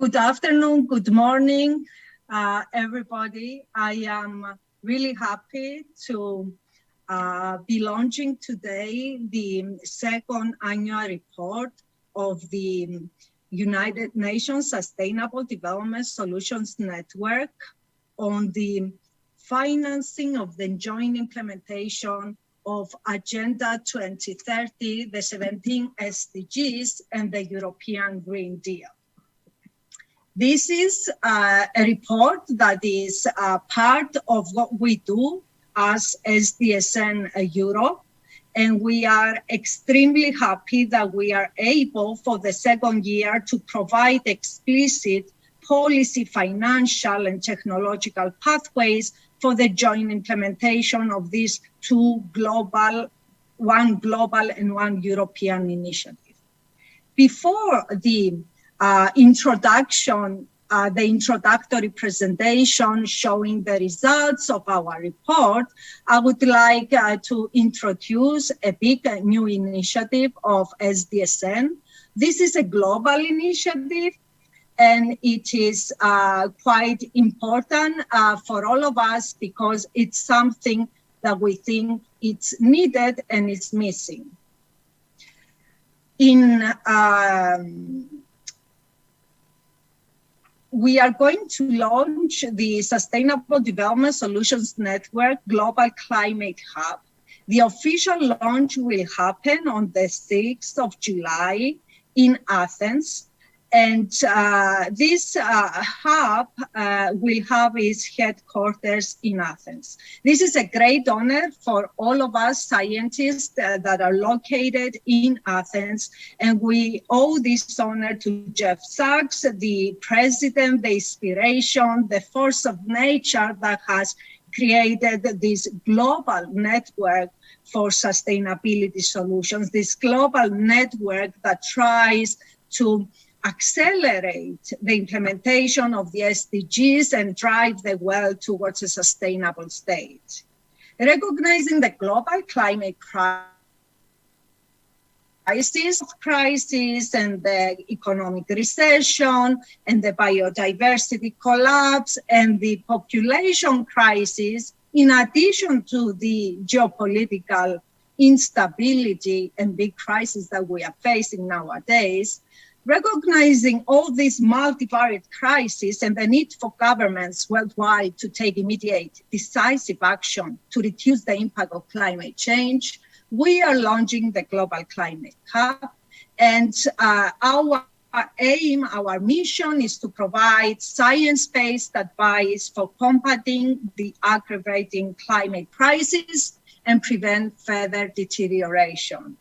Good afternoon, good morning, everybody. I am really happy to be launching today the second annual report of the United Nations Sustainable Development Solutions Network on the financing of the joint implementation of Agenda 2030, the 17 SDGs, and the European Green Deal. This is a report that is part of what we do as SDSN Europe, and we are extremely happy that we are able for the second year to provide explicit policy, financial, and technological pathways for the joint implementation of these two global, one global and one European initiative. Before the introductory presentation showing the results of our report, I would like to introduce a big new initiative of SDSN. This is a global initiative, and it is quite important for all of us because it's something that we think it's needed and it's missing. We are going to launch the Sustainable Development Solutions Network Global Climate Hub. The official launch will happen on the 6th of July in Athens. And this hub will have its headquarters in Athens. This is a great honor for all of us scientists that are located in Athens, and we owe this honor to Jeff Sachs, the president, the inspiration, the force of nature that has created this global network for sustainability solutions, this global network that tries to accelerate the implementation of the SDGs and drive the world towards a sustainable state. Recognizing the global climate crisis and the economic recession and the biodiversity collapse and the population crisis, in addition to the geopolitical instability and big crises that we are facing nowadays, recognizing all these multivariate crises and the need for governments worldwide to take immediate, decisive action to reduce the impact of climate change, we are launching the Global Climate Hub. And our aim, our mission is to provide science-based advice for combating the aggravating climate crisis and prevent further deterioration.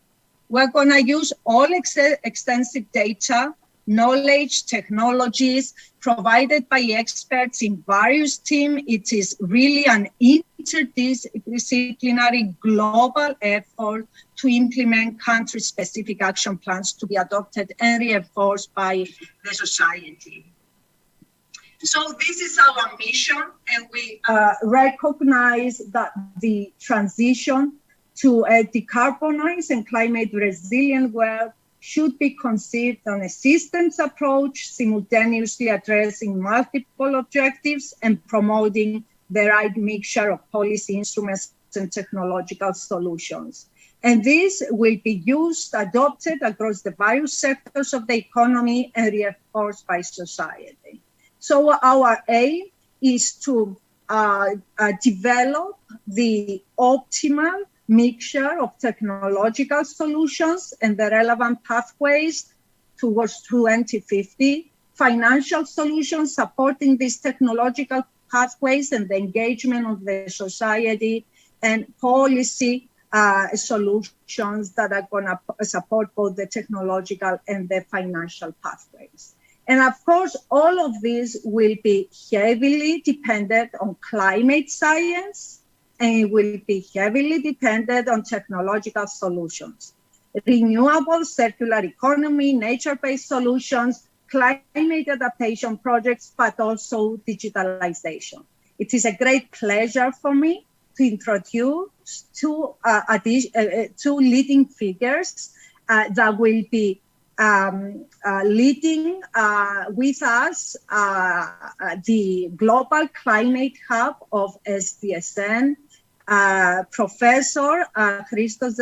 We're going to use all extensive data, knowledge, technologies provided by experts in various teams. It is really an interdisciplinary global effort to implement country-specific action plans to be adopted and reinforced by the society. So this is our mission, and we recognize that the transition to a decarbonized and climate resilient world should be conceived on a systems approach, simultaneously addressing multiple objectives and promoting the right mixture of policy instruments and technological solutions. And this will be adopted across the various sectors of the economy and reinforced by society. So our aim is to develop the optimal mixture of technological solutions and the relevant pathways towards 2050, financial solutions supporting these technological pathways and the engagement of the society, and policy solutions that are going to support both the technological and the financial pathways. And of course, all of these will be heavily dependent on climate science, and it will be heavily dependent on technological solutions. Renewable circular economy, nature-based solutions, climate adaptation projects, but also digitalization. It is a great pleasure for me to introduce two leading figures that will be leading with us the Global Climate Hub of SDSN, Professor Christos,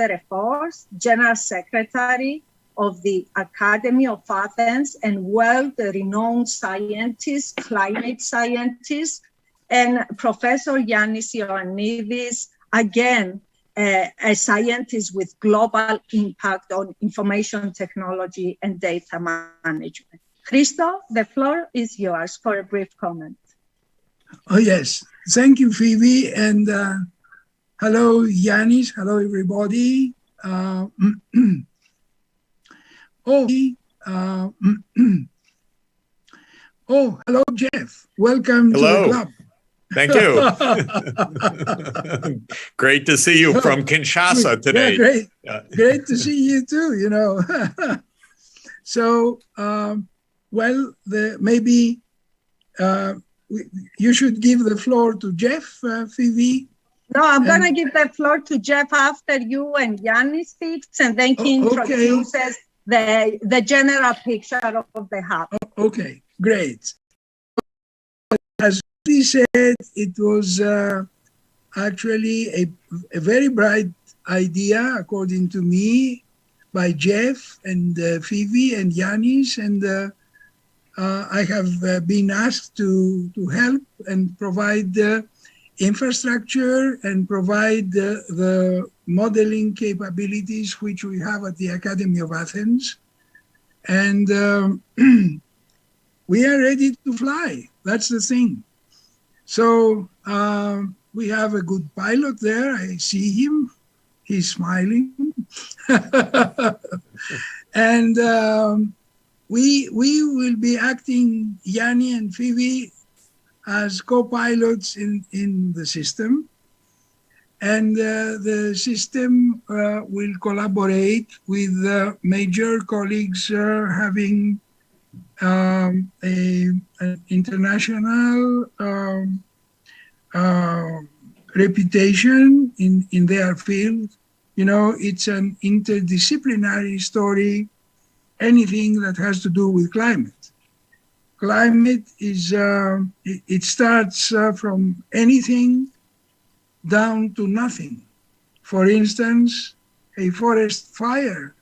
General Secretary of the Academy of Athens and world-renowned scientist, climate scientist, and Professor Yannis Ioannidis, again, a scientist with global impact on information technology and data management. Christos, the floor is yours for a brief comment. Oh, yes. Thank you, Phoebe. And hello, Yannis. Hello, everybody. Hello, Jeff. Welcome to the club. Thank you. Great to see you from Kinshasa today. Yeah, great. Great to see you too, you know. So, maybe you should give the floor to Jeff, Phoebe. No, I'm going to give the floor to Jeff after you and Yannis speaks, and then he introduces the general picture of the hub. Okay, great. As he said, it was actually a very bright idea, according to me, by Jeff and Phoebe and Yannis, and I have been asked to help and provide infrastructure and provide the modeling capabilities which we have at the Academy of Athens. And we are ready to fly. That's the thing. So we have a good pilot there. I see him. He's smiling. And we will be acting, Yanni and Phoebe, as co-pilots in the system. And the system will collaborate with major colleagues having an international reputation in their field. You know, it's an interdisciplinary story, anything that has to do with climate. Climate is, it starts from anything down to nothing. For instance, a forest fire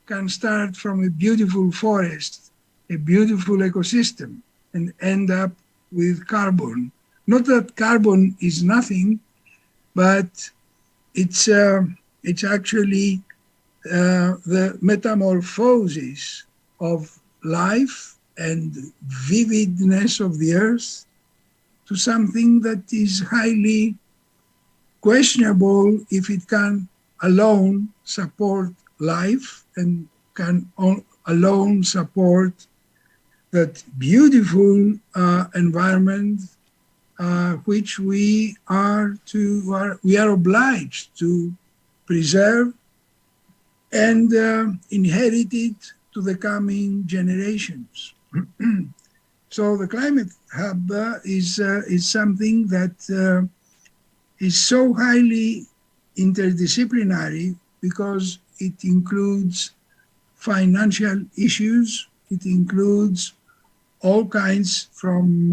can start from a beautiful forest, a beautiful ecosystem, and end up with carbon. Not that carbon is nothing, but it's actually the metamorphosis of life and vividness of the earth to something that is highly questionable if it can alone support life and can alone support that beautiful environment which we are obliged to preserve and inherit it to the coming generations. So the Climate Hub is something that is so highly interdisciplinary because it includes financial issues, it includes all kinds from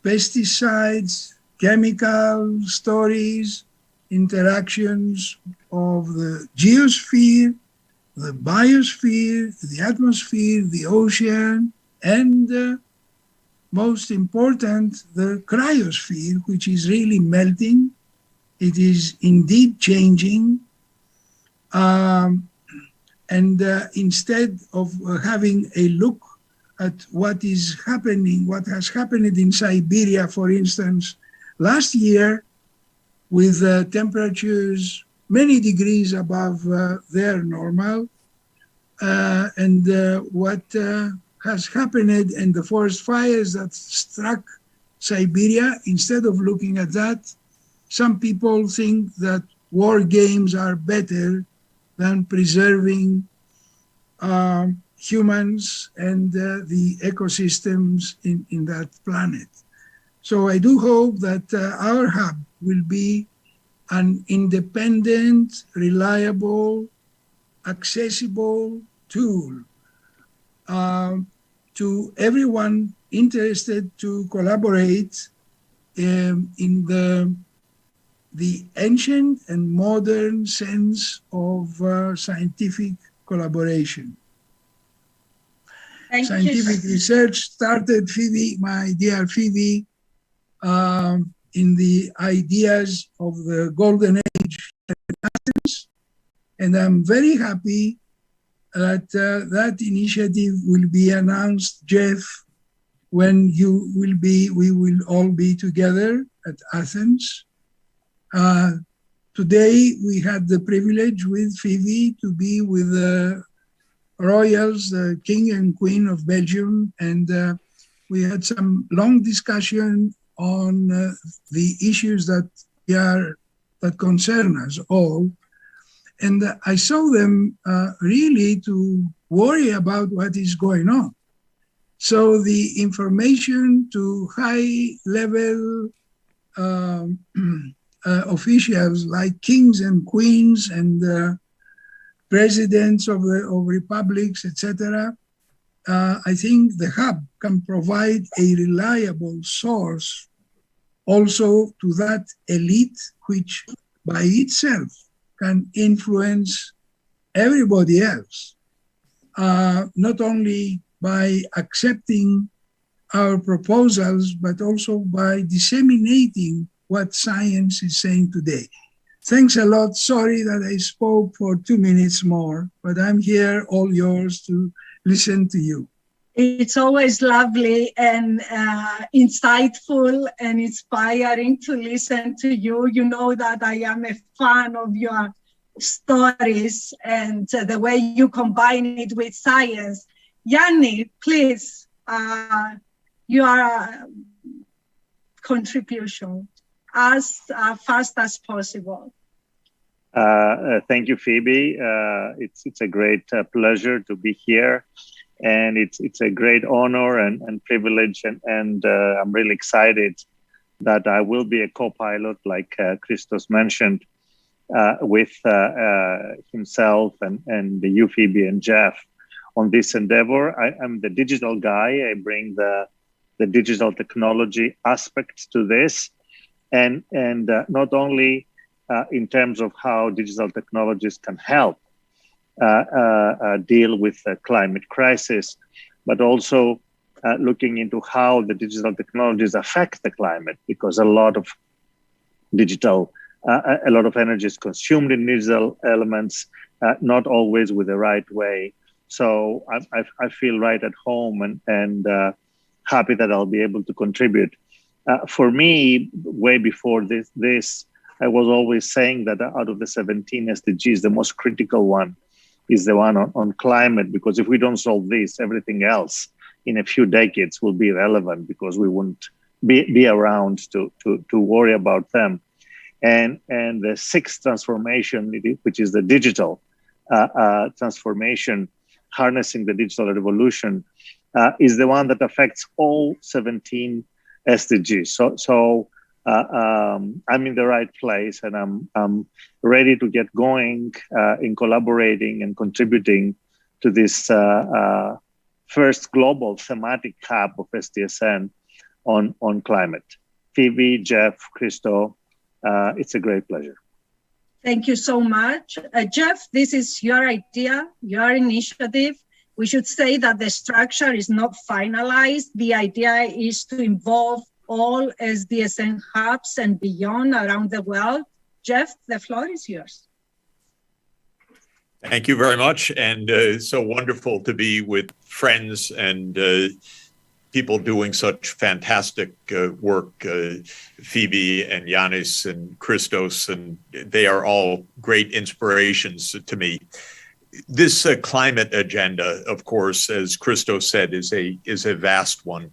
pesticides, chemical stories, interactions of the geosphere, the biosphere, the atmosphere, the ocean, and most important, the cryosphere, which is really melting. It is indeed changing. Instead of having a look at what is happening, what has happened in Siberia, for instance, last year, with temperatures many degrees above their normal, and what has happened and the forest fires that struck Siberia, instead of looking at that, some people think that war games are better than preserving humans and the ecosystems in that planet. So I do hope that our hub will be an independent, reliable, accessible tool to everyone interested to collaborate in the ancient and modern sense of scientific collaboration. Scientific research started, Phoebe, my dear Phoebe, in the ideas of the golden age in Athens, and I'm very happy that that initiative will be announced, Jeff, when we will all be together at Athens. Today we had the privilege with Phoebe to be with the royals, the King and Queen of Belgium, and we had some long discussion on the issues that concern us all. And I saw them really to worry about what is going on. So the information to high-level officials like kings and queens and presidents of republics, etc., I think the hub can provide a reliable source also to that elite, which by itself can influence everybody else, not only by accepting our proposals, but also by disseminating what science is saying today. Thanks a lot. Sorry that I spoke for 2 minutes more, but I'm here, all yours, to listen to you. It's always lovely and insightful and inspiring to listen to you. You know that I am a fan of your stories and the way you combine it with science. Yanni, please, your contribution as fast as possible. Thank you, Phoebe. It's a great pleasure to be here. And it's a great honor and privilege, and I'm really excited that I will be a co-pilot, like Christos mentioned, with himself and the you, Phoebe, and Jeff on this endeavor. I'm the digital guy. I bring the digital technology aspects to this, and not only in terms of how digital technologies can help deal with the climate crisis, but also looking into how the digital technologies affect the climate, because a lot of energy is consumed in digital elements, not always with the right way. So I feel right at home and happy that I'll be able to contribute. For me, way before this, I was always saying that out of the 17 SDGs, the most critical one is the one on climate, because if we don't solve this, everything else in a few decades will be irrelevant, because we won't be around to worry about them. And the sixth transformation, which is the digital transformation, harnessing the digital revolution, is the one that affects all 17 SDGs. So I'm in the right place, and I'm ready to get going in collaborating and contributing to this first global thematic hub of SDSN on climate. Phoebe, Jeff, Christo, it's a great pleasure. Thank you so much. Jeff, this is your idea, your initiative. We should say that the structure is not finalized. The idea is to involve all SDSN hubs and beyond around the world. Jeff, the floor is yours. Thank you very much. And so wonderful to be with friends and people doing such fantastic work, Phoebe and Yannis and Christos, and they are all great inspirations to me. This climate agenda, of course, as Christos said, is a vast one.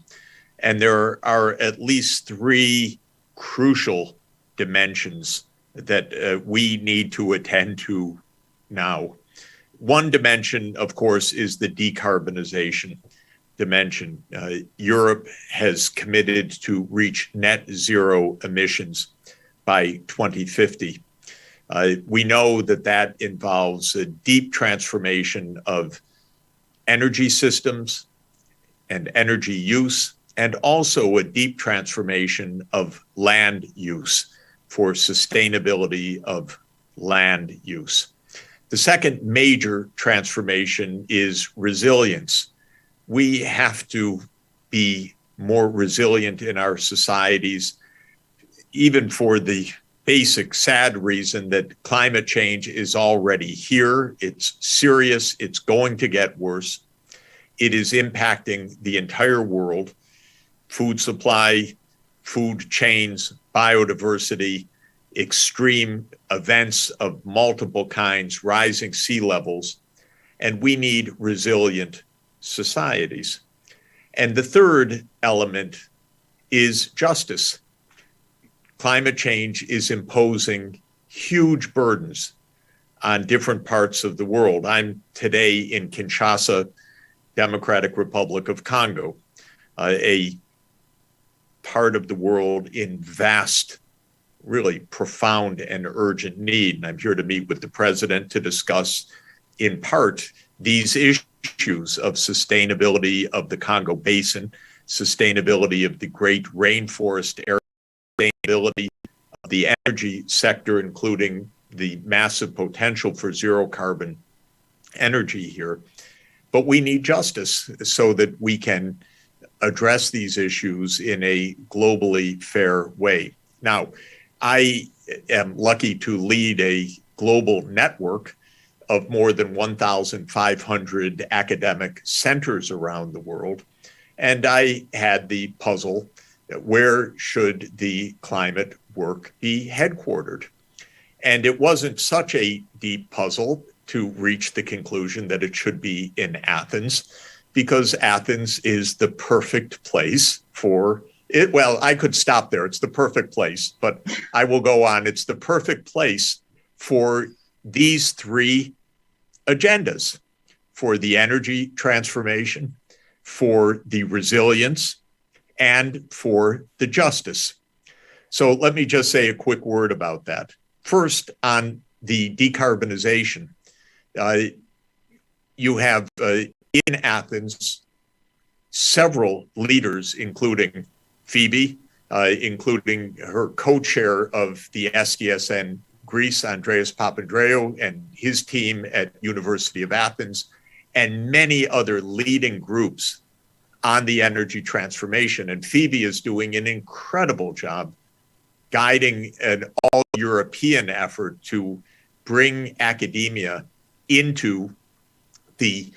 And there are at least three crucial dimensions that we need to attend to now. One dimension, of course, is the decarbonization dimension. Europe has committed to reach net zero emissions by 2050. We know that involves a deep transformation of energy systems and energy use, and also a deep transformation of land use for sustainability of land use. The second major transformation is resilience. We have to be more resilient in our societies, even for the basic sad reason that climate change is already here. It's serious. It's going to get worse. It is impacting the entire world, food supply, food chains, biodiversity, extreme events of multiple kinds, rising sea levels, and we need resilient societies. And the third element is justice. Climate change is imposing huge burdens on different parts of the world. I'm today in Kinshasa, Democratic Republic of Congo, a part of the world in vast, really profound and urgent need. And I'm here to meet with the president to discuss, in part, these issues of sustainability of the Congo Basin, sustainability of the great rainforest area, sustainability of the energy sector, including the massive potential for zero carbon energy here. But we need justice so that we can address these issues in a globally fair way. Now, I am lucky to lead a global network of more than 1,500 academic centers around the world. And I had the puzzle, where should the climate work be headquartered? And it wasn't such a deep puzzle to reach the conclusion that it should be in Athens, because Athens is the perfect place for it. Well, I could stop there. It's the perfect place, but I will go on. It's the perfect place for these three agendas: for the energy transformation, for the resilience, and for the justice. So let me just say a quick word about that. First, on the decarbonization, you have in Athens several leaders, including Phoebe, including her co-chair of the SDSN Greece, Andreas Papandreou, and his team at University of Athens, and many other leading groups on the energy transformation. And Phoebe is doing an incredible job guiding an all-European effort to bring academia into the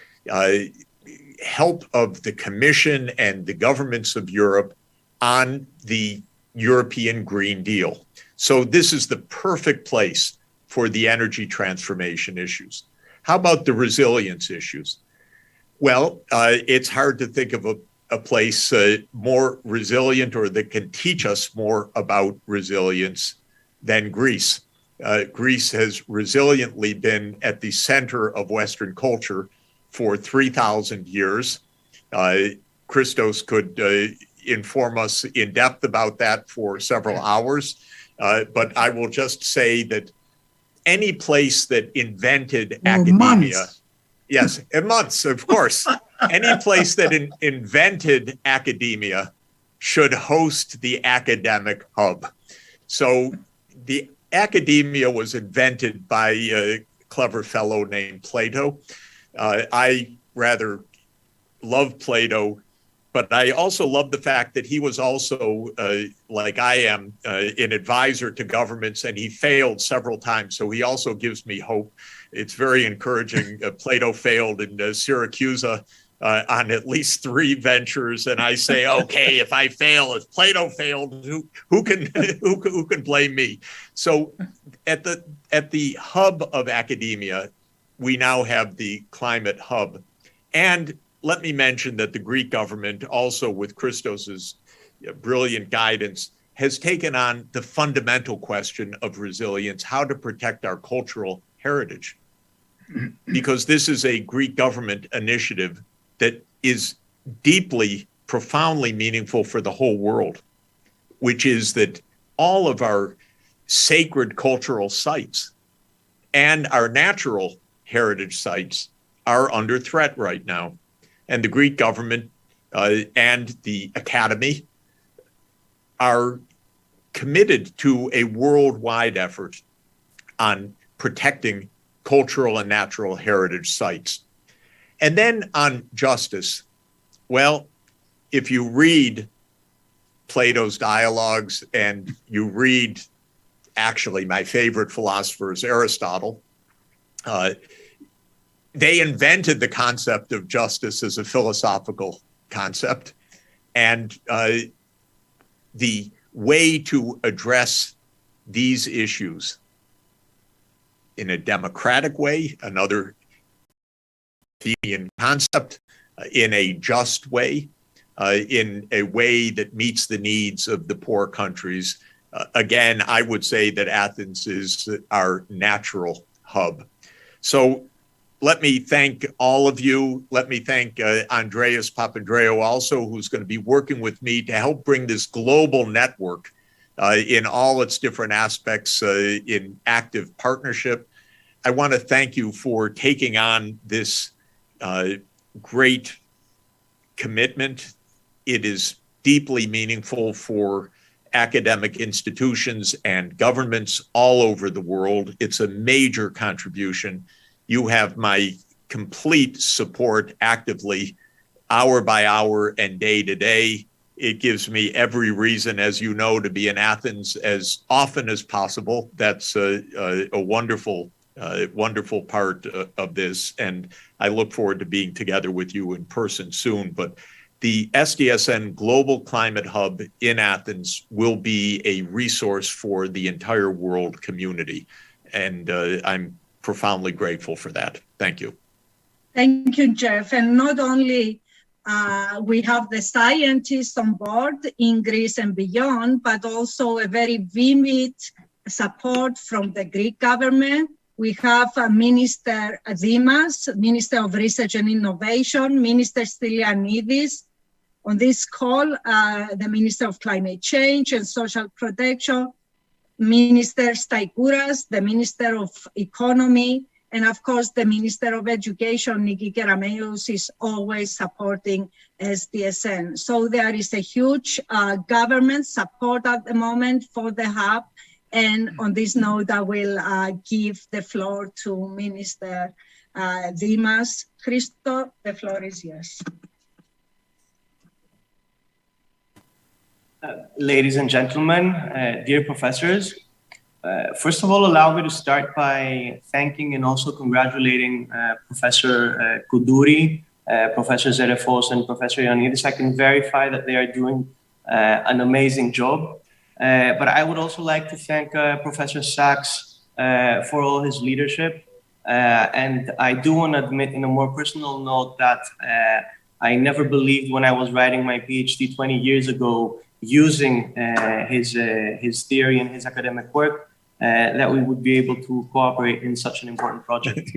help of the Commission and the governments of Europe on the European Green Deal. So this is the perfect place for the energy transformation issues. How about the resilience issues? Well, it's hard to think of a place more resilient or that can teach us more about resilience than Greece. Greece has resiliently been at the center of Western culture for 3,000 years. Christos could inform us in depth about that for several hours. But I will just say that any place that invented academia, months. Yes, in months, of course, any place that invented academia should host the academic hub. So the academia was invented by a clever fellow named Plato. I rather love Plato, but I also love the fact that he was also, like I am, an advisor to governments, and he failed several times. So he also gives me hope. It's very encouraging. Plato failed in Syracuse on at least 3 ventures, and I say, okay, if I fail, if Plato failed, who can blame me? So at the hub of academia, we now have the climate hub. And let me mention that the Greek government, also with Christos's brilliant guidance, has taken on the fundamental question of resilience, how to protect our cultural heritage. Because this is a Greek government initiative that is deeply, profoundly meaningful for the whole world, which is that all of our sacred cultural sites and our natural heritage sites are under threat right now. And the Greek government and the academy are committed to a worldwide effort on protecting cultural and natural heritage sites. And then on justice, well, if you read Plato's dialogues and you read, actually, my favorite philosopher is Aristotle, they invented the concept of justice as a philosophical concept. And the way to address these issues in a democratic way, another Athenian concept, in a just way, in a way that meets the needs of the poor countries. Again, I would say that Athens is our natural hub. So let me thank all of you. Let me thank Andreas Papandreou also, who's going to be working with me to help bring this global network in all its different aspects in active partnership. I want to thank you for taking on this great commitment. It is deeply meaningful for academic institutions and governments all over the world. It's a major contribution. You have my complete support actively, hour by hour and day to day. It gives me every reason, as you know, to be in Athens as often as possible. That's a wonderful part of this. And I look forward to being together with you in person soon. But the SDSN Global Climate Hub in Athens will be a resource for the entire world community. And I'm profoundly grateful for that. Thank you. Thank you, Jeff. And not only we have the scientists on board in Greece and beyond, but also a very vivid support from the Greek government. We have Minister Dimas, Minister of Research and Innovation, Minister Dilianidis. On this call, the Minister of Climate Change and Social Protection, Minister Staikouras, the Minister of Economy, and of course, the Minister of Education, Niki Kerameous, is always supporting SDSN. So there is a huge government support at the moment for the hub. And on this note, I will give the floor to Minister Dimas. Christos, the floor is yours. Ladies and gentlemen, dear professors, first of all, allow me to start by thanking and also congratulating Professor Koudouri, Professor Zerefos, and Professor Ioannidis. I can verify that they are doing an amazing job. But I would also like to thank Professor Sachs for all his leadership. And I do want to admit in a more personal note that I never believed when I was writing my PhD 20 years ago, using his theory and his academic work, that we would be able to cooperate in such an important project.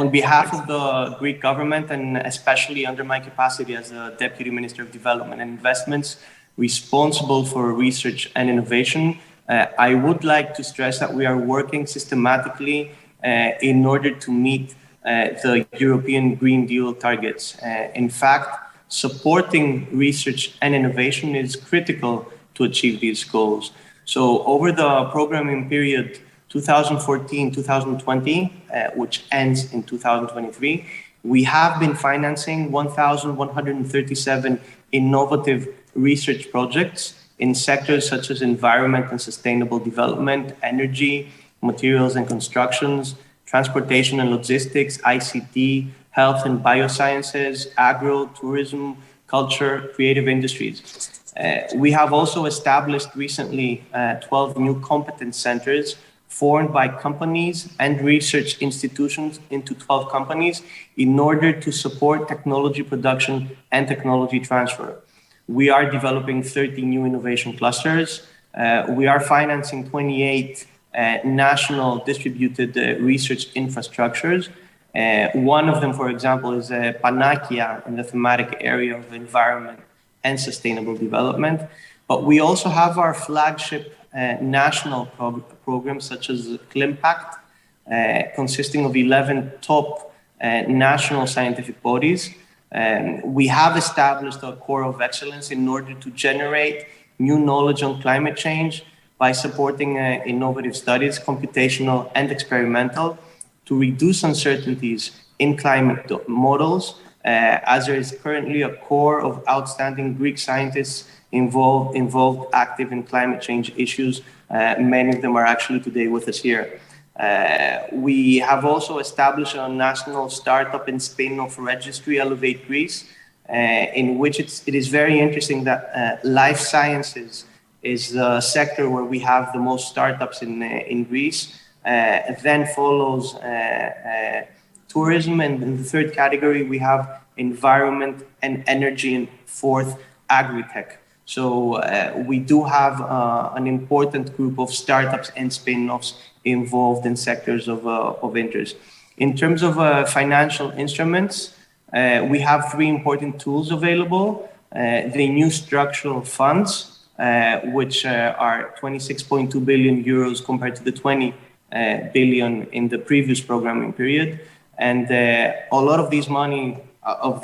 On behalf of the Greek government, and especially under my capacity as the Deputy Minister of Development and Investments, responsible for research and innovation, I would like to stress that we are working systematically in order to meet the European Green Deal targets. In fact, supporting research and innovation is critical to achieve these goals. So over the programming period 2014-2020, which ends in 2023, we have been financing 1,137 innovative research projects in sectors such as environment and sustainable development, energy, materials and constructions, transportation and logistics, ICT, health and biosciences, agro, tourism, culture, creative industries. We have also established recently 12 new competence centers formed by companies and research institutions into 12 companies in order to support technology production and technology transfer. We are developing 30 new innovation clusters. We are financing 28 national distributed research infrastructures. One of them, for example, is Panakia in the thematic area of environment and sustainable development. But we also have our flagship national programs such as Klimpact, consisting of 11 top national scientific bodies. We have established a core of excellence in order to generate new knowledge on climate change by supporting innovative studies, computational and experimental, to reduce uncertainties in climate models, as there is currently a core of outstanding Greek scientists involved active in climate change issues. Many of them are actually today with us here. We have also established a national startup and spin-off registry, Elevate Greece, in which it is very interesting that life sciences is the sector where we have the most startups in Greece. Then follows tourism, and in the third category we have environment and energy, and fourth, agri-tech. So we do have an important group of startups and spin-offs involved in sectors of interest. In terms of financial instruments, we have three important tools available. The new structural funds, which are 26.2 billion euros compared to the 20 billion in the previous programming period. And a lot of these money are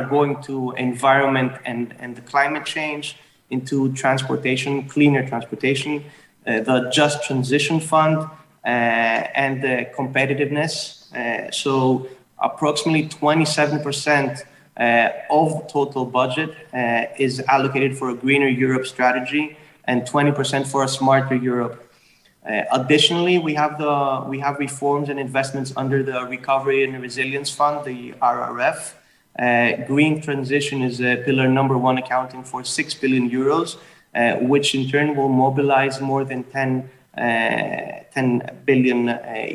going to environment and the climate change, into transportation, cleaner transportation, the Just Transition Fund, and the competitiveness. So approximately 27% of the total budget is allocated for a greener Europe strategy, and 20% for a smarter Europe. Additionally, we have reforms and investments under the Recovery and Resilience Fund, the RRF. Green transition is pillar number one, accounting for 6 billion euros, which in turn will mobilize more than 10 billion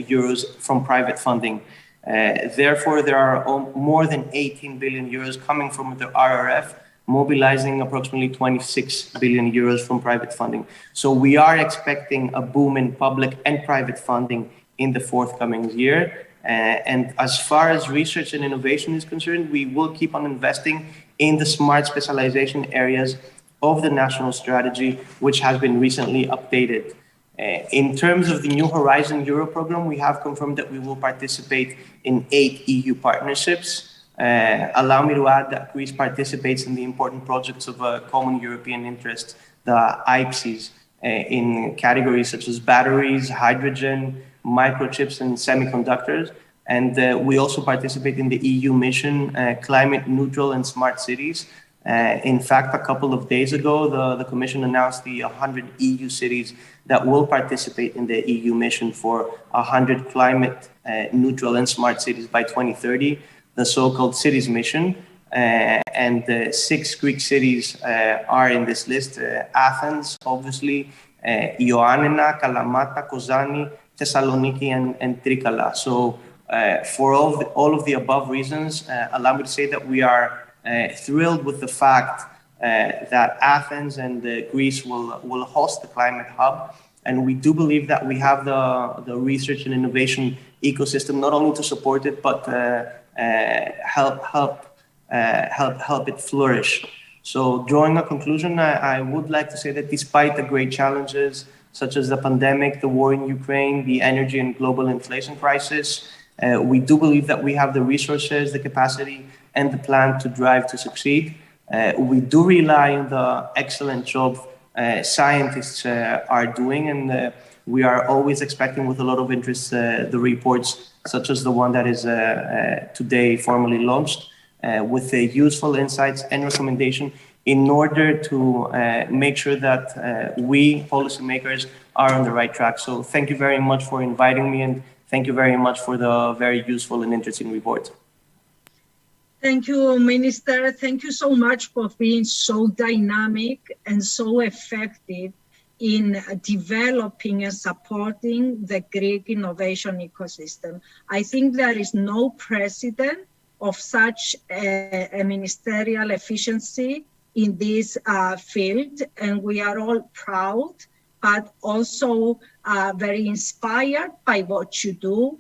euros from private funding. Therefore, there are more than 18 billion euros coming from the RRF, mobilizing approximately 26 billion euros from private funding. So we are expecting a boom in public and private funding in the forthcoming year. And as far as research and innovation is concerned, we will keep on investing in the smart specialization areas of the national strategy, which has been recently updated. In terms of the New Horizon Euro program, we have confirmed that we will participate in 8 EU partnerships. Allow me to add that Greece participates in the important projects of common European interest, the IPCES, in categories such as batteries, hydrogen, microchips, and semiconductors. And we also participate in the EU mission, Climate Neutral and Smart Cities. In fact, a couple of days ago, the Commission announced the 100 EU cities that will participate in the EU mission for 100 climate neutral and smart cities by 2030, the so-called Cities Mission. And 6 Greek cities are in this list: Athens, obviously, Ioannina, Kalamata, Kozani, Thessaloniki, and Trikala. So for all of the above reasons, allow me to say that we are thrilled with the fact that Athens and Greece will host the Climate Hub. And we do believe that we have the research and innovation ecosystem not only to support it, but help it flourish. So drawing a conclusion, I would like to say that despite the great challenges, such as the pandemic, the war in Ukraine, the energy and global inflation crisis, we do believe that we have the resources, the capacity, and the plan to drive to succeed. We do rely on the excellent job scientists are doing, and we are always expecting with a lot of interest the reports such as the one that is today formally launched, with the useful insights and recommendation in order to make sure that we policymakers are on the right track. So thank you very much for inviting me, and thank you very much for the very useful and interesting report. Thank you, Minister. Thank you so much for being so dynamic and so effective in developing and supporting the Greek innovation ecosystem. I think there is no precedent of such a ministerial efficiency in this field, and we are all proud, but also very inspired by what you do,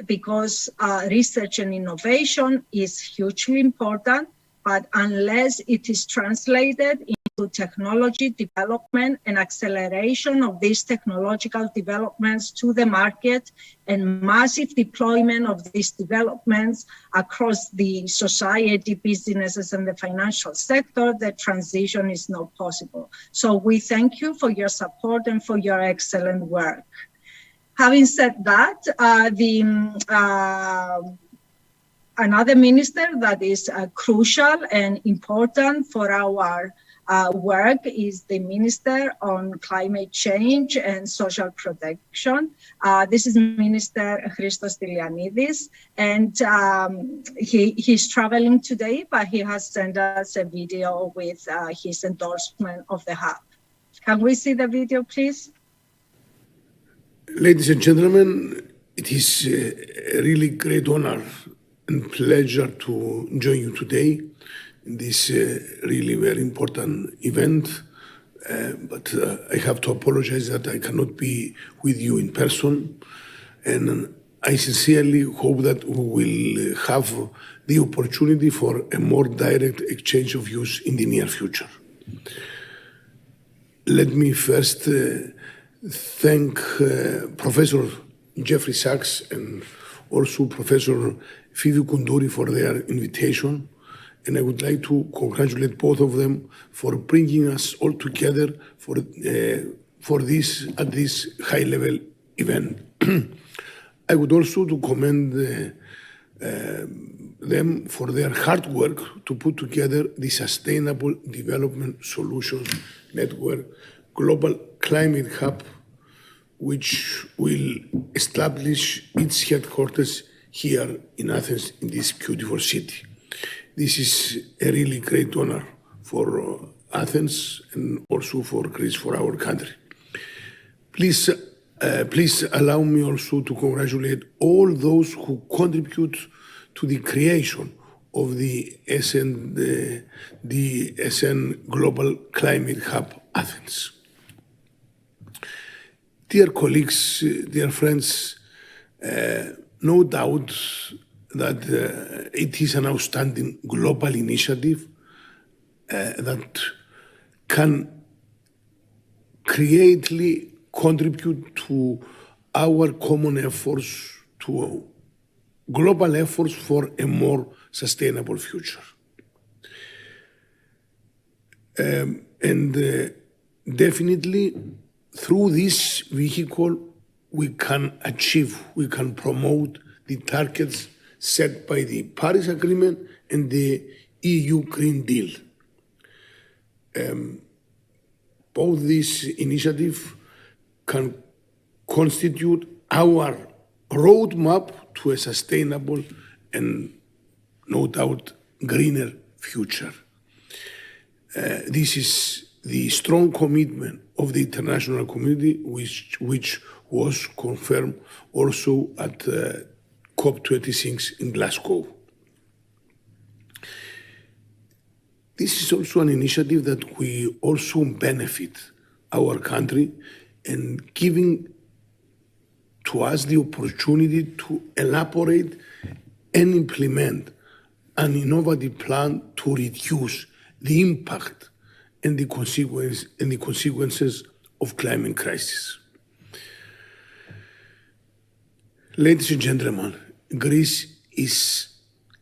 because research and innovation is hugely important, but unless it is translated technology development and acceleration of these technological developments to the market and massive deployment of these developments across the society, businesses, and the financial sector, the transition is not possible. So we thank you for your support and for your excellent work. Having said that, another minister that is crucial and important for our work is the Minister on Climate Change and Social Protection. This is Minister Christos Dilianidis, and he's traveling today, but he has sent us a video with his endorsement of the hub. Can we see the video, please? Ladies and gentlemen, it is a really great honor and pleasure to join you today in this really very important event. But I have to apologize that I cannot be with you in person. And I sincerely hope that we will have the opportunity for a more direct exchange of views in the near future. Let me first thank Professor Jeffrey Sachs and also Professor Phoebe Koundouri for their invitation. And I would like to congratulate both of them for bringing us all together for this at this high-level event. I would also to commend them for their hard work to put together the Sustainable Development Solutions Network Global Climate Hub, which will establish its headquarters here in Athens, in this beautiful city. This is a really great honor for Athens and also for Greece, for our country. Please allow me also to congratulate all those who contribute to the creation of the SN Global Climate Hub Athens. Dear colleagues, dear friends, no doubt that it is an outstanding global initiative that can creatively contribute to our common efforts, to global efforts for a more sustainable future. And definitely through this vehicle, we can promote the targets set by the Paris Agreement and the EU Green Deal. Both these initiatives can constitute our roadmap to a sustainable and no doubt greener future. This is the strong commitment of the international community, which was confirmed also at COP26 in Glasgow. This is also an initiative that we also benefit our country and giving to us the opportunity to elaborate and implement an innovative plan to reduce the impact and the consequences of climate crisis. Ladies and gentlemen, Greece is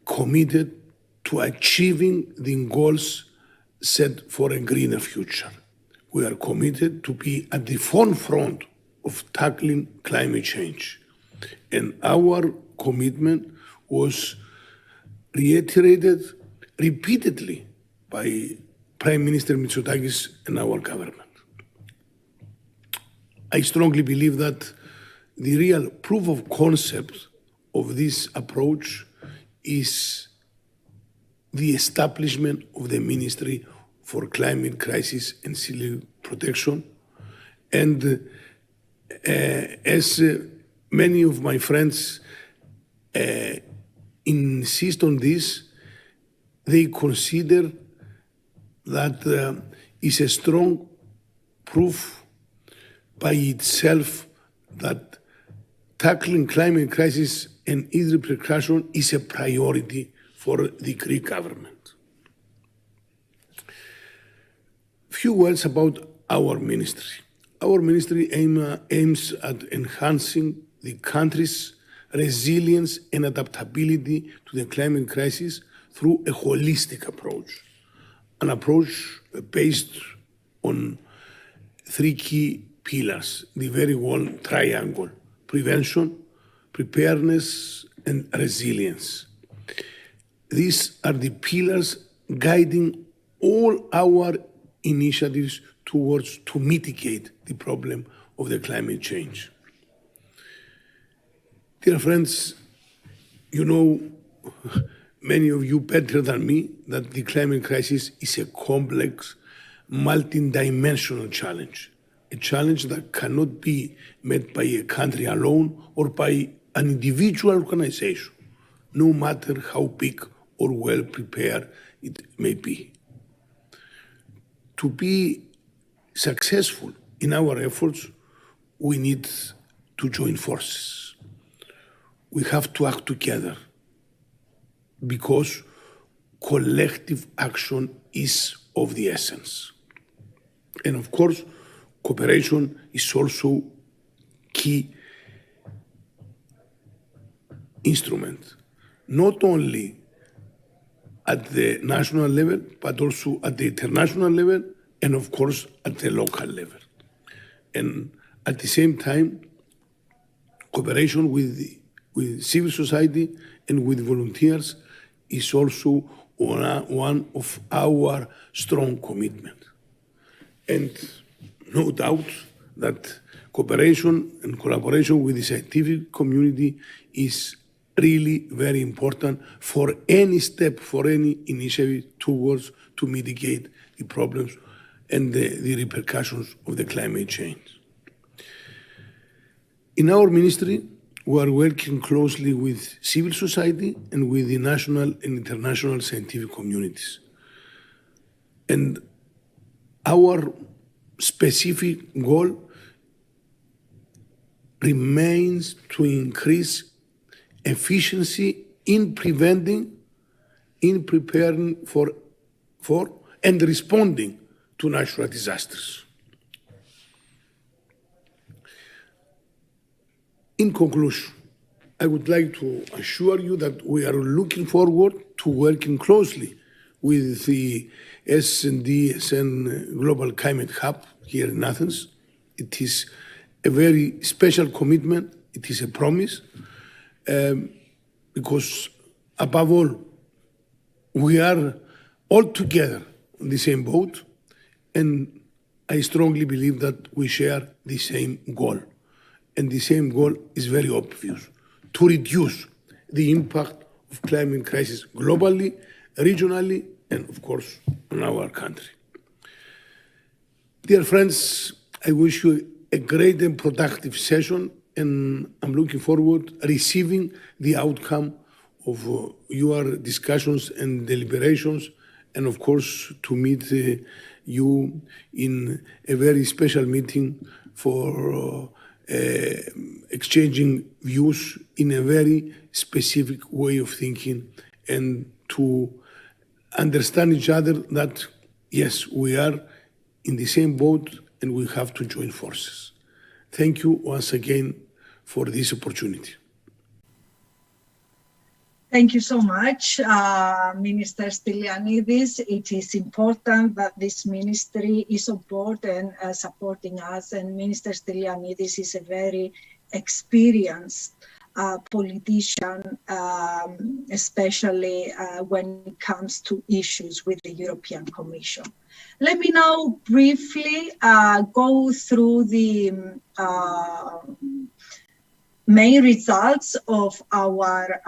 committed to achieving the goals set for a greener future. We are committed to be at the forefront of tackling climate change. And our commitment was reiterated repeatedly by Prime Minister Mitsotakis and our government. I strongly believe that the real proof of concept of this approach is the establishment of the Ministry for Climate Crisis and Civil Protection. And as many of my friends insist on this, they consider that is a strong proof by itself that tackling climate crisis and its repercussion is a priority for the Greek government. few words about our ministry. Our ministry aims at enhancing the country's resilience and adaptability to the climate crisis through a holistic approach, an approach based on three key pillars, the very one triangle: prevention, preparedness, and resilience. These are the pillars guiding all our initiatives towards to mitigate the problem of the climate change. Dear friends, you know, many of you better than me, that the climate crisis is a complex, multi-dimensional challenge, a challenge that cannot be met by a country alone or by an individual organization, no matter how big or well prepared it may be. To be successful in our efforts, we need to join forces. We have to act together because collective action is of the essence. And of course, cooperation is also key instrument, not only at the national level, but also at the international level, and of course at the local level. And at the same time, cooperation with civil society and with volunteers is also one of our strong commitments. And no doubt that cooperation and collaboration with the scientific community is really very important for any step, for any initiative towards to mitigate the problems and the repercussions of the climate change. In our ministry, we are working closely with civil society and with the national and international scientific communities. And our specific goal remains to increase efficiency in preventing, in preparing for and responding to natural disasters. In conclusion, I would like to assure you that we are looking forward to working closely with the SDSN Global Climate Hub here in Athens. It is a very special commitment. It is a promise, because above all, we are all together on the same boat, and I strongly believe that we share the same goal. And the same goal is very obvious: to reduce the impact of climate crisis globally, regionally, and of course, in our country. Dear friends, I wish you a great and productive session, and I'm looking forward to receiving the outcome of your discussions and deliberations, and of course, to meet you in a very special meeting for exchanging views in a very specific way of thinking, and to understand each other that, yes, we are in the same boat and we have to join forces. Thank you once again for this opportunity. Thank you so much, Minister Dilianidis. It is important that this ministry is on board and supporting us. And Minister Dilianidis is a very experienced politician, especially when it comes to issues with the European Commission. Let me now briefly go through the main results of our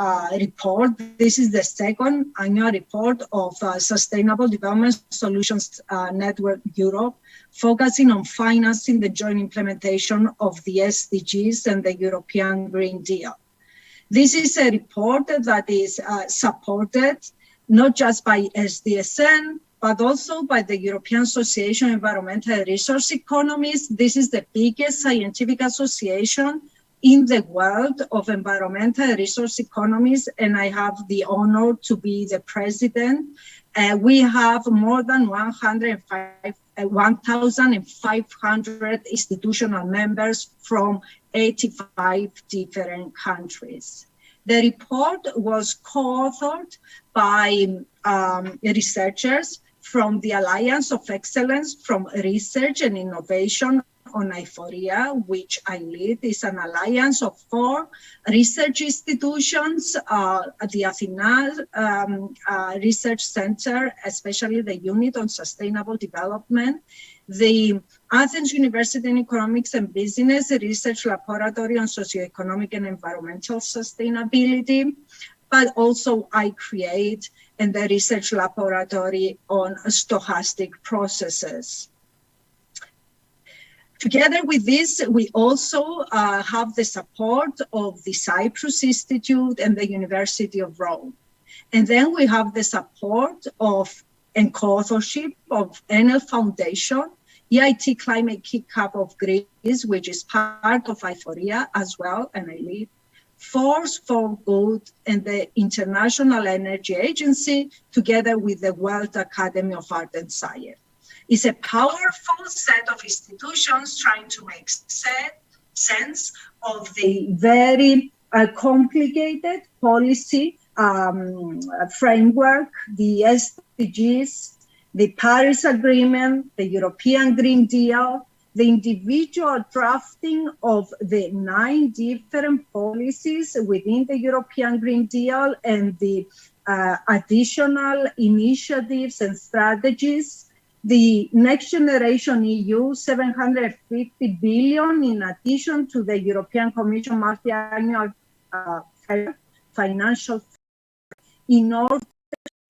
report. This is the second annual report of Sustainable Development Solutions Network Europe, focusing on financing the joint implementation of the SDGs and the European Green Deal. This is a report that is supported not just by SDSN, but also by the European Association of Environmental and Resource Economists. This is the biggest scientific association in the world of environmental and resource economies, and I have the honor to be the president. We have more than 105 1,500 institutional members from 85 different countries. The report was co-authored by researchers from the Alliance of Excellence from Research and Innovation on Aiphoria, which I lead. Is an alliance of 4 research institutions, the Athena Research Center, especially the Unit on Sustainable Development, the Athens University in Economics and Business Research Laboratory on Socioeconomic and Environmental Sustainability, but also I create in the Research Laboratory on Stochastic Processes. Together with this, we also have the support of the Cyprus Institute and the University of Rome. And then we have the support of and co-authorship of Enel Foundation, EIT Climate Kick-Up of Greece, which is part of Aiphoria as well, and I lead, Force for Good and the International Energy Agency, together with the World Academy of Art and Science. It's a powerful set of institutions trying to make sense of the very complicated policy framework, the SDGs, the Paris Agreement, the European Green Deal, the individual drafting of the 9 different policies within the European Green Deal and the additional initiatives and strategies, the Next Generation EU 750 billion in addition to the European Commission multi-annual financial in order to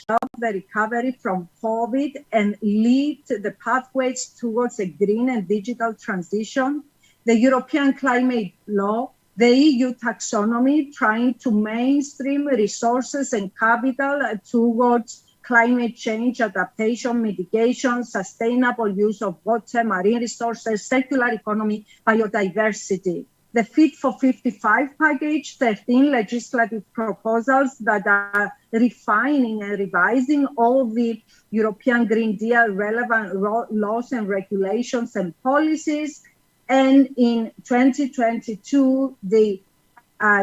help the recovery from COVID and lead the pathways towards a green and digital transition, the European climate law, the EU taxonomy trying to mainstream resources and capital towards climate change, adaptation, mitigation, sustainable use of water, marine resources, circular economy, biodiversity. The Fit for 55 package, 13 legislative proposals that are refining and revising all the European Green Deal relevant laws and regulations and policies. And in 2022, the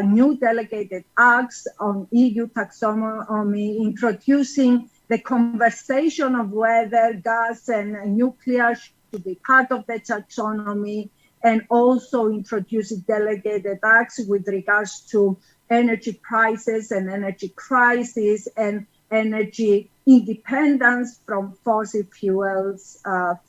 new delegated acts on EU taxonomy, introducing the conversation of whether gas and nuclear should be part of the taxonomy, and also introducing delegated acts with regards to energy prices and energy crisis and energy independence from fossil fuels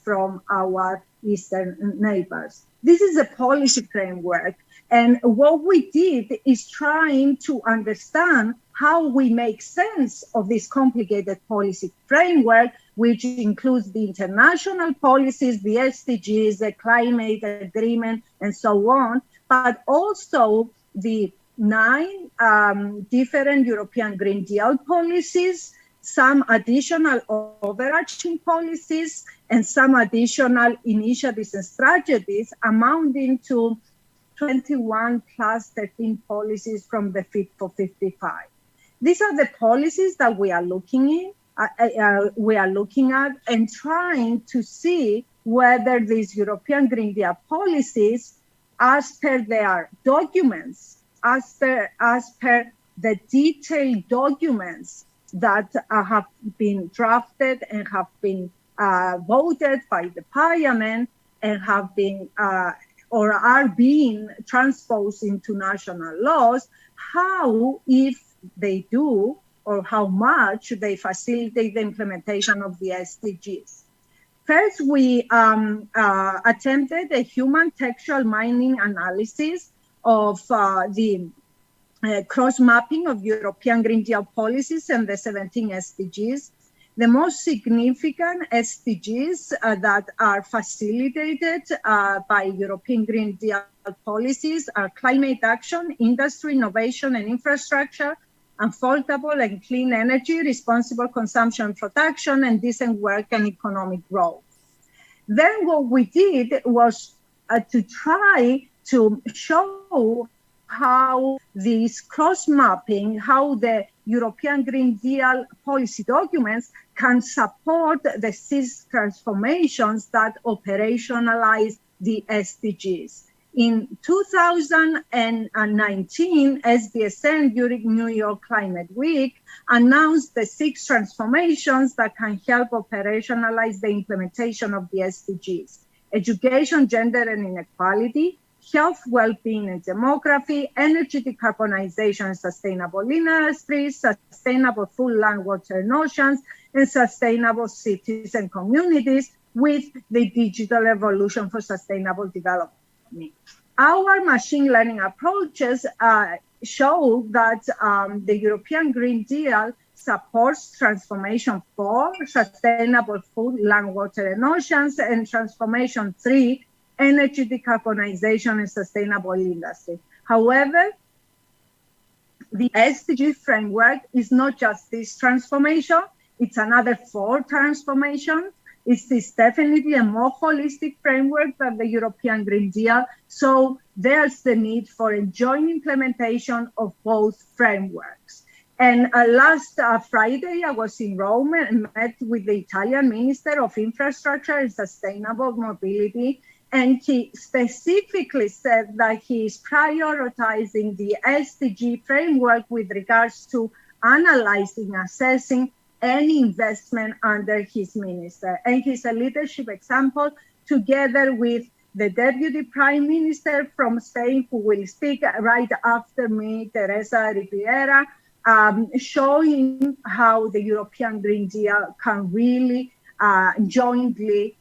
from our eastern neighbors. This is a policy framework. And what we did is trying to understand how we make sense of this complicated policy framework, which includes the international policies, the SDGs, the climate agreement, and so on, but also the 9 different European Green Deal policies, some additional overarching policies, and some additional initiatives and strategies amounting to 21 plus 13 policies from the Fit for 55. These are the policies that we are looking at and trying to see whether these European Green Deal policies, as per their documents, as per the detailed documents that have been drafted and have been voted by the Parliament and have been or are being transposed into national laws, how, if they do, or how much they facilitate the implementation of the SDGs. First, we attempted a human textual mining analysis of the cross-mapping of European Green Deal policies and the 17 SDGs. The most significant SDGs that are facilitated by European Green Deal policies are climate action, industry, innovation and infrastructure, affordable and clean energy, responsible consumption and production, and decent work and economic growth. Then what we did was to try to show how this cross-mapping, how the European Green Deal policy documents can support the SDGs transformations that operationalize the SDGs. In 2019, SDSN during New York Climate Week announced the 6 transformations that can help operationalize the implementation of the SDGs: education, gender and inequality, health, well-being and demography, energy decarbonization and sustainable industries, sustainable food, land, water and oceans, and sustainable cities and communities with the digital evolution for sustainable development. Our machine learning approaches show that the European Green Deal supports transformation 4, sustainable food, land, water and oceans, and transformation 3, energy decarbonization and sustainable industry. However, the SDG framework is not just this transformation, it's another 4 transformations. It's definitely a more holistic framework than the European Green Deal. So there's the need for a joint implementation of both frameworks. And last Friday, I was in Rome and met with the Italian Minister of Infrastructure and Sustainable Mobility. And he specifically said that he is prioritizing the SDG framework with regards to analyzing, assessing any investment under his minister. And he's a leadership example, together with the Deputy Prime Minister from Spain, who will speak right after me, Teresa Riviera, showing how the European Green Deal can really jointly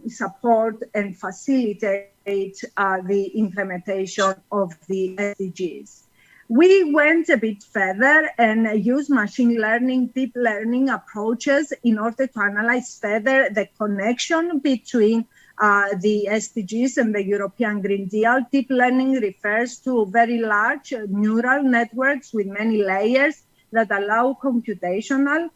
support and facilitate the implementation of the SDGs. We went a bit further and used machine learning, deep learning approaches in order to analyze further the connection between the SDGs and the European Green Deal. Deep learning refers to very large neural networks with many layers that allow computational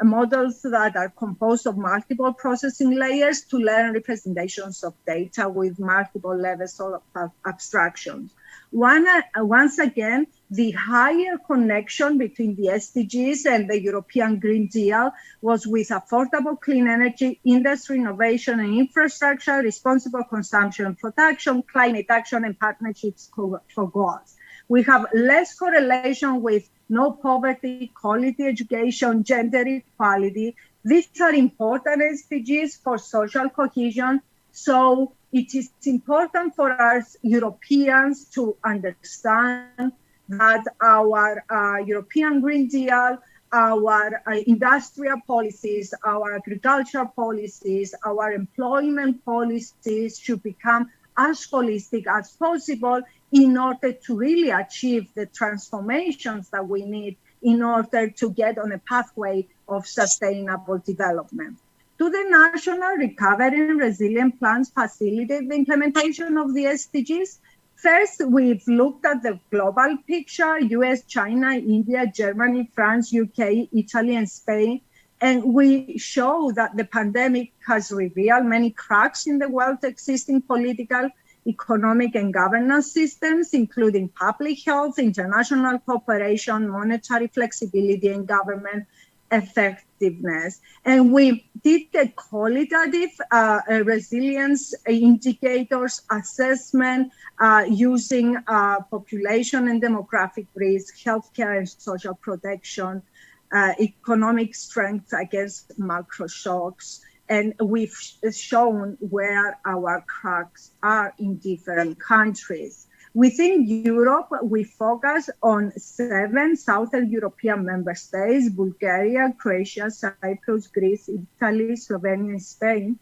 models that are composed of multiple processing layers to learn representations of data with multiple levels of abstraction. Once again, the higher connection between the SDGs and the European Green Deal was with affordable clean energy, industry, innovation and infrastructure, responsible consumption and production, climate action and partnerships for goals. We have less correlation with no poverty, quality education, gender equality. These are important SDGs for social cohesion. So it is important for us Europeans to understand that our European Green Deal, our industrial policies, our agricultural policies, our employment policies should become as holistic as possible in order to really achieve the transformations that we need in order to get on a pathway of sustainable development. Do the national recovery and resilience plans facilitate the implementation of the SDGs? First, we've looked at the global picture: US, China, India, Germany, France, UK, Italy, and Spain. And we show that the pandemic has revealed many cracks in the world's existing political, economic, and governance systems, including public health, international cooperation, monetary flexibility, and government effectiveness. And we did the qualitative resilience indicators assessment using population and demographic risk, healthcare and social protection, economic strength against macro shocks. And we've shown where our cracks are in different countries. Within Europe, we focus on 7 Southern European member states: Bulgaria, Croatia, Cyprus, Greece, Italy, Slovenia, and Spain.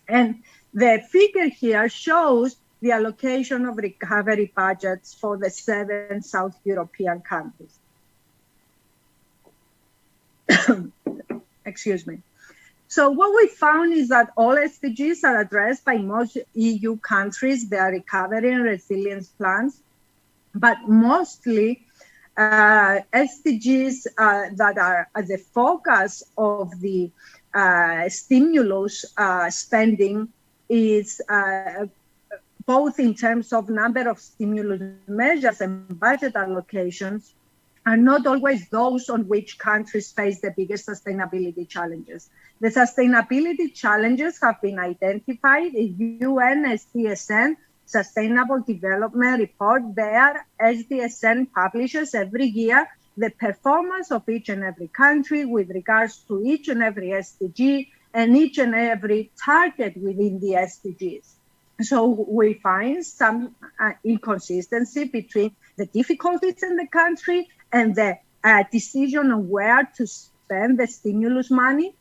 And the figure here shows the allocation of recovery budgets for the 7 South European countries. Excuse me. So what we found is that all SDGs are addressed by most EU countries, their recovery and resilience plans, but mostly SDGs that are at the focus of the stimulus spending is both in terms of number of stimulus measures and budget allocations, are not always those on which countries face the biggest sustainability challenges. The sustainability challenges have been identified in UN SDSN Sustainable Development Report. There, SDSN publishes every year the performance of each and every country with regards to each and every SDG and each and every target within the SDGs. So we find some inconsistency between the difficulties in the country and the decision on where to spend the stimulus money.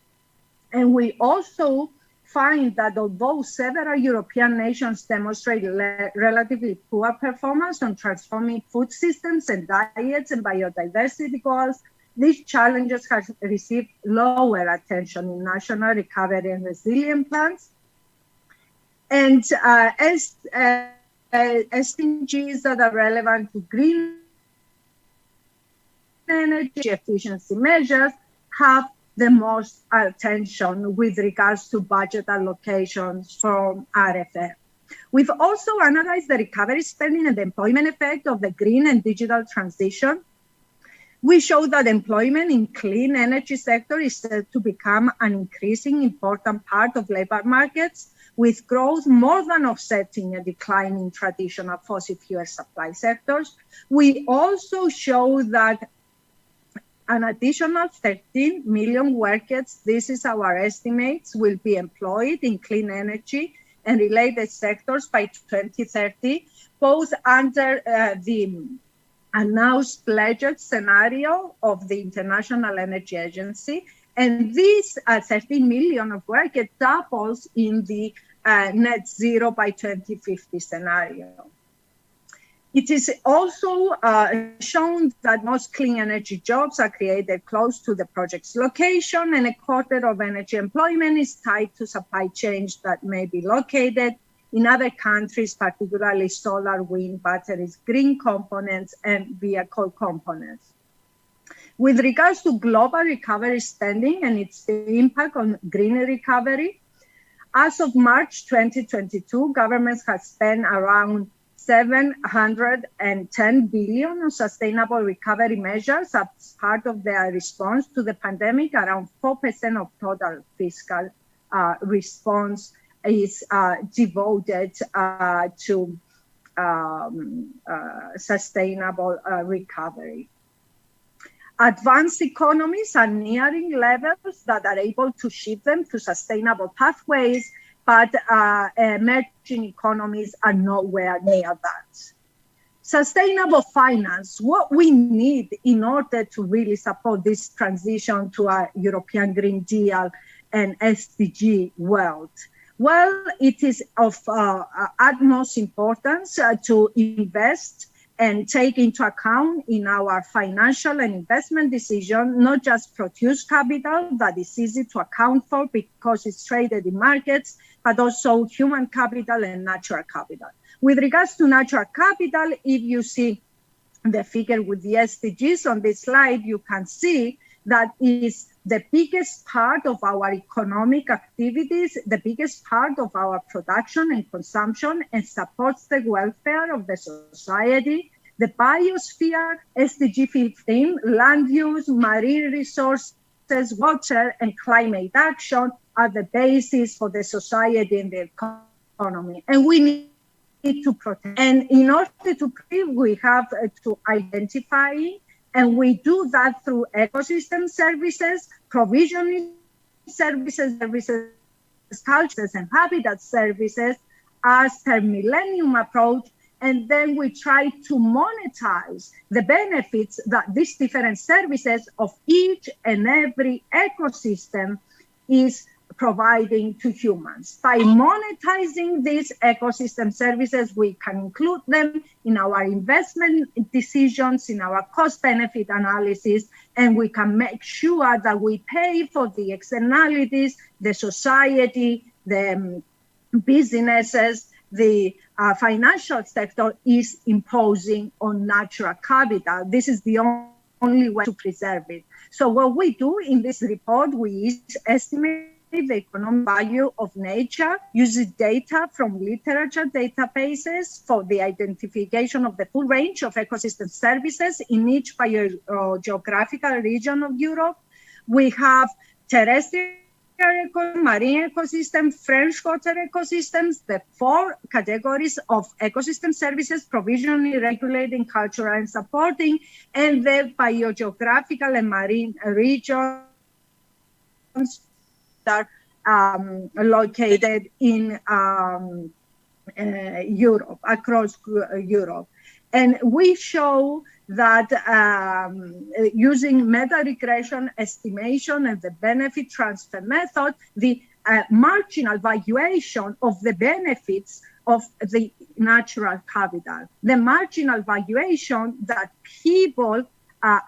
And we also find that although several European nations demonstrate relatively poor performance on transforming food systems and diets and biodiversity goals, these challenges have received lower attention in national recovery and resilience plans. And as SDGs that are relevant to green energy efficiency measures have the most attention with regards to budget allocations from RFF. We've also analyzed the recovery spending and the employment effect of the green and digital transition. We show that employment in clean energy sector is set to become an increasing important part of labor markets, with growth more than offsetting a decline in traditional fossil fuel supply sectors. We also show that an additional 13 million workers, this is our estimates, will be employed in clean energy and related sectors by 2030, both under the announced pledged scenario of the International Energy Agency. And this 13 million of workers doubles in the net zero by 2050 scenario. It is also shown that most clean energy jobs are created close to the project's location, and a quarter of energy employment is tied to supply chains that may be located in other countries, particularly solar, wind, batteries, green components, and vehicle components. With regards to global recovery spending and its impact on green recovery, as of March 2022, governments have spent around 710 billion on sustainable recovery measures as part of their response to the pandemic. Around 4% of total fiscal response is devoted to sustainable recovery. Advanced economies are nearing levels that are able to shift them to sustainable pathways, but emerging economies are nowhere near that. Sustainable finance, what we need in order to really support this transition to a European Green Deal and SDG world. Well, it is of utmost importance to invest and take into account in our financial and investment decision, not just produce capital that is easy to account for because it's traded in markets, but also human capital and natural capital. With regards to natural capital, if you see the figure with the SDGs on this slide, you can see that is the biggest part of our economic activities, the biggest part of our production and consumption, and supports the welfare of the society. The biosphere, SDG 15, land use, marine resources, water, and climate action are the basis for the society and the economy. And we need to protect. And in order to protect, we have to identify, and we do that through ecosystem services, provisioning services, cultures, and habitat services as per Millennium approach. And then we try to monetize the benefits that these different services of each and every ecosystem is providing to humans. By monetizing these ecosystem services, we can include them in our investment decisions, in our cost-benefit analysis, and we can make sure that we pay for the externalities, the society, the businesses, the financial sector is imposing on natural capital. This is the only way to preserve it. So what we do in this report, we estimate the economic value of nature, uses data from literature databases for the identification of the full range of ecosystem services in each biogeographical region of Europe. We have terrestrial marine ecosystem, freshwater ecosystems, the 4 categories of ecosystem services provisionally regulating, cultural and supporting, and the biogeographical and marine regions that are located in Europe, across Europe. And we show that using meta-regression estimation and the benefit transfer method, the marginal valuation of the benefits of the natural capital, the marginal valuation that people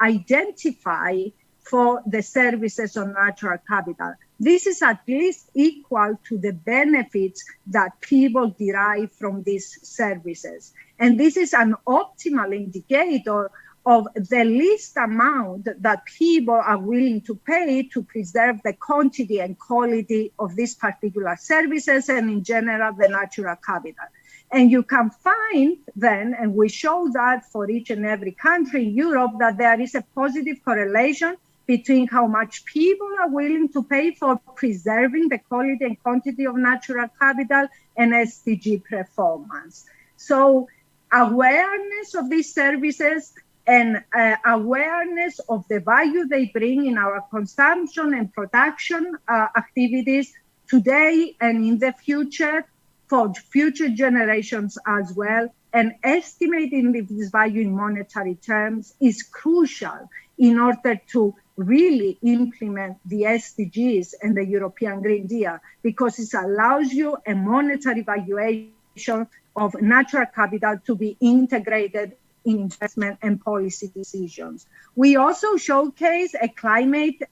identify for the services of natural capital. This is at least equal to the benefits that people derive from these services. And this is an optimal indicator of the least amount that people are willing to pay to preserve the quantity and quality of these particular services and in general, the natural capital. And you can find then, and we show that for each and every country in Europe, that there is a positive correlation between how much people are willing to pay for preserving the quality and quantity of natural capital and SDG performance. So awareness of these services and awareness of the value they bring in our consumption and production activities today and in the future for future generations as well, and estimating this value in monetary terms is crucial in order to really implement the SDGs and the European Green Deal, because it allows you a monetary valuation of natural capital to be integrated in investment and policy decisions. We also showcase a climate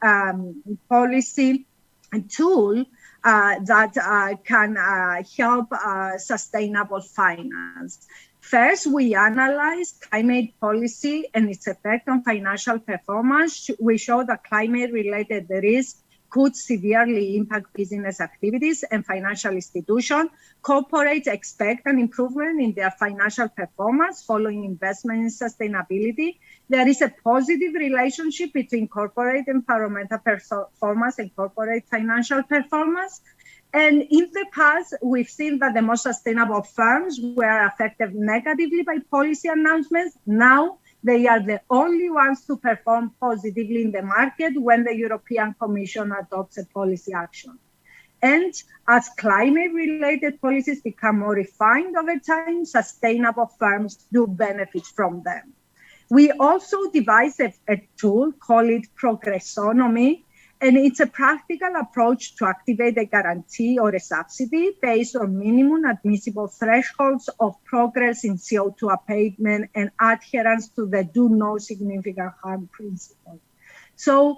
policy tool that can help sustainable finance. First, we analyze climate policy and its effect on financial performance. We show that climate-related risk could severely impact business activities and financial institutions. Corporates expect an improvement in their financial performance following investment in sustainability. There is a positive relationship between corporate environmental performance and corporate financial performance. And in the past, we've seen that the most sustainable firms were affected negatively by policy announcements. Now, they are the only ones to perform positively in the market when the European Commission adopts a policy action. And as climate-related policies become more refined over time, sustainable firms do benefit from them. We also devised a tool called progressonomy, and it's a practical approach to activate a guarantee or a subsidy based on minimum admissible thresholds of progress in CO2 abatement and adherence to the do no significant harm principle. So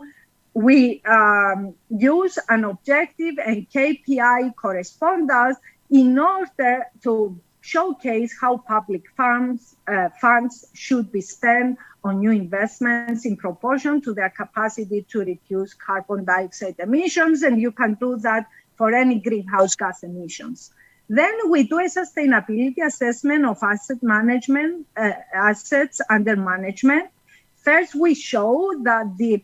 we use an objective and KPI correspondence in order to showcase how public funds should be spent on new investments in proportion to their capacity to reduce carbon dioxide emissions, and you can do that for any greenhouse gas emissions. Then we do a sustainability assessment of assets under management. First, we show that the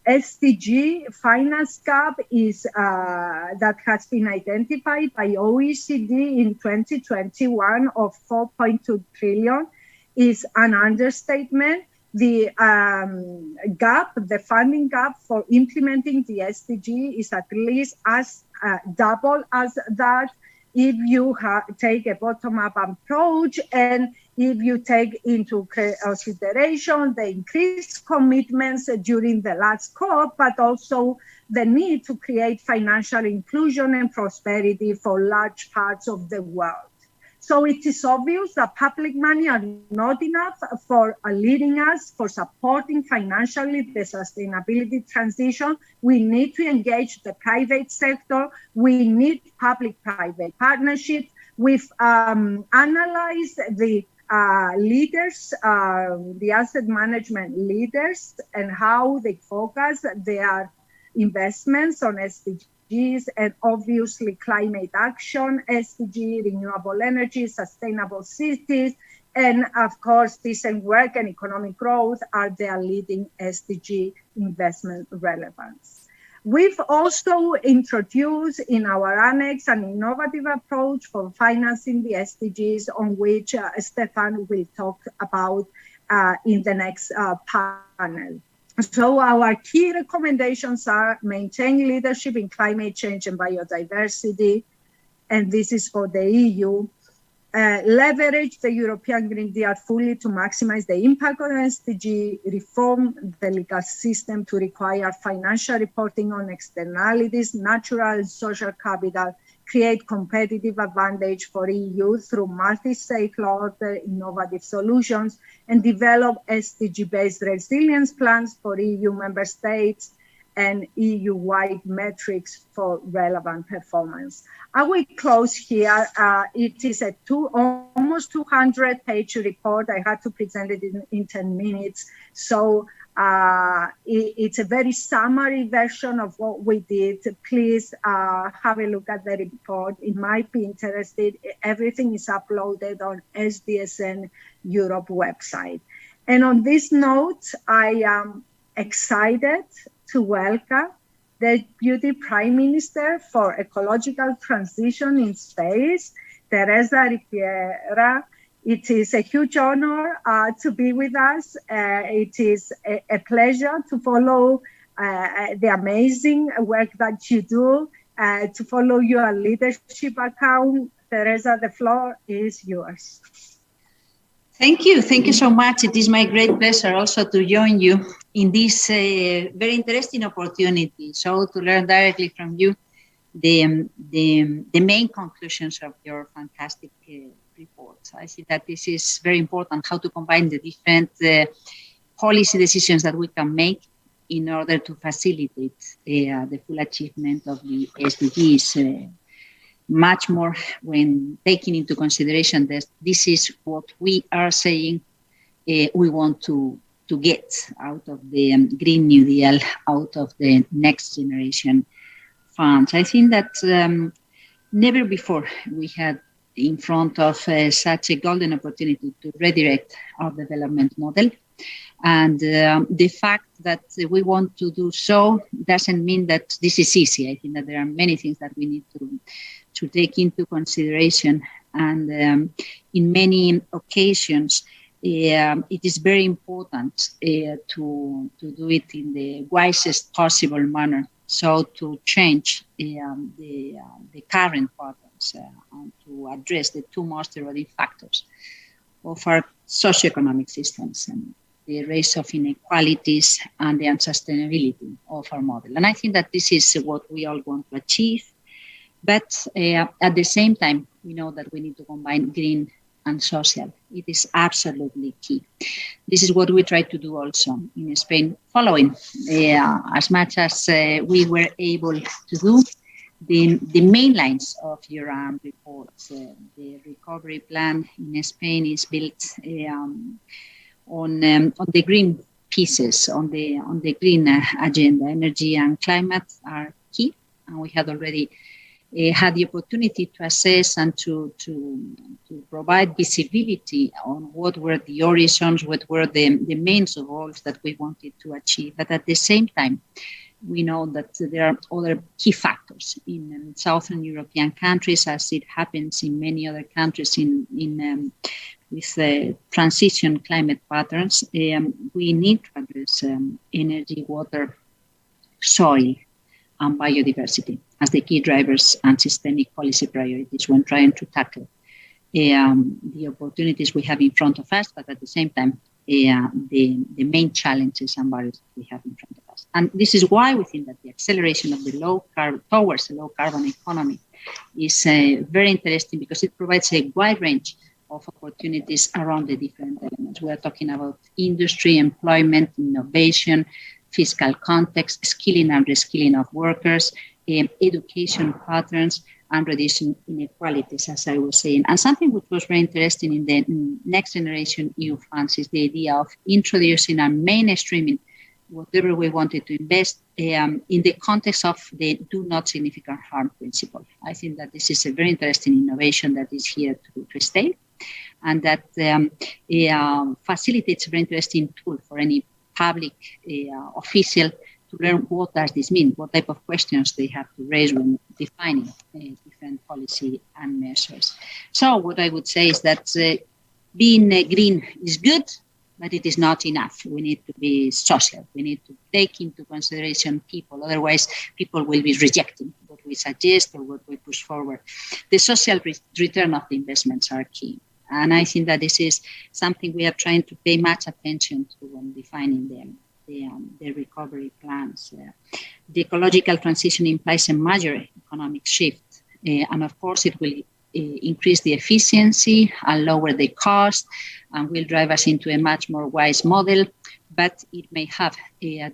SDG finance gap is that has been identified by OECD in 2021 of 4.2 trillion is an understatement. The gap, the funding gap for implementing the SDG is at least as double as that if you take a bottom-up approach and if you take into consideration the increased commitments during the last COP, but also the need to create financial inclusion and prosperity for large parts of the world. So it is obvious that public money are not enough for leading us, for supporting financially the sustainability transition. We need to engage the private sector. We need public-private partnerships. We've analyzed the leaders, the asset management leaders, and how they focus their investments on SDGs, and obviously climate action, SDG, renewable energy, sustainable cities, and of course, decent work and economic growth are their leading SDG investment relevance. We've also introduced in our annex an innovative approach for financing the SDGs, on which Stefan will talk about in the next panel. So our key recommendations are maintain leadership in climate change and biodiversity, and this is for the EU. Leverage the European Green Deal fully to maximize the impact of SDG, reform the legal system to require financial reporting on externalities, natural and social capital, create competitive advantage for EU through multi-stakeholder innovative solutions, and develop SDG-based resilience plans for EU member states and EU-wide metrics for relevant performance. I will close here. It is a almost 200-page report. I had to present it in 10 minutes. So it's a very summary version of what we did. Please have a look at the report. It might be interesting. Everything is uploaded on SDSN Europe website. And on this note, I am excited to welcome the Deputy Prime Minister for Ecological Transition in Space, Teresa Riviera. It is a huge honor to be with us. It is a pleasure to follow the amazing work that you do, to follow your leadership account. Teresa, the floor is yours. Thank you. Thank you so much. It is my great pleasure also to join you in this very interesting opportunity. So to learn directly from you the main conclusions of your fantastic report. I think that this is very important, how to combine the different policy decisions that we can make in order to facilitate the full achievement of the SDGs. Much more when taking into consideration that this is what we are saying we want to get out of the Green New Deal, out of the next generation funds. I think that never before we had in front of such a golden opportunity to redirect our development model. And the fact that we want to do so doesn't mean that this is easy. I think that there are many things that we need to take into consideration. And in many occasions, it is very important to do it in the wisest possible manner. So to change the current patterns and to address the two most eroding factors of our socioeconomic systems and the raise of inequalities and the unsustainability of our model. And I think that this is what we all want to achieve. But at the same time, we know that we need to combine green and social. It is absolutely key. This is what we try to do also in Spain, following as much as we were able to do the main lines of your report. The recovery plan in Spain is built on the green pieces, on the green agenda. Energy and climate are key, and we had already had the opportunity to assess and to provide visibility on what were the horizons, what were the main goals that we wanted to achieve. But at the same time, we know that there are other key factors in Southern European countries, as it happens in many other countries with transition climate patterns. We need to address energy, water, soil, and biodiversity as the key drivers and systemic policy priorities when trying to tackle the opportunities we have in front of us, but at the same time, the main challenges and barriers we have in front of us. And this is why we think that the acceleration of the towards a low carbon economy is very interesting, because it provides a wide range of opportunities around the different elements. We are talking about industry, employment, innovation, fiscal context, skilling and reskilling of workers, education patterns, and reducing inequalities, as I was saying. And something which was very interesting in the next generation EU funds is the idea of introducing and mainstreaming whatever we wanted to invest in the context of the do not significant harm principle. I think that this is a very interesting innovation that is here to stay, and that facilitates a very interesting tool for any public official to learn what does this mean, what type of questions they have to raise when defining different policy and measures. So what I would say is that being green is good, but it is not enough. We need to be social. We need to take into consideration people. Otherwise, people will be rejecting what we suggest or what we push forward. The social return of the investments are key. And I think that this is something we are trying to pay much attention to when defining them. The recovery plans. The ecological transition implies a major economic shift, and of course it will increase the efficiency and lower the cost, and will drive us into a much more wise model, but it may have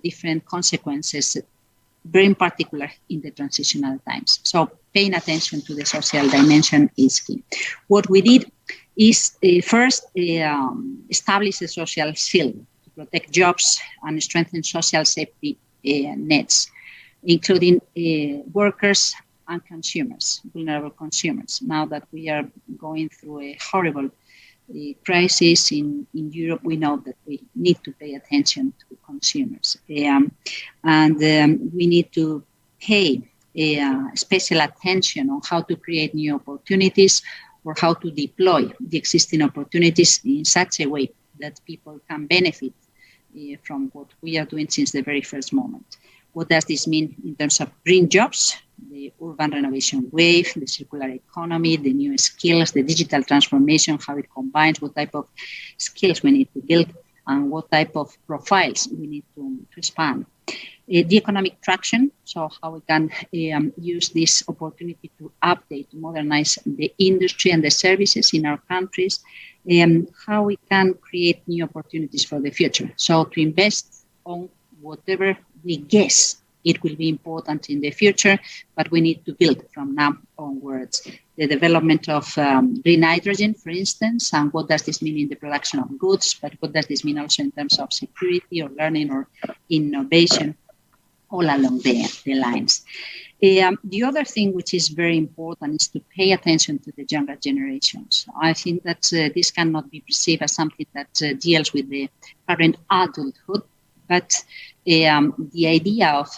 different consequences, very in particular in the transitional times. So paying attention to the social dimension is key. What we did is first establish a social shield, protect jobs and strengthen social safety nets, including workers and consumers, vulnerable consumers. Now that we are going through a horrible crisis in Europe, we know that we need to pay attention to consumers. And we need to pay special attention on how to create new opportunities or how to deploy the existing opportunities in such a way that people can benefit from what we are doing since the very first moment. What does this mean in terms of green jobs, the urban renovation wave, the circular economy, the new skills, the digital transformation, how it combines, what type of skills we need to build, and what type of profiles we need to expand. The economic traction, so how we can use this opportunity to update, to modernize the industry and the services in our countries, how we can create new opportunities for the future. So to invest on whatever we guess it will be important in the future, but we need to build from now onwards. The development of green hydrogen, for instance, and what does this mean in the production of goods, but what does this mean also in terms of security or learning or innovation, all along the lines. The other thing which is very important is to pay attention to the younger generations. I think that this cannot be perceived as something that deals with the current adulthood, but the idea of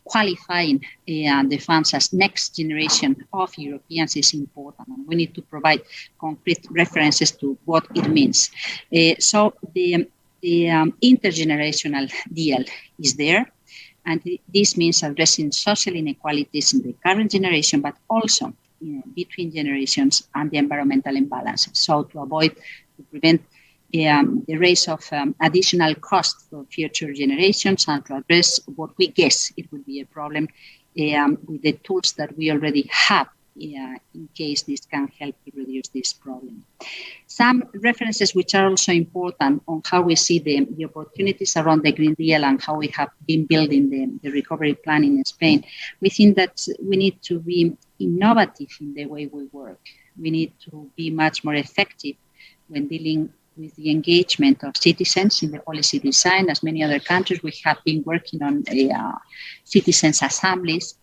qualifying the funds as next generation of Europeans is important, and we need to provide concrete references to what it means. So the intergenerational deal is there, and this means addressing social inequalities in the current generation, but also between generations and the environmental imbalances. So to prevent the raise of additional cost for future generations, and to address what we guess it will be a problem with the tools that we already have in case this can help to reduce this problem. Some references which are also important on how we see the opportunities around the Green Deal and how we have been building the recovery plan in Spain. We think that we need to be innovative in the way we work. We need to be much more effective when dealing with the engagement of citizens in the policy design. As many other countries, we have been working on citizens' assemblies,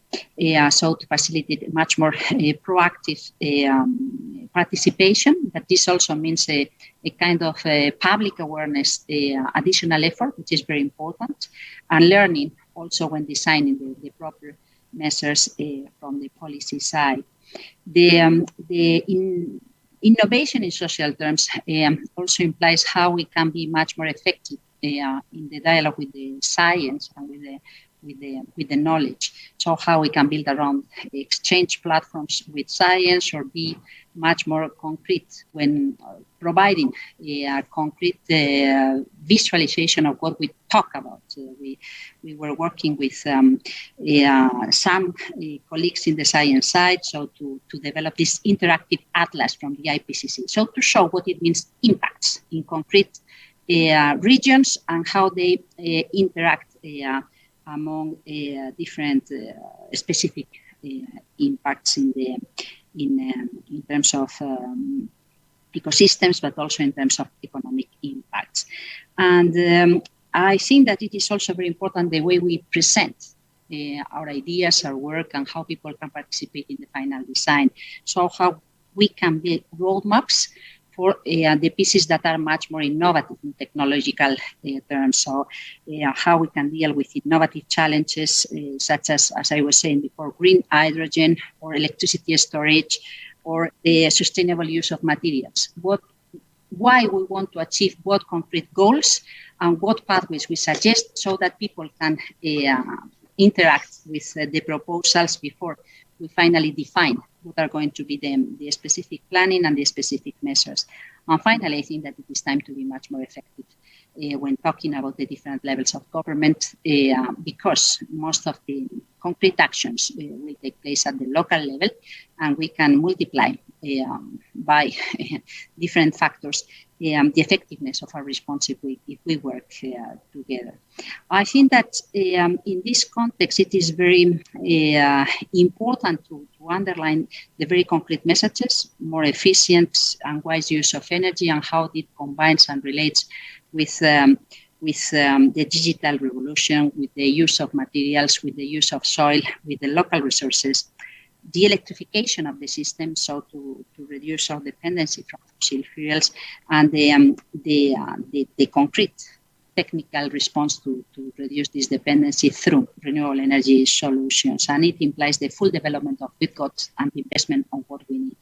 so to facilitate much more proactive participation. But this also means a kind of public awareness, additional effort, which is very important, and learning also when designing the proper measures from the policy side. Innovation in social terms also implies how we can be much more effective in the dialogue with the science and with the knowledge. So how we can build around exchange platforms with science, or be much more concrete when providing a concrete visualization of what we talk about. We were working with some colleagues in the science side, so to develop this interactive atlas from the IPCC, so to show what it means impacts in concrete regions and how they interact among different specific impacts in terms of ecosystems, but also in terms of economic impacts. And I think that it is also very important the way we present our ideas, our work, and how people can participate in the final design. So how we can build roadmaps for the pieces that are much more innovative in technological terms. So how we can deal with innovative challenges, such as I was saying before, green hydrogen or electricity storage or the sustainable use of materials. Why we want to achieve what concrete goals and what pathways we suggest so that people can interact with the proposals before we finally define what are going to be the specific planning and the specific measures. And finally, I think that it is time to be much more effective when talking about the different levels of government, because most of the concrete actions will take place at the local level, and we can multiply by different factors the effectiveness of our response if we work together. I think that in this context, it is very important to underline the very concrete messages, more efficient and wise use of energy, and how it combines and relates with the digital revolution, with the use of materials, with the use of soil, with the local resources, the electrification of the system, so to reduce our dependency from fossil fuels, and the concrete technical response to reduce this dependency through renewable energy solutions. And it implies the full development of we've got and investment on what we need.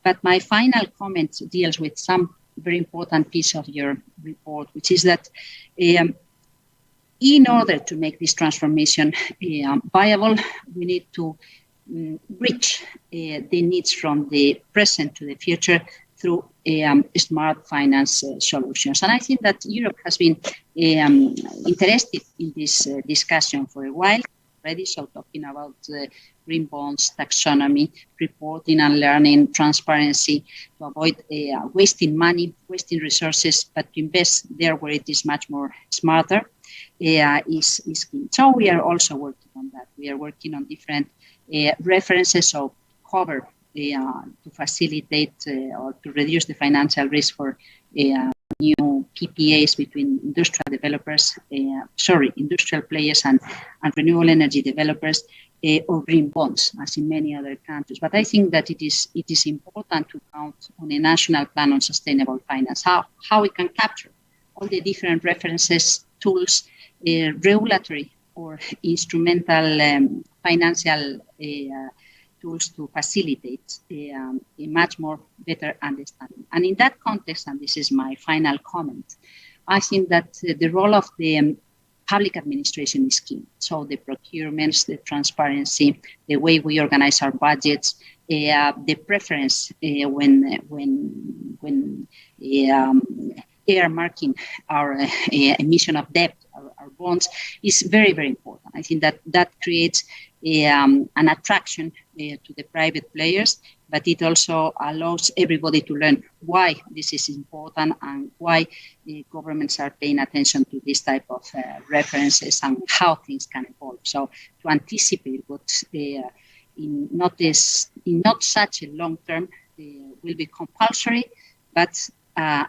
But my final comment deals with some very important piece of your report, which is that in order to make this transformation viable, we need to reach the needs from the present to the future through smart finance solutions. And I think that Europe has been interested in this discussion for a while already, so talking about green bonds, taxonomy, reporting and learning, transparency, to avoid wasting money, wasting resources, but to invest there where it is much more smarter is key. So we are also working on that. We are working on different references, so cover to facilitate or to reduce the financial risk for new PPAs between industrial players and renewable energy developers, or green bonds, as in many other countries. But I think that it is important to count on a national plan on sustainable finance, how we can capture all the different references, tools, regulatory or instrumental financial tools to facilitate a much more better understanding. And in that context, and this is my final comment, I think that the role of the public administration is key. So the procurements, the transparency, the way we organize our budgets, the preference when earmarking our emission of debt, our bonds, is very, very important. I think that creates an attraction to the private players, but it also allows everybody to learn why this is important and why governments are paying attention to this type of references and how things can evolve. So to anticipate what in not such a long term will be compulsory, but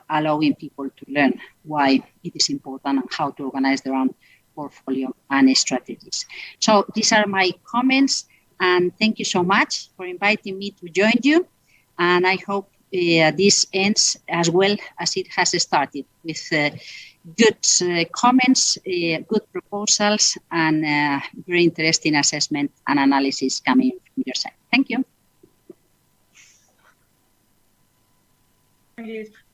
allowing people to learn why it is important and how to organize their own portfolio and strategies. So these are my comments, and thank you so much for inviting me to join you. And I hope this ends as well as it has started, with good comments, good proposals, and very interesting assessment and analysis coming from your side. Thank you.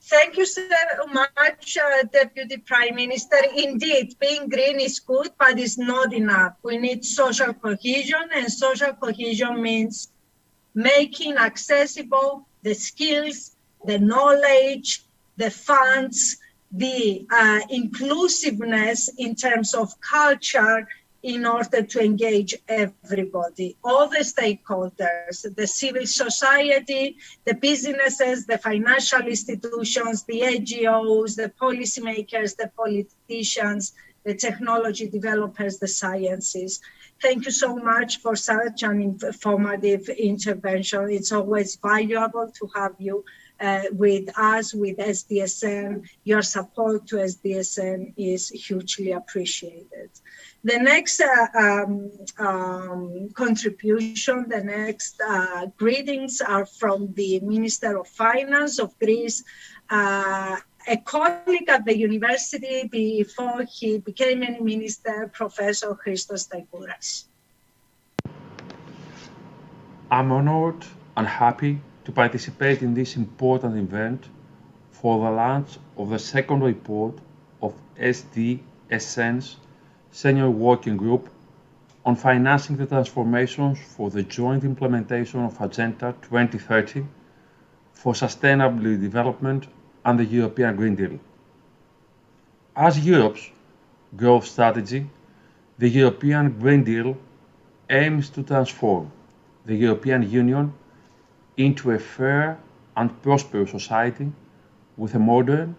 Thank you so much, Deputy Prime Minister. Indeed, being green is good, but it's not enough. We need social cohesion, and social cohesion means making accessible the skills, the knowledge, the funds, the inclusiveness in terms of culture, in order to engage everybody, all the stakeholders, the civil society, the businesses, the financial institutions, the NGOs, the policymakers, the politicians, the technology developers, the sciences. Thank you so much for such an informative intervention. It's always valuable to have you with us, with SDSN. Your support to SDSN is hugely appreciated. The next contribution, the next greetings are from the Minister of Finance of Greece, a colleague at the university before he became a minister, Professor Christos. I'm honored and happy to participate in this important event for the launch of the second report of SDSN's Senior Working Group on financing the transformations for the joint implementation of Agenda 2030 for Sustainable Development and the European Green Deal. As Europe's growth strategy, the European Green Deal aims to transform the European Union into a fair and prosperous society with a modern,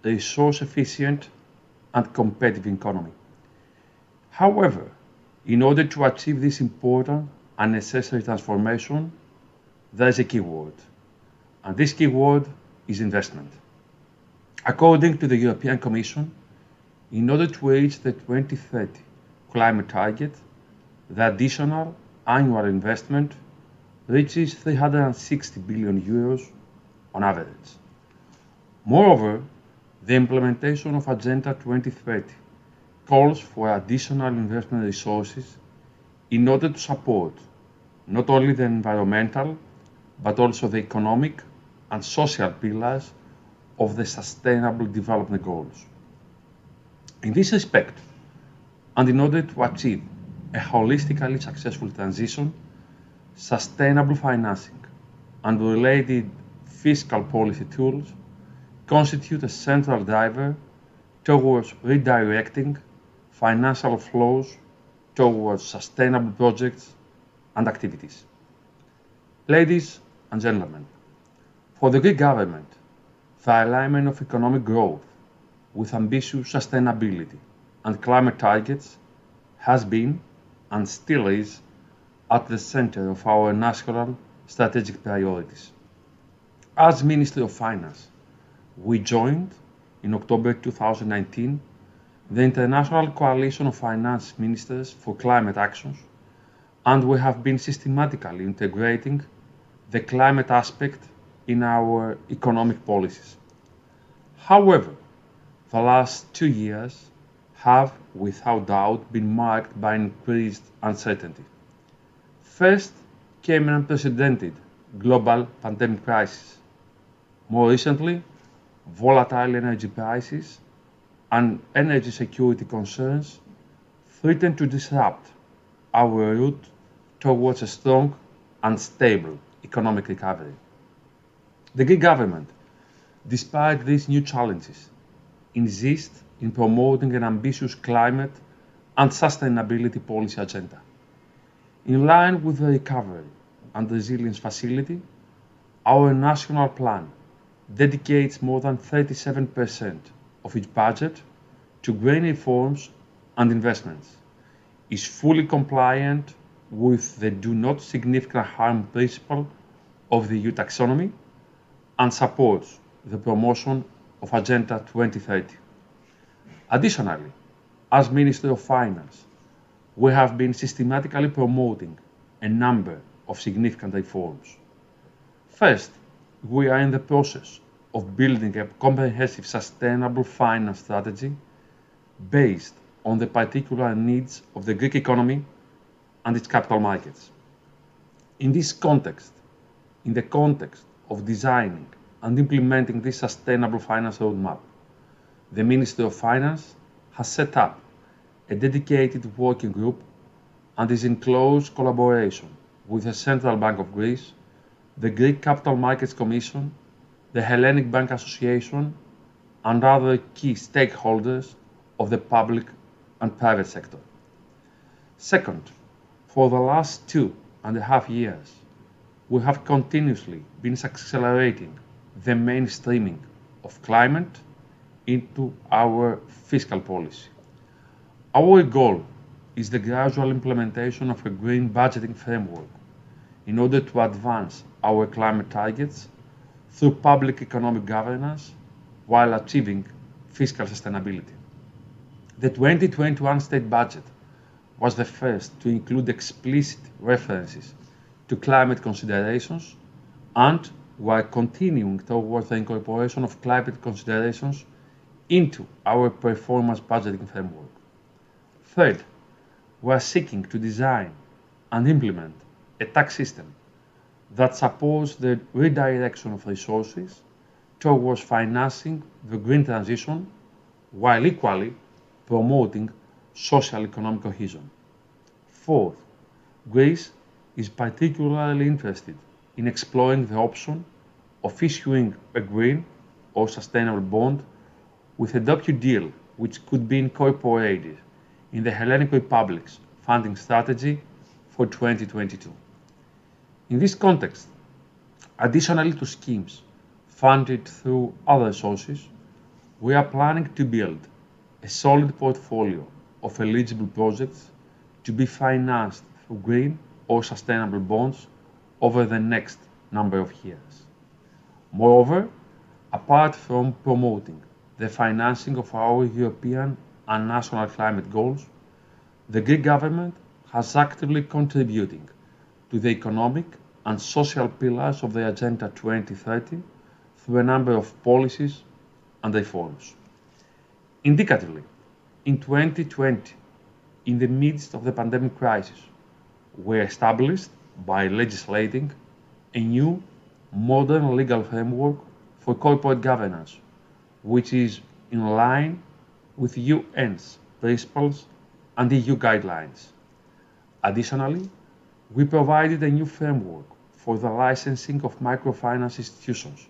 resource-efficient and competitive economy. However, in order to achieve this important and necessary transformation, there is a key word, and this key word is investment. According to the European Commission, in order to reach the 2030 climate target, the additional annual investment reaches 360 billion euros on average. Moreover, the implementation of Agenda 2030 calls for additional investment resources in order to support not only the environmental, but also the economic and social pillars of the Sustainable Development Goals. In this respect, and in order to achieve a holistically successful transition, sustainable financing and related fiscal policy tools constitute a central driver towards redirecting financial flows towards sustainable projects and activities. Ladies and gentlemen, for the Greek government, the alignment of economic growth with ambitious sustainability and climate targets has been and still is at the center of our national strategic priorities. As Ministry of Finance, we joined in October 2019 the International Coalition of Finance Ministers for Climate Actions, and we have been systematically integrating the climate aspect in our economic policies. However, the last 2 years have, without doubt, been marked by increased uncertainty. First came an unprecedented global pandemic crisis. More recently, volatile energy prices and energy security concerns threaten to disrupt our route towards a strong and stable economic recovery. The Greek government, despite these new challenges, insists in promoting an ambitious climate and sustainability policy agenda. In line with the Recovery and Resilience Facility, our national plan dedicates more than 37% of its budget to green reforms and investments, is fully compliant with the do not significant harm principle of the EU taxonomy, and supports the promotion of Agenda 2030. Additionally, as Ministry of Finance, we have been systematically promoting a number of significant reforms. First, we are in the process of building a comprehensive sustainable finance strategy based on the particular needs of the Greek economy and its capital markets. In this context, in the context of designing and implementing this sustainable finance roadmap, the Ministry of Finance has set up a dedicated working group and is in close collaboration with the Central Bank of Greece, the Greek Capital Markets Commission, the Hellenic Bank Association, and other key stakeholders of the public and private sector. Second, for the last 2.5 years, we have continuously been accelerating the mainstreaming of climate into our fiscal policy. Our goal is the gradual implementation of a green budgeting framework in order to advance our climate targets through public economic governance while achieving fiscal sustainability. The 2021 state budget was the first to include explicit references to climate considerations, and we are continuing towards the incorporation of climate considerations into our performance budgeting framework. Third, we are seeking to design and implement a tax system that supports the redirection of resources towards financing the green transition while equally promoting social economic cohesion. Fourth, Greece is particularly interested in exploring the option of issuing a green or sustainable bond with a deal which could be incorporated in the Hellenic Republic's funding strategy for 2022. In this context, additionally to schemes funded through other sources, we are planning to build a solid portfolio of eligible projects to be financed through green or sustainable bonds over the next number of years. Moreover, apart from promoting the financing of our European and national climate goals, the Greek government has actively contributing to the economic and social pillars of the Agenda 2030 through a number of policies and reforms. Indicatively, in 2020, in the midst of the pandemic crisis, we established by legislating a new modern legal framework for corporate governance, which is in line with UN's principles and EU guidelines. Additionally, we provided a new framework for the licensing of microfinance institutions,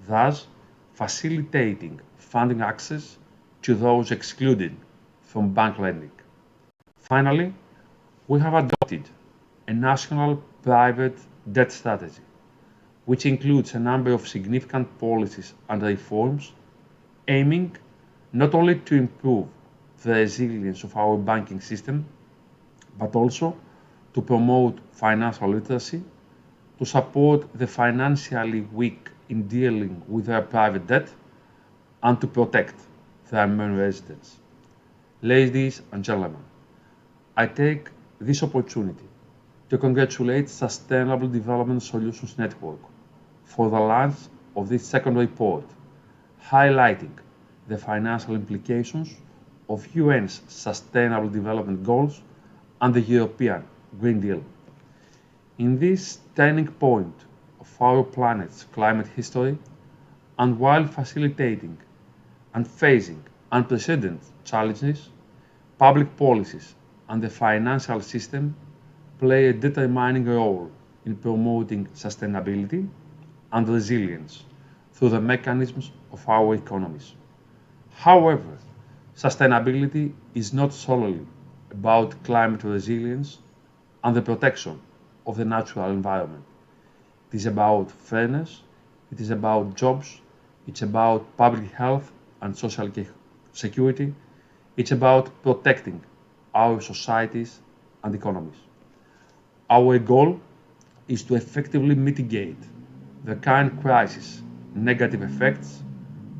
thus facilitating funding access to those excluded from bank lending. Finally, we have adopted a national private debt strategy, which includes a number of significant policies and reforms aiming not only to improve the resilience of our banking system, but also to promote financial literacy, to support the financially weak in dealing with their private debt, and to protect their main residents. Ladies and gentlemen, I take this opportunity to congratulate Sustainable Development Solutions Network for the launch of this second report, highlighting the financial implications of UN's Sustainable Development Goals and the European Green Deal. In this turning point of our planet's climate history, and while facilitating and facing unprecedented challenges, public policies and the financial system play a determining role in promoting sustainability and resilience through the mechanisms of our economies. However, sustainability is not solely about climate resilience and the protection of the natural environment. It is about fairness, it is about jobs, it's about public health and social security, it's about protecting our societies and economies. Our goal is to effectively mitigate the current crisis' negative effects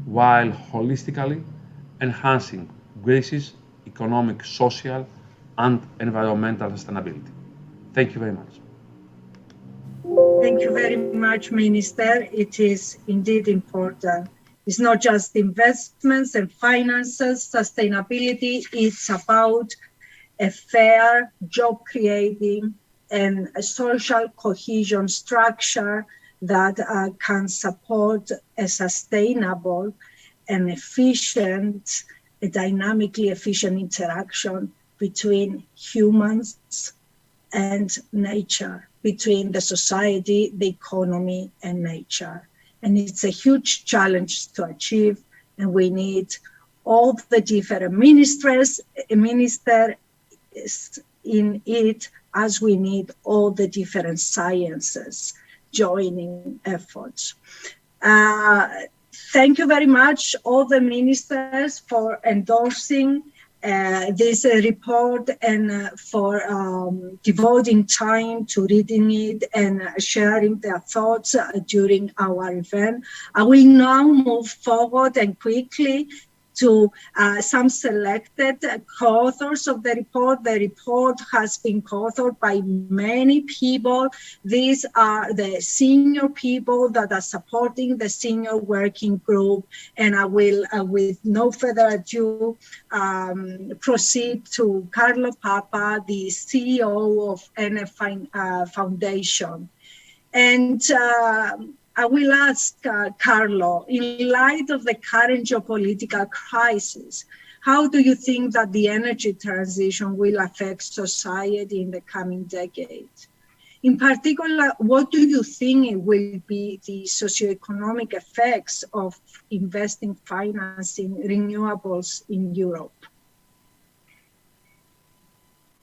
while holistically enhancing Greece's economic, social, and environmental sustainability. Thank you very much. Thank you very much, Minister. It is indeed important. It's not just investments and finances. Sustainability is about a fair job creating and a social cohesion structure that can support a sustainable and efficient, a dynamically efficient interaction between humans and nature, between the society, the economy, and nature. And it's a huge challenge to achieve, and we need all the different ministers in it, as we need all the different sciences joining efforts. Thank you very much, all the ministers, for endorsing this report and for devoting time to reading it and sharing their thoughts during our event. I will now move forward and quickly to some selected co-authors of the report. The report has been co-authored by many people. These are the senior people that are supporting the Senior Working Group. And I will, with no further ado, proceed to Carlo Papa, the CEO of NF Foundation. And I will ask Carlo, in light of the current geopolitical crisis, how do you think that the energy transition will affect society in the coming decade? In particular, what do you think will be the socioeconomic effects of investing financing renewables in Europe?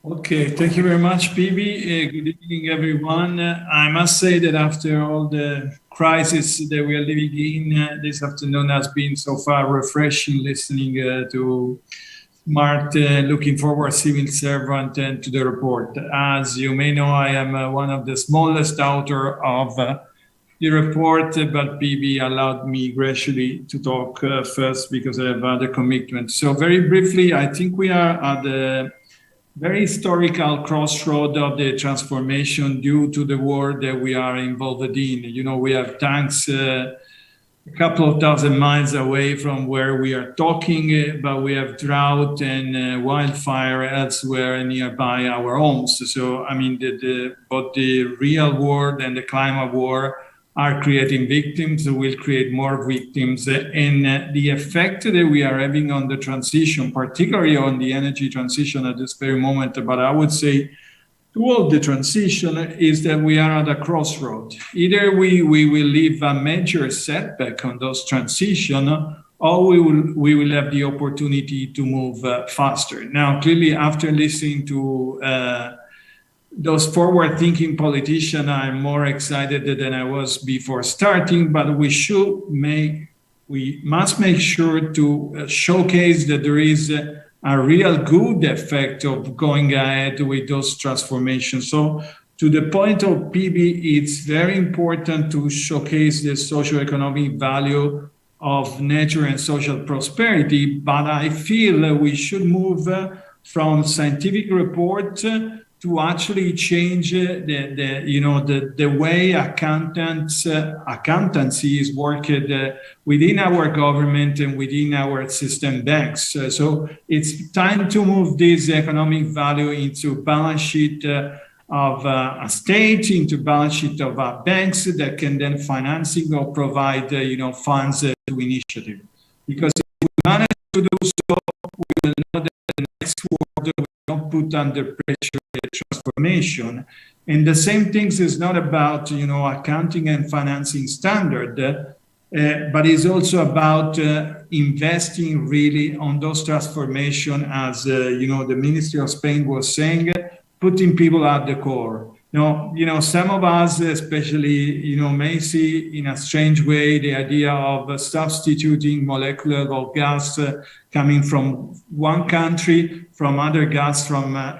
Okay, thank you very much, Bibi. Good evening, everyone. I must say that after all the crisis that we are living in, this afternoon has been so far refreshing listening to Martin, looking forward, civil servant, and to the report. As you may know, I am one of the smallest author of the report, but Bibi allowed me graciously to talk first because I have other commitments. So very briefly, I think we are at the very historical crossroad of the transformation due to the war that we are involved in. You know, we have tanks a couple of thousand miles away from where we are talking, but we have drought and wildfire elsewhere nearby our homes. So, I mean, both the real war and the climate war are creating victims, will create more victims. And the effect that we are having on the transition, particularly on the energy transition at this very moment, but I would say toward the transition, is that we are at a crossroad. Either we will leave a major setback on those transition, or we will have the opportunity to move faster. Now, clearly, after listening to those forward-thinking politicians, I'm more excited than I was before starting, but we must make sure to showcase that there is a real good effect of going ahead with those transformations. So to the point of PB, it's very important to showcase the socioeconomic value of nature and social prosperity, but I feel we should move from scientific report to actually change the way accountancy is worked within our government and within our system banks. So it's time to move this economic value into balance sheet of a state, into balance sheet of banks that can then financing or provide funds to initiative. Because if we manage to do so, we will know that the next world will not put under pressure transformation. And the same things is not about accounting and financing standard, but is also about investing really on those transformation, as the Ministry of Spain was saying, putting people at the core. Some of us, especially, may see in a strange way the idea of substituting molecular gas coming from one country, from other gas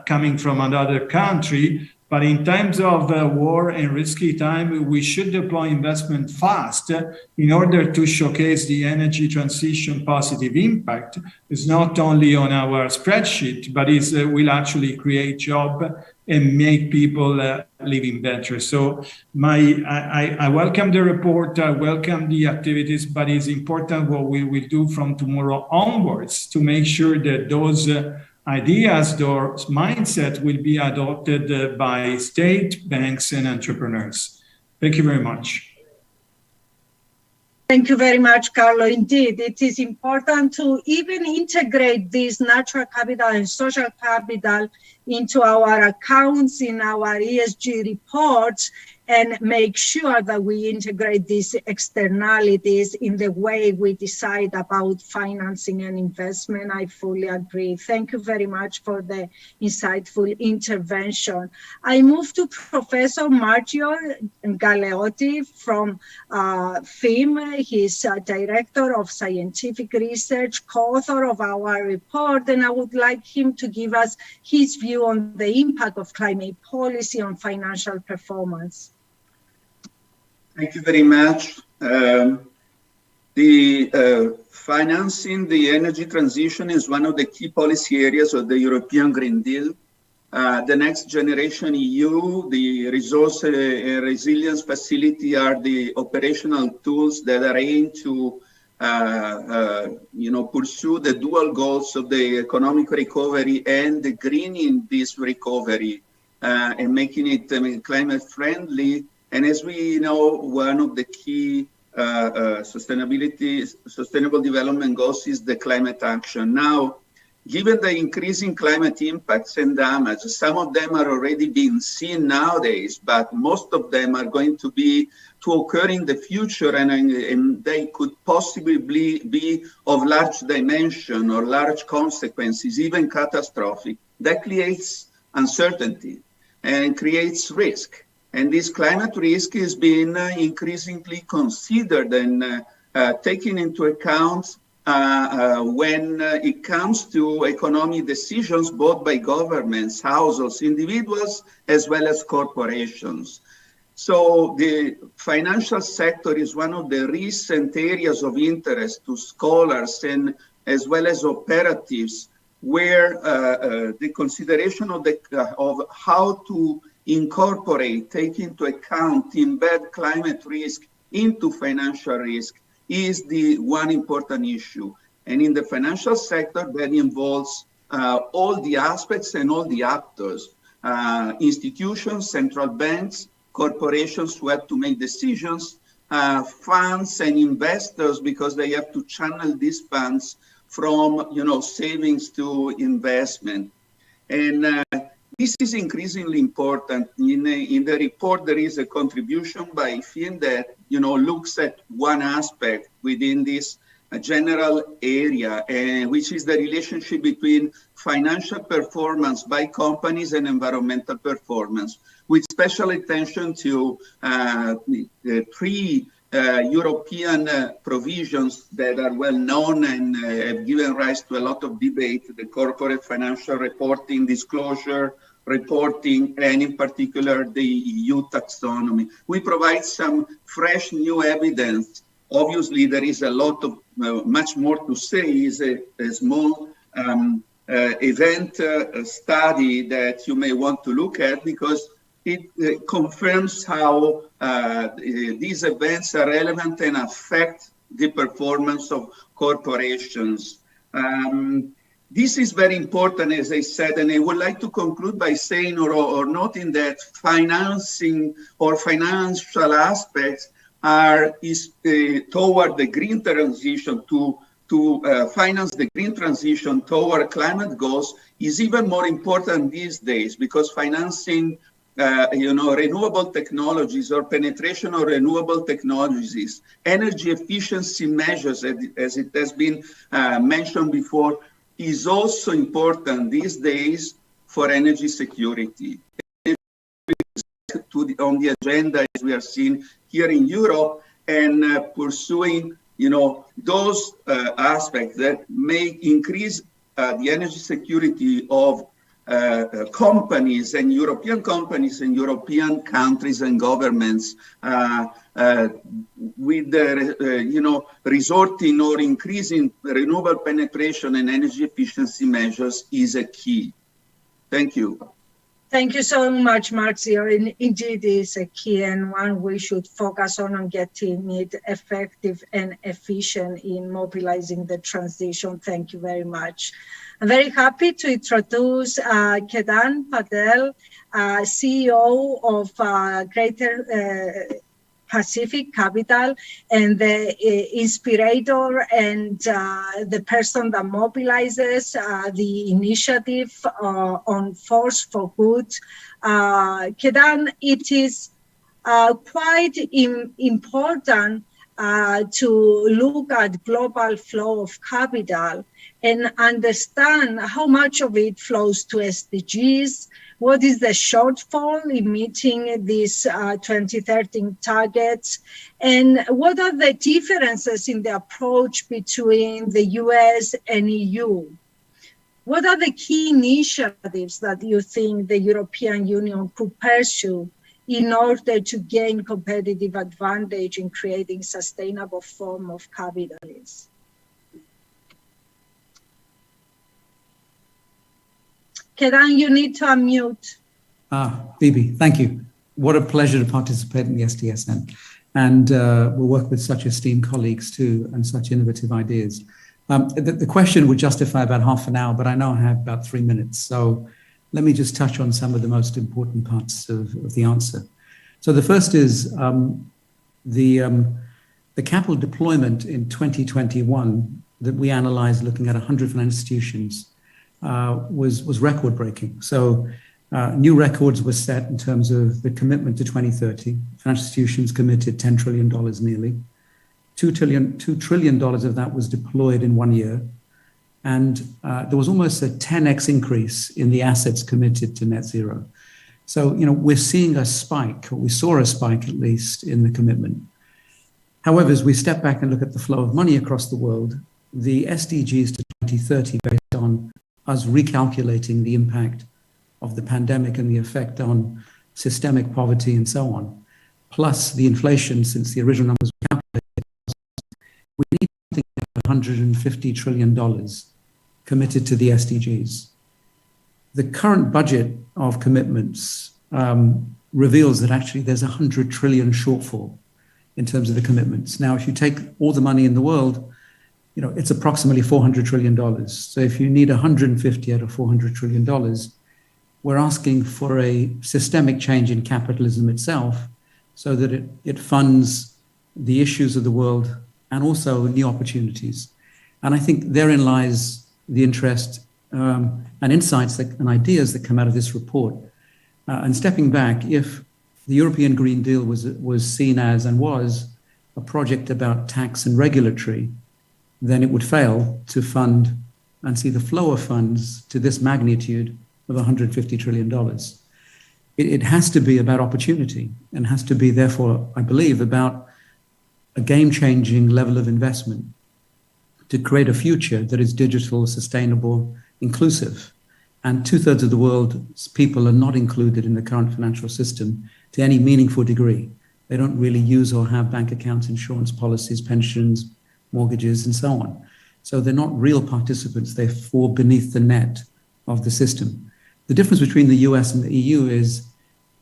coming from another country. But in times of war and risky time, we should deploy investment fast in order to showcase the energy transition positive impact. It's not only on our spreadsheet, but it will actually create jobs and make people living better. So I welcome the report, I welcome the activities, but it's important what we will do from tomorrow onwards to make sure that those ideas, those mindset will be adopted by state, banks, and entrepreneurs. Thank you very much. Thank you very much, Carlo. Indeed, it is important to even integrate this natural capital and social capital into our accounts, in our ESG reports, and make sure that we integrate these externalities in the way we decide about financing and investment. I fully agree. Thank you very much for the insightful intervention. I move to Professor Marzio Galeotti from FIM. He's Director of Scientific Research, co-author of our report, and I would like him to give us his view on the impact of climate policy on financial performance. Thank you very much. Financing the energy transition is one of the key policy areas of the European Green Deal. The Next Generation EU, the Resource and Resilience Facility are the operational tools that are aimed to pursue the dual goals of the economic recovery and the greening this recovery and making it climate friendly. And as we know, one of the key sustainable development goals is the climate action. Now, given the increasing climate impacts and damage, some of them are already being seen nowadays, but most of them are going to occur in the future, and they could possibly be of large dimension or large consequences, even catastrophic. That creates uncertainty and creates risk. And this climate risk is being increasingly considered and taken into account when it comes to economic decisions, both by governments, households, individuals, as well as corporations. So the financial sector is one of the recent areas of interest to scholars and as well as operatives, where the consideration of how to incorporate, take into account, embed climate risk into financial risk is the one important issue. And in the financial sector, that involves all the aspects and all the actors, institutions, central banks, corporations who have to make decisions, funds and investors, because they have to channel these funds from savings to investment. And this is increasingly important. In the report, there is a contribution by FIM that looks at one aspect within this general area, which is the relationship between financial performance by companies and environmental performance, with special attention to the three European provisions that are well known and have given rise to a lot of debate: the corporate financial reporting, disclosure reporting, and in particular the EU taxonomy. We provide some fresh new evidence. Obviously, there is a lot of much more to say. Is a small event study that you may want to look at, because it confirms how these events are relevant and affect the performance of corporations. This is very important, as I said, and I would like to conclude by saying or noting that financing or financial aspects is toward the green transition, to finance the green transition toward climate goals is even more important these days, because financing renewable technologies or penetration of renewable technologies, energy efficiency measures, as it has been mentioned before, is also important these days for energy security. On the agenda, as we are seeing here in Europe, and pursuing those aspects that may increase the energy security of companies and European countries and governments, with resorting or increasing renewable penetration and energy efficiency measures is a key. Thank you. Thank you so much, Marzio. Indeed, it is a key and one we should focus on getting it effective and efficient in mobilizing the transition. Thank you very much. I'm very happy to introduce Ketan Patel, CEO of Greater Pacific Capital, and the inspirator and the person that mobilizes the initiative on Force for Good. Ketan, it is quite important to look at global flow of capital and understand how much of it flows to SDGs, what is the shortfall in meeting these 2030 targets, and what are the differences in the approach between the US and EU. What are the key initiatives that you think the European Union could pursue in order to gain competitive advantage in creating sustainable form of capitalism? Keran, you need to unmute. Bibi, thank you. What a pleasure to participate in the SDSN. And we'll work with such esteemed colleagues too, and such innovative ideas. The question would justify about half an hour, but I know I have about 3 minutes. So let me just touch on some of the most important parts of the answer. So the first is the capital deployment in 2021 that we analyzed looking at 100 financial institutions was record breaking. So new records were set in terms of the commitment to 2030. Financial institutions committed $10 trillion nearly. $2 trillion of that was deployed in 1 year. And there was almost a 10x increase in the assets committed to net zero. So, we're seeing a spike, or we saw a spike at least, in the commitment. However, as we step back and look at the flow of money across the world, the SDGs to 2030, based on us recalculating the impact of the pandemic and the effect on systemic poverty and so on, plus the inflation since the original numbers were calculated, we need something like $150 trillion committed to the SDGs. The current budget of commitments reveals that actually there's a 100 trillion shortfall in terms of the commitments. Now, if you take all the money in the world, it's approximately $400 trillion. So if you need 150 out of $400 trillion, we're asking for a systemic change in capitalism itself so that it funds the issues of the world and also new opportunities. And I think therein lies the interest and insights and ideas that come out of this report. And stepping back, if the European Green Deal was seen as and was a project about tax and regulatory, then it would fail to fund and see the flow of funds to this magnitude of $150 trillion. It has to be about opportunity and has to be, therefore, I believe, about a game-changing level of investment to create a future that is digital, sustainable, inclusive. And 2/3 of the world's people are not included in the current financial system to any meaningful degree. They don't really use or have bank accounts, insurance policies, pensions, mortgages, and so on. So they're not real participants. They fall beneath the net of the system. The difference between the US and the EU is,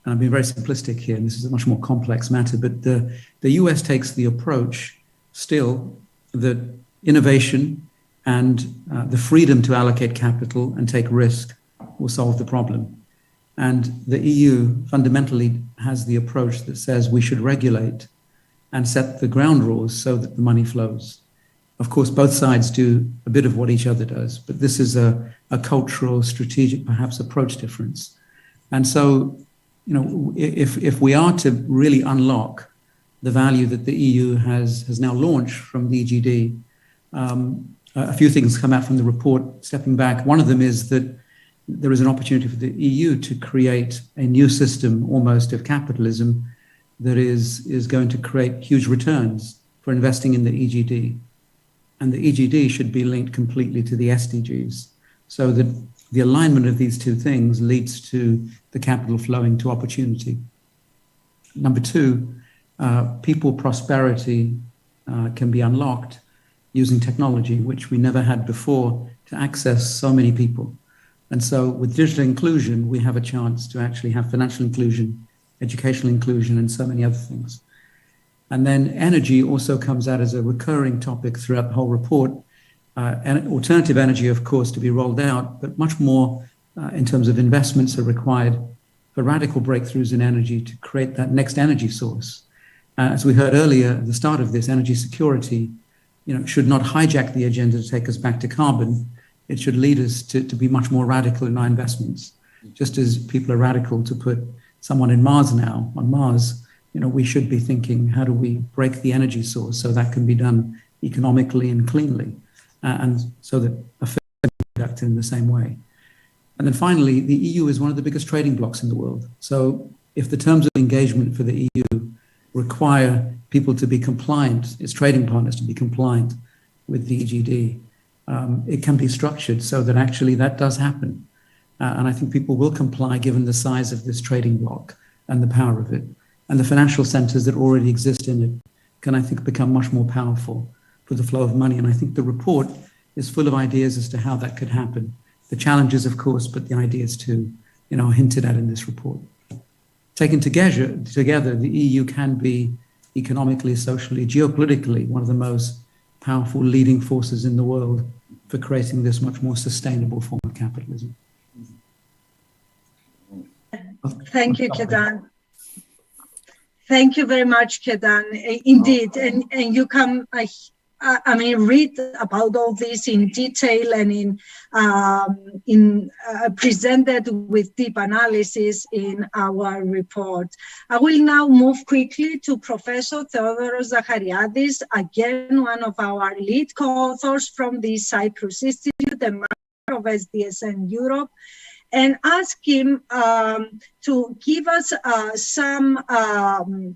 and I'm being very simplistic here, and this is a much more complex matter, but the US takes the approach still that innovation and the freedom to allocate capital and take risk will solve the problem. And the EU fundamentally has the approach that says we should regulate and set the ground rules so that the money flows. Of course, both sides do a bit of what each other does, but this is a cultural, strategic, perhaps approach difference. And so, if we are to really unlock the value that the EU has now launched from the EGD, a few things come out from the report. Stepping back, one of them is that there is an opportunity for the EU to create a new system almost of capitalism that is going to create huge returns for investing in the EGD. And the EGD should be linked completely to the SDGs so that the alignment of these two things leads to the capital flowing to opportunity. Number two, people prosperity can be unlocked using technology, which we never had before, to access so many people. And so with digital inclusion, we have a chance to actually have financial inclusion, educational inclusion, and so many other things. And then energy also comes out as a recurring topic throughout the whole report. And alternative energy, of course, to be rolled out, but much more in terms of investments are required for radical breakthroughs in energy to create that next energy source. As we heard earlier at the start of this, energy security, should not hijack the agenda to take us back to carbon. It should lead us to be much more radical in our investments. Just as people are radical to put someone in Mars now, on Mars, we should be thinking, how do we break the energy source so that can be done economically and cleanly, and so that affairs can be conducted in the same way. And then finally, the EU is one of the biggest trading blocs in the world. So if the terms of engagement for the EU require people to be compliant, its trading partners to be compliant with the EGD, it can be structured so that actually that does happen. And I think people will comply given the size of this trading bloc and the power of it. And the financial centers that already exist in it can, I think, become much more powerful for the flow of money. And I think the report is full of ideas as to how that could happen. The challenges, of course, but the ideas too, are hinted at in this report. Taken together, the EU can be economically, socially, geopolitically, one of the most powerful leading forces in the world for creating this much more sustainable form of capitalism. Thank you, Kedan. Thank you very much, Kedan. Indeed, and you can, read about all this in detail and presented with deep analysis in our report. I will now move quickly to Professor Theodoros Zachariadis, again, one of our lead co-authors from the Cyprus Institute and member of SDSN Europe, and ask him to give us some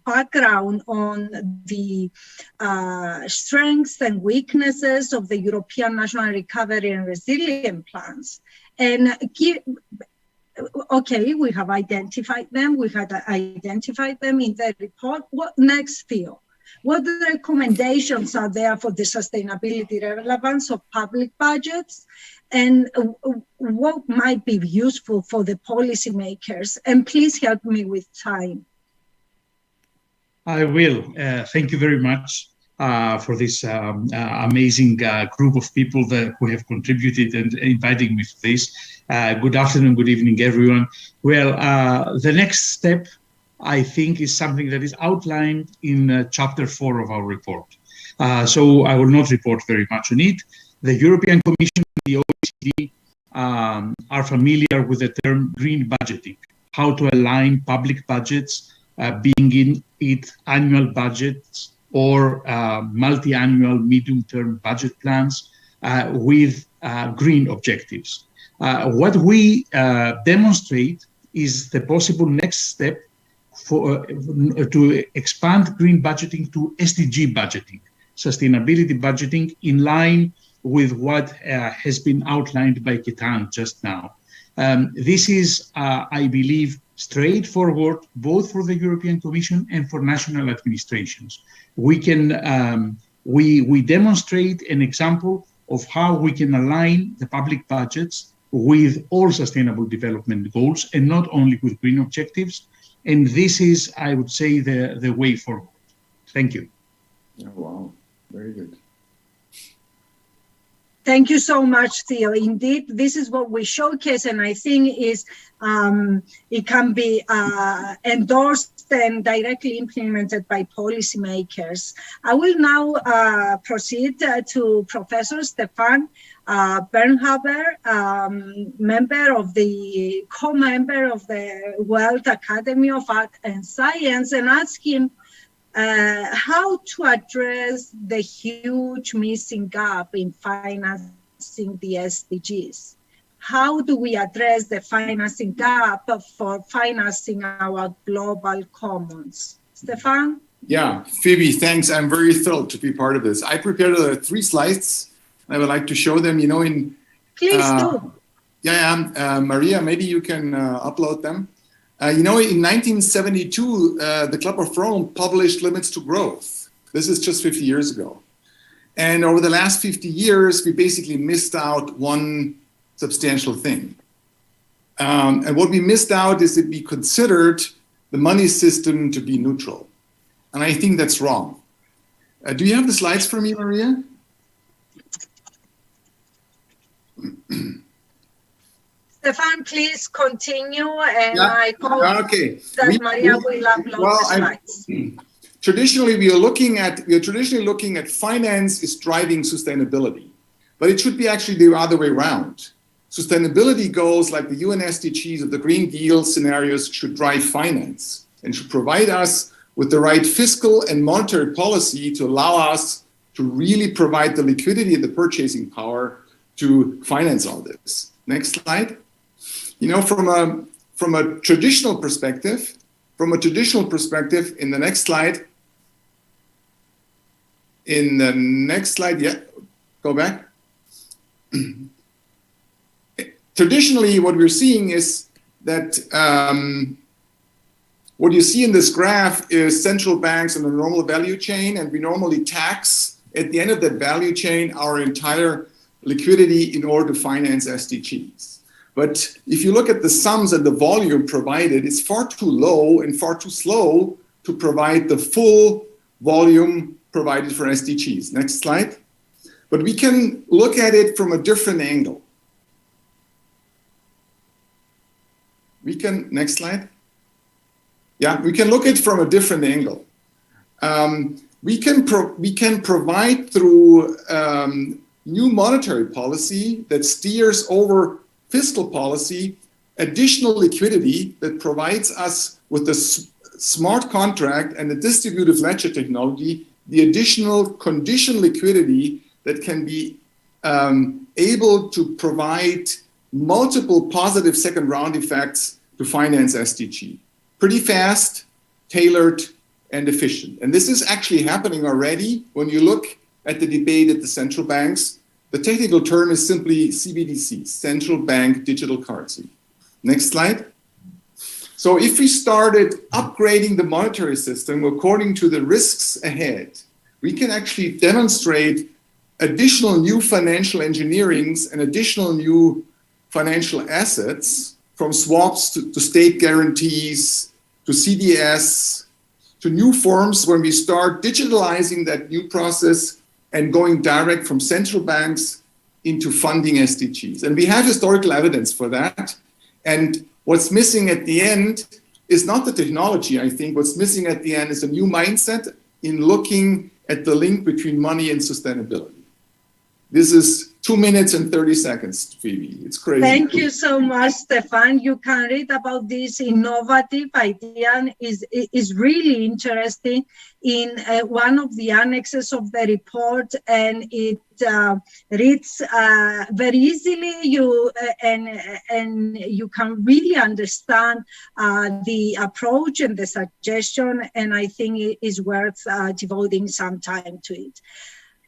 background on the strengths and weaknesses of the European National Recovery and Resilience Plans. And we have identified them. We had identified them in the report. What next, Theo? What recommendations are there for the sustainability relevance of public budgets? And what might be useful for the policymakers? And please help me with time. I will. Thank you very much for this amazing group of people who have contributed and inviting me to this. Good afternoon, good evening, everyone. Well, the next step, I think, is something that is outlined in chapter 4 of our report. So I will not report very much on it. The European Commission and the OECD are familiar with the term green budgeting, how to align public budgets, being in it annual budgets or multi-annual medium-term budget plans with green objectives. What we demonstrate is the possible next step to expand green budgeting to SDG budgeting, sustainability budgeting, in line with what has been outlined by Ketan just now. This is, I believe, straightforward, both for the European Commission and for national administrations. We can, we demonstrate an example of how we can align the public budgets with all sustainable development goals and not only with green objectives. And this is, I would say, the way forward. Thank you. Oh, wow, very good. Thank you so much, Theo. Indeed, this is what we showcase, and I think is it can be endorsed and directly implemented by policymakers. I will now proceed to Professor Stefan Bernhaber, co-member of the World Academy of Art and Science, and ask him how to address the huge missing gap in financing the SDGs. How do we address the financing gap for financing our global commons? Stefan? Yeah, Phoebe, thanks. I'm very thrilled to be part of this. I prepared 3 slides. I would like to show them, in... Please do. Yeah, Maria, maybe you can upload them. In 1972, the Club of Rome published Limits to Growth. This is just 50 years ago. And over the last 50 years, we basically missed out one substantial thing. And what we missed out is that we considered the money system to be neutral. And I think that's wrong. Do you have the slides for me, Maria? Stefan, please continue, and I hope that Maria will upload the slides. Traditionally, we are traditionally looking at finance is driving sustainability, but it should be actually the other way around. Sustainability goals like the UN SDGs or the Green Deal scenarios should drive finance and should provide us with the right fiscal and monetary policy to allow us to really provide the liquidity and the purchasing power to finance all this. Next slide. You know, from a traditional perspective, in the next slide, yeah, go back. Traditionally, what we're seeing is that what you see in this graph is central banks in the normal value chain, and we normally tax at the end of that value chain our entire liquidity in order to finance SDGs. But if you look at the sums and the volume provided, it's far too low and far too slow to provide the full volume provided for SDGs. Next slide. But we can look at it from a different angle. Next slide. Yeah, we can look at it from a different angle. We can provide through new monetary policy that steers over fiscal policy additional liquidity that provides us with a smart contract and a distributive ledger technology, the additional condition liquidity that can be able to provide multiple positive second round effects to finance SDG. Pretty fast, tailored, and efficient. And this is actually happening already when you look at the debate at the central banks. The technical term is simply CBDC, Central Bank Digital Currency. Next slide. So if we started upgrading the monetary system according to the risks ahead, we can actually demonstrate additional new financial engineerings and additional new financial assets, from swaps to state guarantees, to CDS, to new forms when we start digitalizing that new process and going direct from central banks into funding SDGs. And we have historical evidence for that. And what's missing at the end is not the technology, I think. What's missing at the end is a new mindset in looking at the link between money and sustainability. This is 2 minutes and 30 seconds, Phoebe. It's crazy. Thank you so much, Stefan. You can read about this innovative idea. Is really interesting in one of the annexes of the report, and it reads very easily. And you can really understand the approach and the suggestion, and I think it is worth devoting some time to it.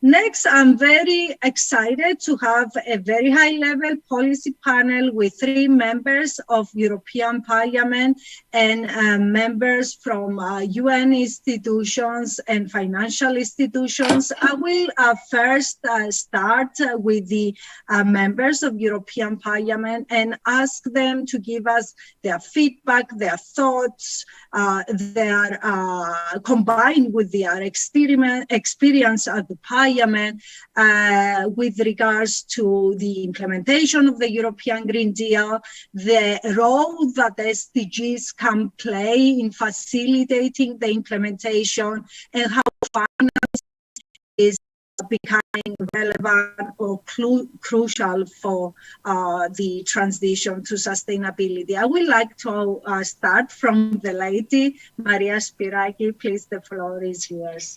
Next, I'm very excited to have a very high-level policy panel with 3 members of European Parliament and members from UN institutions and financial institutions. I will first start with the members of European Parliament and ask them to give us their feedback, their thoughts, their combined with their experience at the Parliament with regards to the implementation of the European Green Deal, the role that SDGs can play in facilitating the implementation, and how finance is becoming relevant or crucial for the transition to sustainability. I would like to start from the lady, Maria Spiraki. Please, the floor is yours.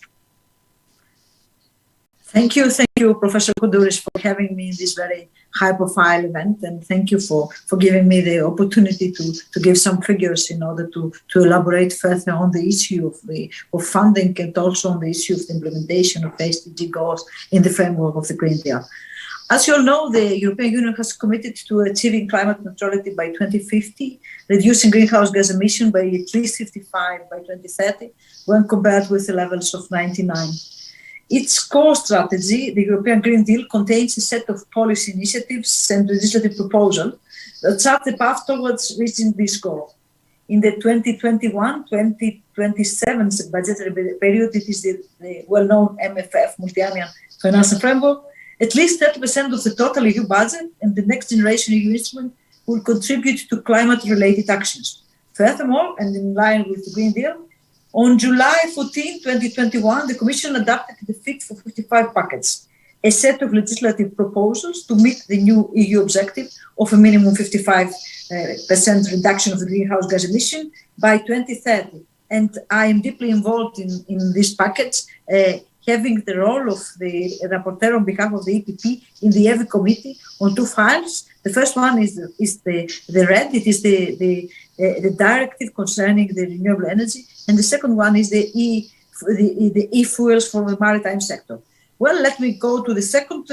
Thank you, Professor Koudouris, for having me in this very high-profile event, and thank you for giving me the opportunity to give some figures in order to elaborate further on the issue of funding, and also on the issue of the implementation of SDG goals in the framework of the Green Deal. As you all know, the European Union has committed to achieving climate neutrality by 2050, reducing greenhouse gas emission by at least 55 by 2030, when compared with the levels of 99. Its core strategy, the European Green Deal, contains a set of policy initiatives and legislative proposals that chart the path towards reaching this goal. In the 2021-2027 budgetary period, it is the well-known MFF, Multi-Annual Financial Framework, at least 30% of the total EU budget and the Next Generation EU instrument will contribute to climate-related actions. Furthermore, and in line with the Green Deal, on July 14, 2021, the Commission adopted the Fit for 55 package, a set of legislative proposals to meet the new EU objective of a minimum 55% reduction of the greenhouse gas emission by 2030, and I am deeply involved in this package, having the role of the rapporteur on behalf of the EPP in the EVI committee on two files. The first one is the red, it is the directive concerning the renewable energy, and the second one is the e-fuels for the maritime sector. Well, let me go to the second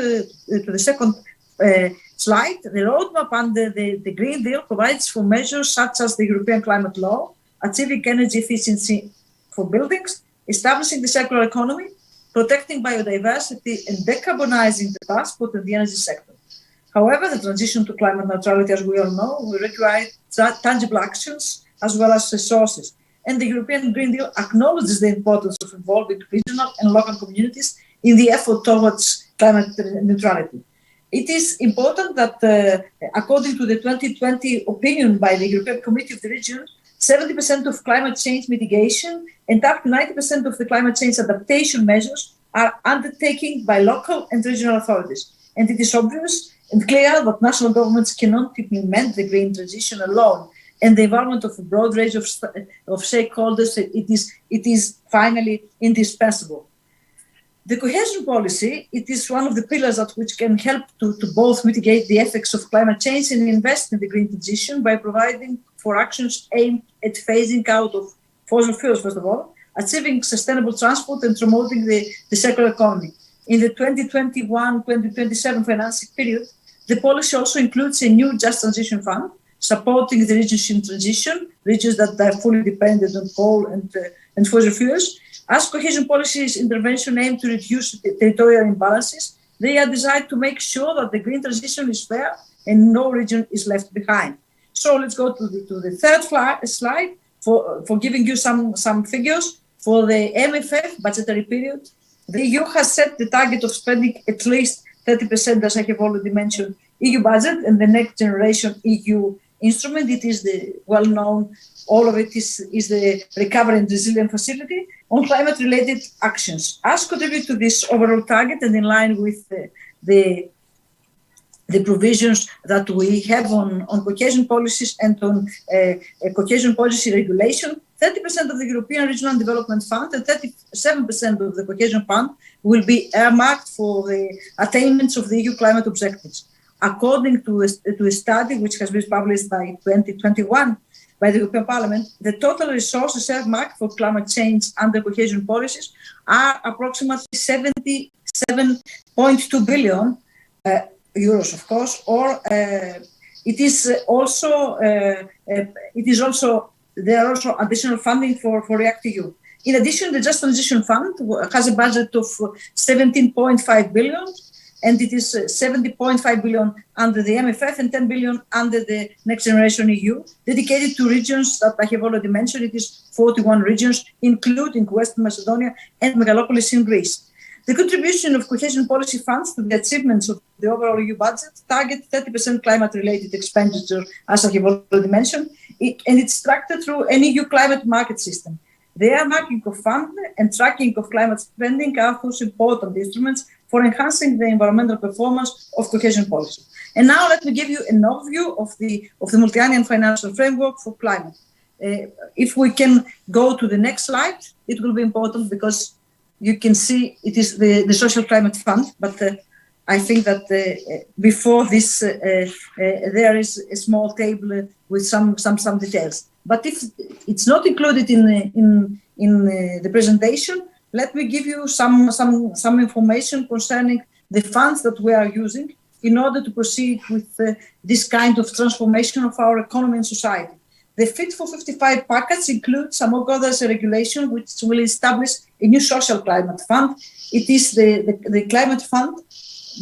slide. The roadmap under the Green Deal provides for measures such as the European Climate Law, achieving energy efficiency for buildings, establishing the circular economy, protecting biodiversity, and decarbonizing the transport and the energy sector. However, the transition to climate neutrality, as we all know, will require tangible actions as well as resources. And the European Green Deal acknowledges the importance of involving regional and local communities in the effort towards climate neutrality. It is important that, according to the 2020 opinion by the European Committee of the Region, 70% of climate change mitigation and up to 90% of the climate change adaptation measures are undertaken by local and regional authorities. And it is obvious and clear that national governments cannot implement the green transition alone. And the involvement of a broad range of stakeholders, it is finally indispensable. The cohesion policy, it is one of the pillars that which can help to both mitigate the effects of climate change and invest in the green transition by providing for actions aimed at phasing out of fossil fuels, first of all, achieving sustainable transport and promoting the circular economy. In the 2021-2027 financing period, the policy also includes a new Just Transition Fund, supporting the regions in transition, regions that are fully dependent on coal and fossil fuels. As cohesion policy's intervention aimed to reduce territorial imbalances, they are designed to make sure that the green transition is fair and no region is left behind. So let's go to the third slide for giving you some figures. For the MFF budgetary period, the EU has set the target of spending at least 30%, as I have already mentioned, EU budget and the next generation EU instrument. It is the well-known, all of it is the Recovery and Resilience Facility on climate-related actions. As contribute to this overall target and in line with the provisions that we have on cohesion policies and on cohesion policy regulation, 30% of the European Regional Development Fund and 37% of the cohesion fund will be earmarked for the attainments of the EU climate objectives. According to a study which has been published by 2021 by the European Parliament, the total resources earmarked for climate change under cohesion policies are approximately 77.2 billion euros, of course, or it is also there are also additional funding for REACT-EU. In addition, the Just Transition Fund has a budget of 17.5 billion, and it is 70.5 billion under the MFF and 10 billion under the Next Generation EU, dedicated to regions that I have already mentioned. It is 41 regions, including Western Macedonia and Megalopolis in Greece. The contribution of cohesion policy funds to the achievements of the overall EU budget target 30% climate-related expenditure, as I have already mentioned, and it's structured through an EU climate market system. The earmarking of funds and tracking of climate spending are those important instruments for enhancing the environmental performance of cohesion policy. And now let me give you an overview of the multi-annual financial framework for climate. If we can go to the next slide, it will be important because you can see it is the Social Climate Fund, but I think that before this there is a small table with some details. But if it's not included in the presentation, let me give you some information concerning the funds that we are using in order to proceed with this kind of transformation of our economy and society. The Fit for 55 package includes, among others, a regulation which will establish a new social climate fund. It is the climate fund.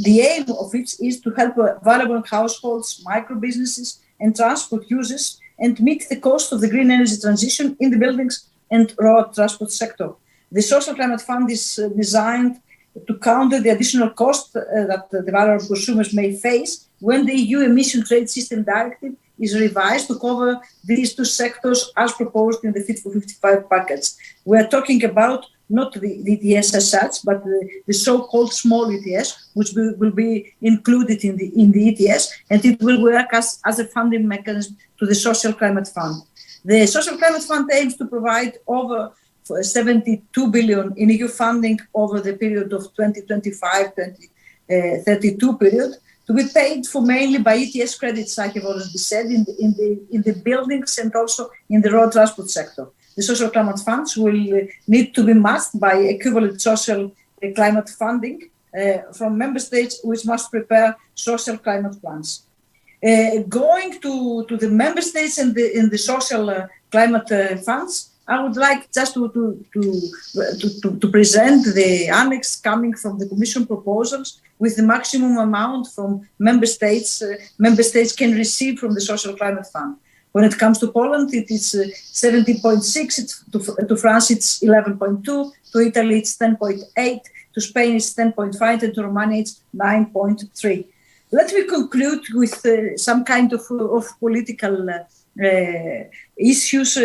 The aim of which is to help vulnerable households, micro businesses, and transport users, and meet the cost of the green energy transition in the buildings and road transport sector. The Social Climate Fund is designed to counter the additional cost that the vulnerable consumers may face when the EU Emission Trade System Directive is revised to cover these two sectors as proposed in the Fit for 55 package. We are talking about not the ETS as such, but the so-called small ETS, which will be included in the ETS, and it will work as a funding mechanism to the Social Climate Fund. The Social Climate Fund aims to provide over 72 billion in EU funding over the period of 2025-2032 period, to be paid for mainly by ETS credits, like I've already said, in the buildings and also in the road transport sector. The social climate funds will need to be matched by equivalent social climate funding from member states, which must prepare social climate plans. Going to the member states and the social climate funds, I would like just to present the annex coming from the Commission proposals with the maximum amount from member states can receive from the Social Climate Fund. When it comes to Poland, it is 17.6, to France it's 11.2, to Italy it's 10.8, to Spain it's 10.5, and to Romania it's 9.3. Let me conclude with some kind of political issues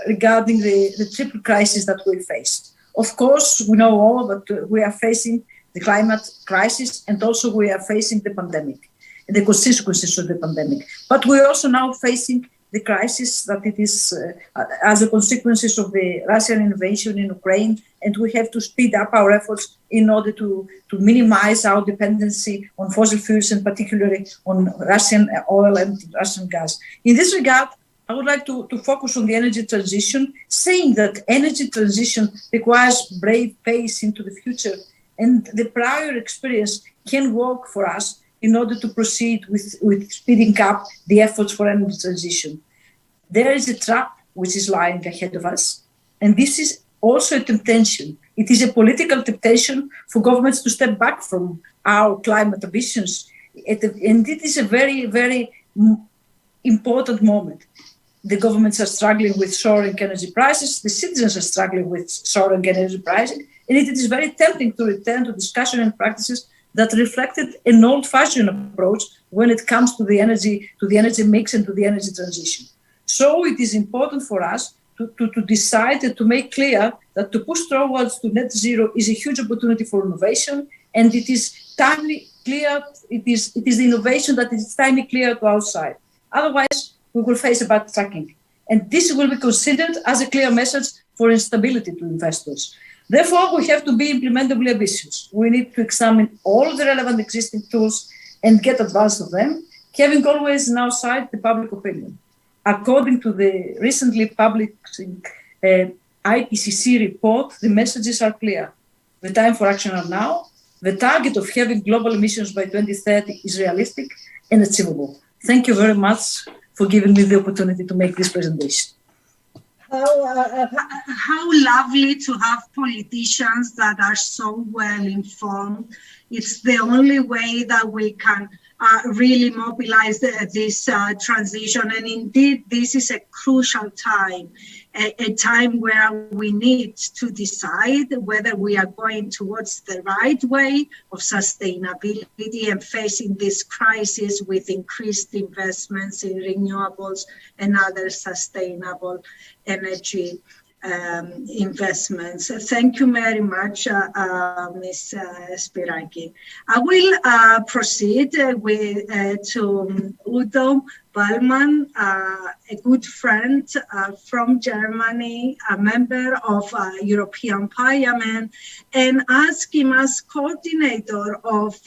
regarding the triple crisis that we face. Of course, we know all that we are facing the climate crisis, and also we are facing the pandemic and the consequences of the pandemic. But we're also now facing the crisis that it is as a consequences of the Russian invasion in Ukraine, and we have to speed up our efforts in order to minimize our dependency on fossil fuels, and particularly on Russian oil and Russian gas. In this regard, I would like to focus on the energy transition, saying that energy transition requires brave pace into the future, and the prior experience can work for us in order to proceed with speeding up the efforts for energy transition. There is a trap which is lying ahead of us, and this is also a temptation. It is a political temptation for governments to step back from our climate ambitions, and it is a very, very important moment. The governments are struggling with soaring energy prices, the citizens are struggling with soaring energy pricing, and it is very tempting to return to discussion and practices that reflected an old-fashioned approach when it comes to the energy mix and to the energy transition. So it is important for us to decide and to make clear that to push towards to net zero is a huge opportunity for innovation, and it is timely clear. It is the innovation that is timely clear to our side. Otherwise, we will face a backtracking, and this will be considered as a clear message for instability to investors. Therefore, we have to be implementably ambitious. We need to examine all the relevant existing tools and get advice of them, having always on our side the public opinion. According to the recently published IPCC report, the messages are clear. The time for action are now. The target of having global emissions by 2030 is realistic and achievable. Thank you very much for giving me the opportunity to make this presentation. How lovely to have politicians that are so well informed. It's the only way that we can really mobilize this transition. And indeed, this is a crucial time, a time where we need to decide whether we are going towards the right way of sustainability and facing this crisis with increased investments in renewables and other sustainable energy investments. Thank you very much, Ms. Spiraki. I will proceed to Udo Ballmann, a good friend from Germany, a member of European Parliament, and ask him as coordinator of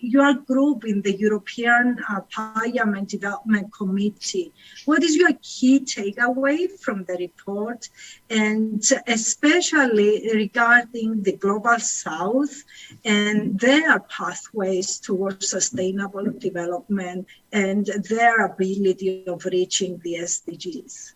your group in the European Parliament Development Committee. What is your key takeaway from the report, and especially regarding the Global South and their pathways towards sustainable development and their ability of reaching the SDGs?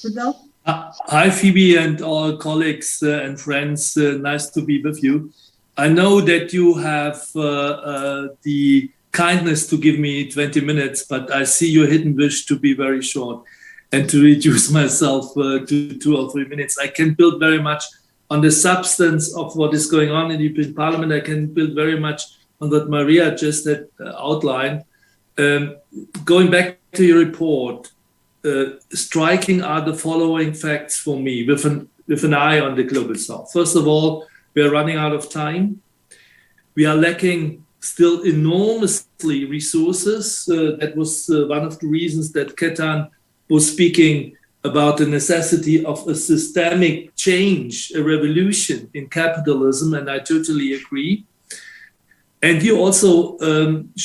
Udo? Hi, Phoebe, and all colleagues and friends. Nice to be with you. I know that you have the kindness to give me 20 minutes, but I see your hidden wish to be very short and to reduce myself to 2 or 3 minutes. I can build very much on the substance of what is going on in the European Parliament. I can build very much on what Maria just had outlined. Going back to your report, striking are the following facts for me with an eye on the Global South. First of all, we are running out of time. We are lacking still enormously resources. That was one of the reasons that Ketan was speaking about the necessity of a systemic change, a revolution in capitalism, and I totally agree. And you also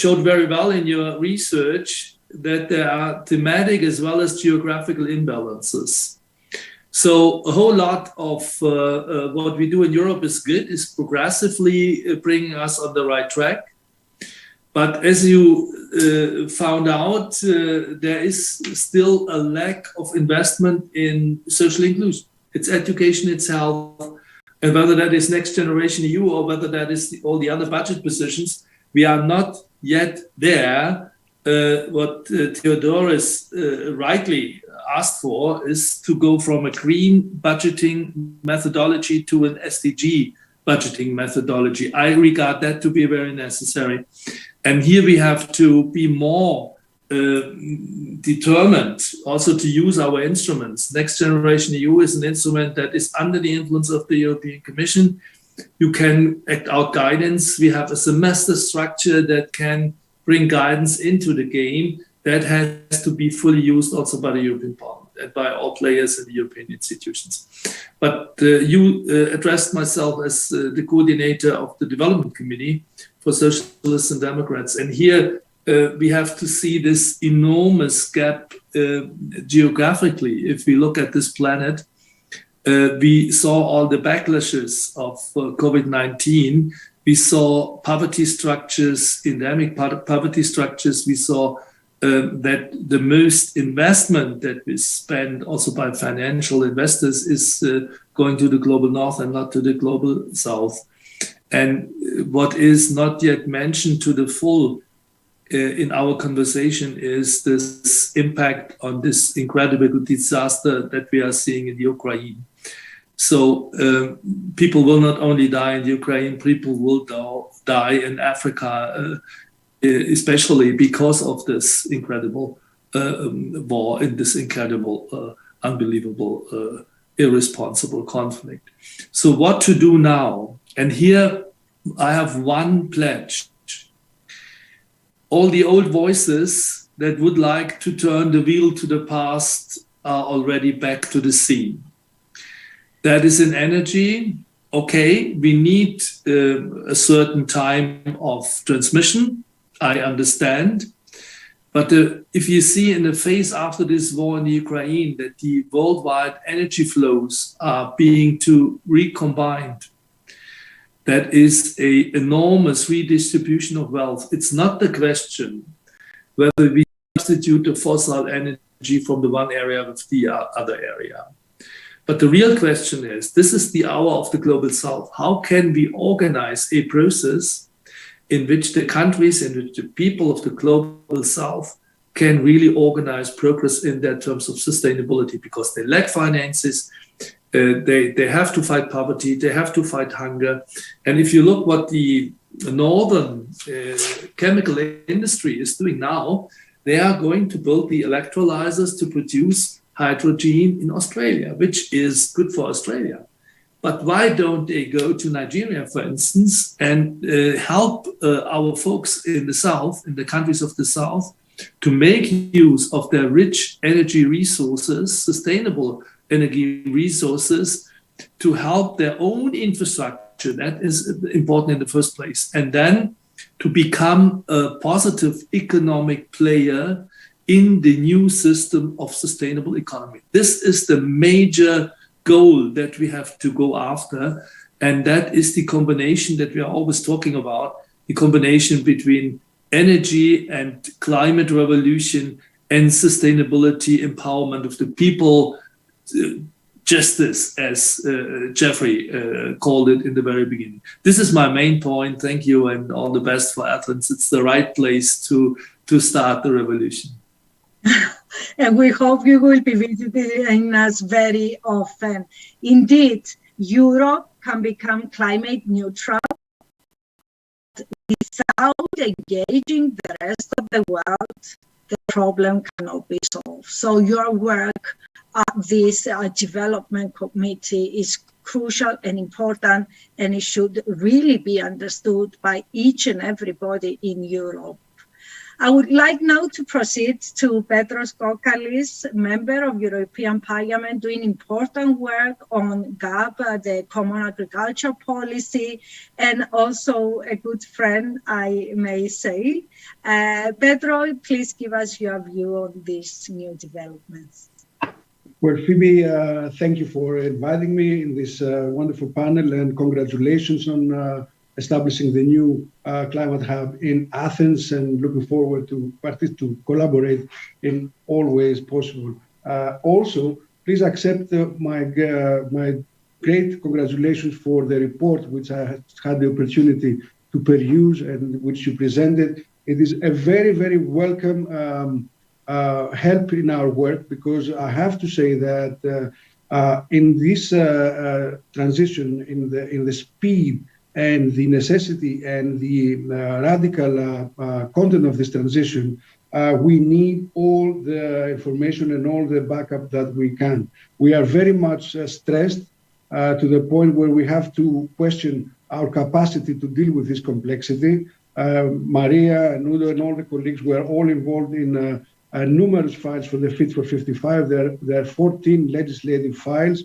showed very well in your research that there are thematic as well as geographical imbalances. So a whole lot of what we do in Europe is good, is progressively bringing us on the right track. But as you found out, there is still a lack of investment in social inclusion. It's education, it's health, and whether that is Next Generation EU or whether that is all the other budget positions, we are not yet there. What Theodoros rightly asked for is to go from a green budgeting methodology to an SDG budgeting methodology. I regard that to be very necessary. And here we have to be more determined also to use our instruments. Next Generation EU is an instrument that is under the influence of the European Commission. You can act out guidance. We have a semester structure that can bring guidance into the game. That has to be fully used also by the European Parliament and by all players in the European institutions. But you addressed myself as the coordinator of the Development Committee for Socialists and Democrats. And here we have to see this enormous gap geographically. If we look at this planet, we saw all the backlashes of COVID-19. We saw poverty structures, endemic poverty structures. We saw that the most investment that we spend also by financial investors is going to the global north and not to the global south. And what is not yet mentioned to the full in our conversation is this impact on this incredible disaster that we are seeing in Ukraine. So people will not only die in Ukraine, people will die in Africa, especially because of this incredible war, in this incredible, unbelievable, irresponsible conflict. So what to do now? And here I have one pledge. All the old voices that would like to turn the wheel to the past are already back to the scene. That is in energy. Okay, we need a certain time of transmission. I understand. But if you see in the phase after this war in the Ukraine that the worldwide energy flows are being recombined, that is an enormous redistribution of wealth. It's not the question whether we substitute the fossil energy from the one area with the other area. But the real question is, this is the hour of the global south. How can we organize a process in which the countries, in which the people of the global south can really organize progress in their terms of sustainability, because they lack finances, they have to fight poverty, they have to fight hunger. And if you look what the northern chemical industry is doing now, they are going to build the electrolyzers to produce hydrogen in Australia, which is good for Australia. But why don't they go to Nigeria, for instance, and help our folks in the south, in the countries of the south, to make use of their rich energy resources, sustainable energy resources, to help their own infrastructure? That is important in the first place. And then to become a positive economic player in the new system of sustainable economy. This is the major goal that we have to go after. And that is the combination that we are always talking about, the combination between energy and climate revolution and sustainability, empowerment of the people, justice, as Jeffrey called it in the very beginning. This is my main point. Thank you, and all the best for Athens. It's the right place to start the revolution. And we hope you will be visiting us very often. Indeed, Europe can become climate neutral without engaging the rest of the world. The problem cannot be solved. So your work at this development committee is crucial and important, and it should really be understood by each and everybody in Europe. I would like now to proceed to Petros Kokkalis, member of European Parliament, doing important work on GAP, the Common Agriculture Policy, and also a good friend, I may say. Petros, please give us your view on these new developments. Well, Phoebe, thank you for inviting me in this wonderful panel, and congratulations on establishing the new climate hub in Athens, and looking forward to collaborate in all ways possible. Also, please accept my great congratulations for the report, which I had the opportunity to peruse and which you presented. It is a very, very welcome help in our work, because I have to say that in this transition, in the speed and the necessity and the radical content of this transition, we need all the information and all the backup that we can. We are very much stressed to the point where we have to question our capacity to deal with this complexity. Maria and Udo and all the colleagues were all involved in numerous files for the Fit for 55. There are 14 legislative files,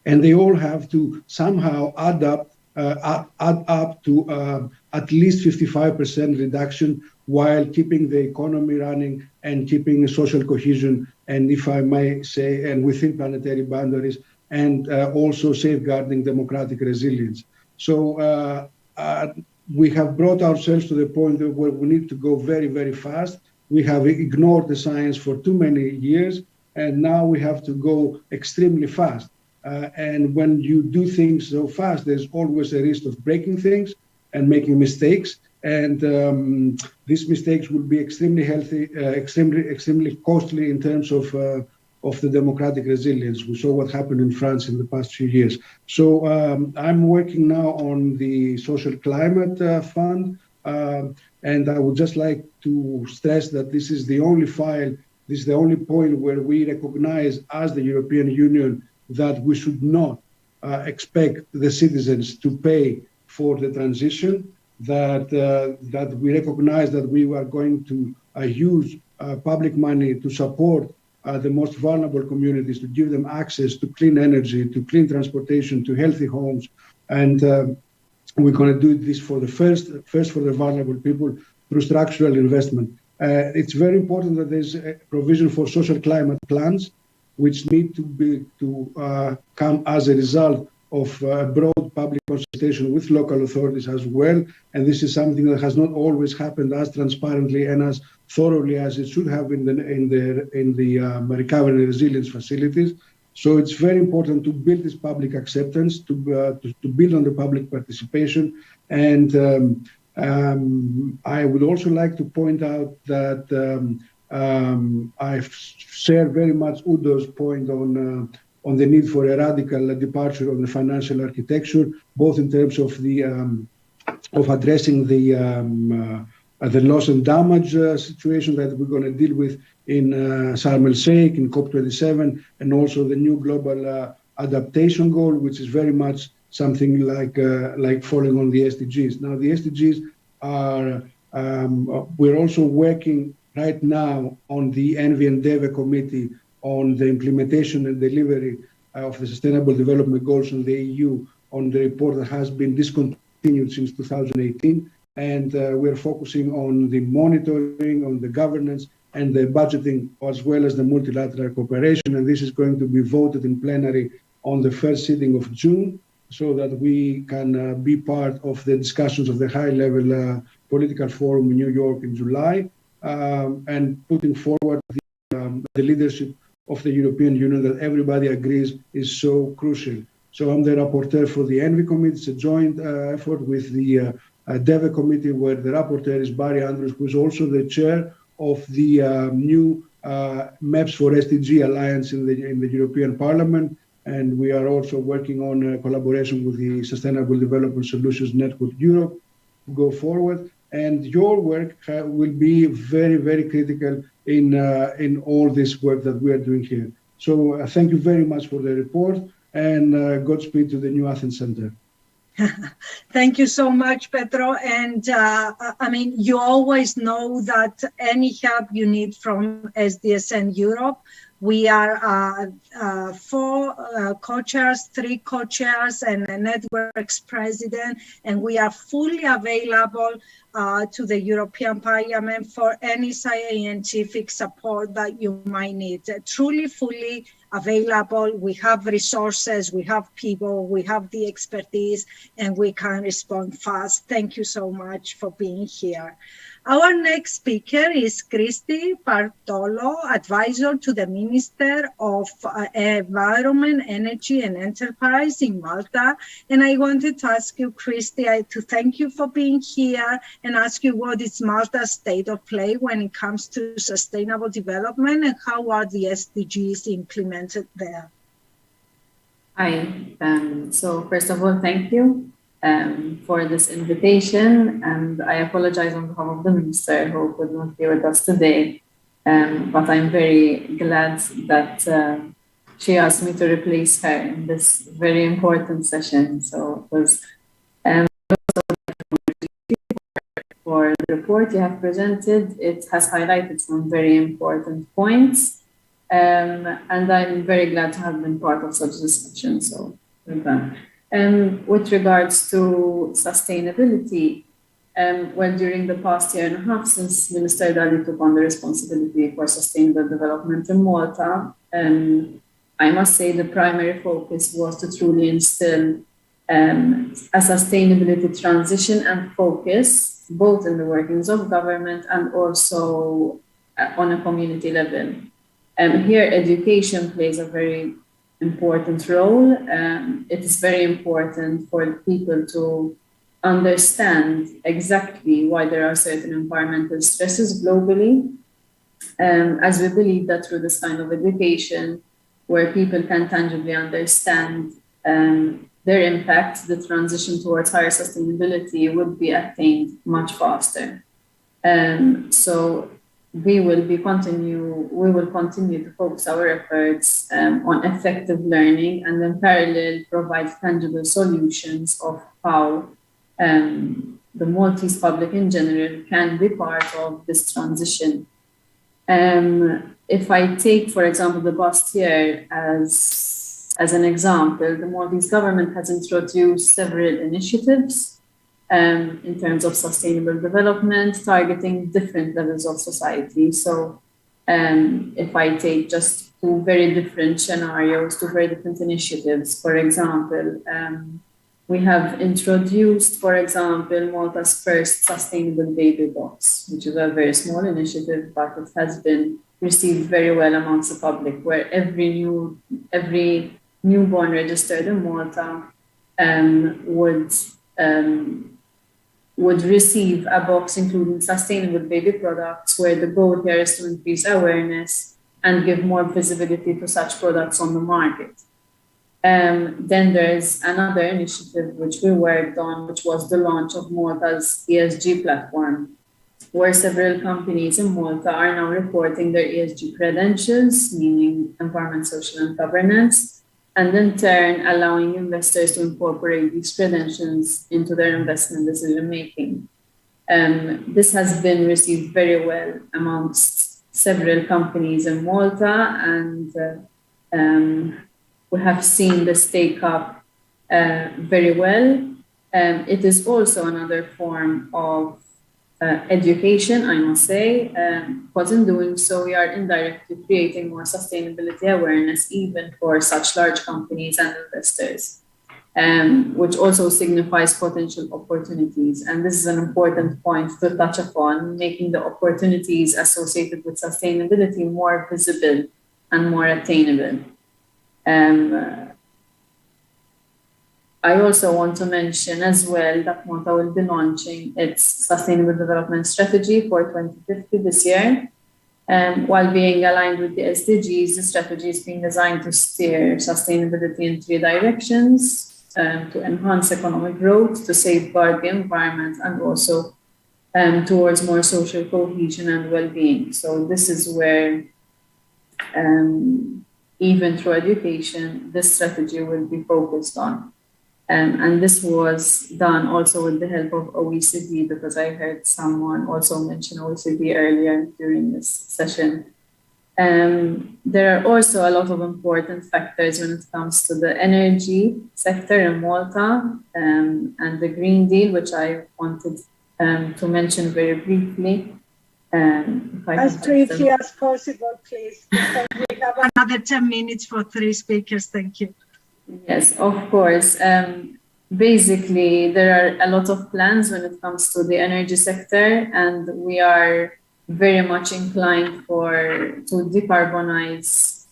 and they all have to somehow add up to at least 55% reduction, while keeping the economy running and keeping social cohesion, and if I may say, and within planetary boundaries, and also safeguarding democratic resilience. So we have brought ourselves to the point where we need to go very, very fast. We have ignored the science for too many years, and now we have to go extremely fast. And when you do things so fast, there's always a risk of breaking things and making mistakes. And these mistakes will be extremely extremely costly in terms of the democratic resilience. We saw what happened in France in the past few years. So I'm working now on the Social Climate Fund. And I would just like to stress that this is the only file, this is the only point where we recognize as the European Union that we should not expect the citizens to pay for the transition, that we recognize that we are going to use public money to support the most vulnerable communities, to give them access to clean energy, to clean transportation, to healthy homes. And we're going to do this for the first for the vulnerable people through structural investment. It's very important that there's a provision for social climate plans, which need to come as a result of broad public consultation with local authorities as well. And this is something that has not always happened as transparently and as thoroughly as it should have in the recovery and resilience facilities. So it's very important to build this public acceptance, to build on the public participation. And I would also like to point out that I share very much Udo's point on the need for a radical departure on the financial architecture, both in terms of the of addressing the loss and damage situation that we're going to deal with in Sharm el-Sheikh, in COP27, and also the new global adaptation goal, which is very much something like falling on the SDGs. Now, the SDGs are, we're also working right now on the ENVI and DEVE committee on the implementation and delivery of the Sustainable Development Goals in the EU, on the report that has been discontinued since 2018. And we're focusing on the monitoring, on the governance, and the budgeting, as well as the multilateral cooperation. And this is going to be voted in plenary on the first sitting of June, so that we can be part of the discussions of the high-level political forum in New York in July, and putting forward the leadership of the European Union that everybody agrees is so crucial. So I'm the rapporteur for the ENVI committee. It's a joint effort with the DEVE committee, where the rapporteur is Barry Andrews, who is also the chair of the new MEPS for SDG Alliance in the European Parliament. And we are also working on collaboration with the Sustainable Development Solutions Network Europe to go forward. And your work will be very, very critical in all this work that we are doing here. So thank you very much for the report, and Godspeed to the New Athens Center. Thank you so much, Pedro. And I mean, you always know that any help you need from SDSN Europe, we are 4 co-chairs, 3 co-chairs, and a networks president, and we are fully available to the European Parliament for any scientific support that you might need. Truly, fully available. We have resources, we have people, we have the expertise, and we can respond fast. Thank you so much for being here. Our next speaker is Christy Bartolo, advisor to the Minister of Environment, Energy and Enterprise in Malta. And I wanted to ask you, Christy, to thank you for being here and ask you what is Malta's state of play when it comes to sustainable development and how are the SDGs implemented there? Hi. So first of all, thank you for this invitation, and I apologize on behalf of the Minister who could not be with us today, but I'm very glad that she asked me to replace her in this very important session. So it was for the report you have presented. It has highlighted some very important points, and I'm very glad to have been part of such discussion. So with that. With regards to sustainability, well, during the past year and a half since Minister Dali took on the responsibility for sustainable development in Malta, I must say the primary focus was to truly instill a sustainability transition and focus, both in the workings of government and also on a community level. Here, education plays a very important role. It is very important for people to understand exactly why there are certain environmental stresses globally, as we believe that through this kind of education, where people can tangibly understand their impact, the transition towards higher sustainability would be attained much faster. So we will continue to focus our efforts on effective learning and in parallel provide tangible solutions of how the Maltese public in general can be part of this transition. If I take, for example, the past year as an example, the Maltese government has introduced several initiatives in terms of sustainable development, targeting different levels of society. So if I take just 2 very different scenarios, 2 very different initiatives, for example, we have introduced, for example, Malta's first sustainable baby box, which is a very small initiative, but it has been received very well amongst the public, where every newborn registered in Malta would receive a box including sustainable baby products, where the goal here is to increase awareness and give more visibility to such products on the market. Then there's another initiative which we worked on, which was the launch of Malta's ESG platform, where several companies in Malta are now reporting their ESG credentials, meaning environment, social, and governance, and in turn allowing investors to incorporate these credentials into their investment decision-making. This has been received very well amongst several companies in Malta, and we have seen this take up very well. It is also another form of education, I must say, but in doing so, we are indirectly creating more sustainability awareness even for such large companies and investors, which also signifies potential opportunities. And this is an important point to touch upon, making the opportunities associated with sustainability more visible and more attainable. I also want to mention as well that Malta will be launching its Sustainable Development Strategy for 2050 this year. While being aligned with the SDGs, the strategy is being designed to steer sustainability in 3 directions, to enhance economic growth, to safeguard the environment, and also towards more social cohesion and well-being. So this is where, even through education, this strategy will be focused on. And this was done also with the help of OECD, because I heard someone also mention OECD earlier during this session. There are also a lot of important factors when it comes to the energy sector in Malta, and the Green Deal, which I wanted to mention very briefly. As briefly as possible, please. We have another 10 minutes for 3 speakers. Thank you. Yes, of course. Basically, there are a lot of plans when it comes to the energy sector, and we are very much inclined to decarbonize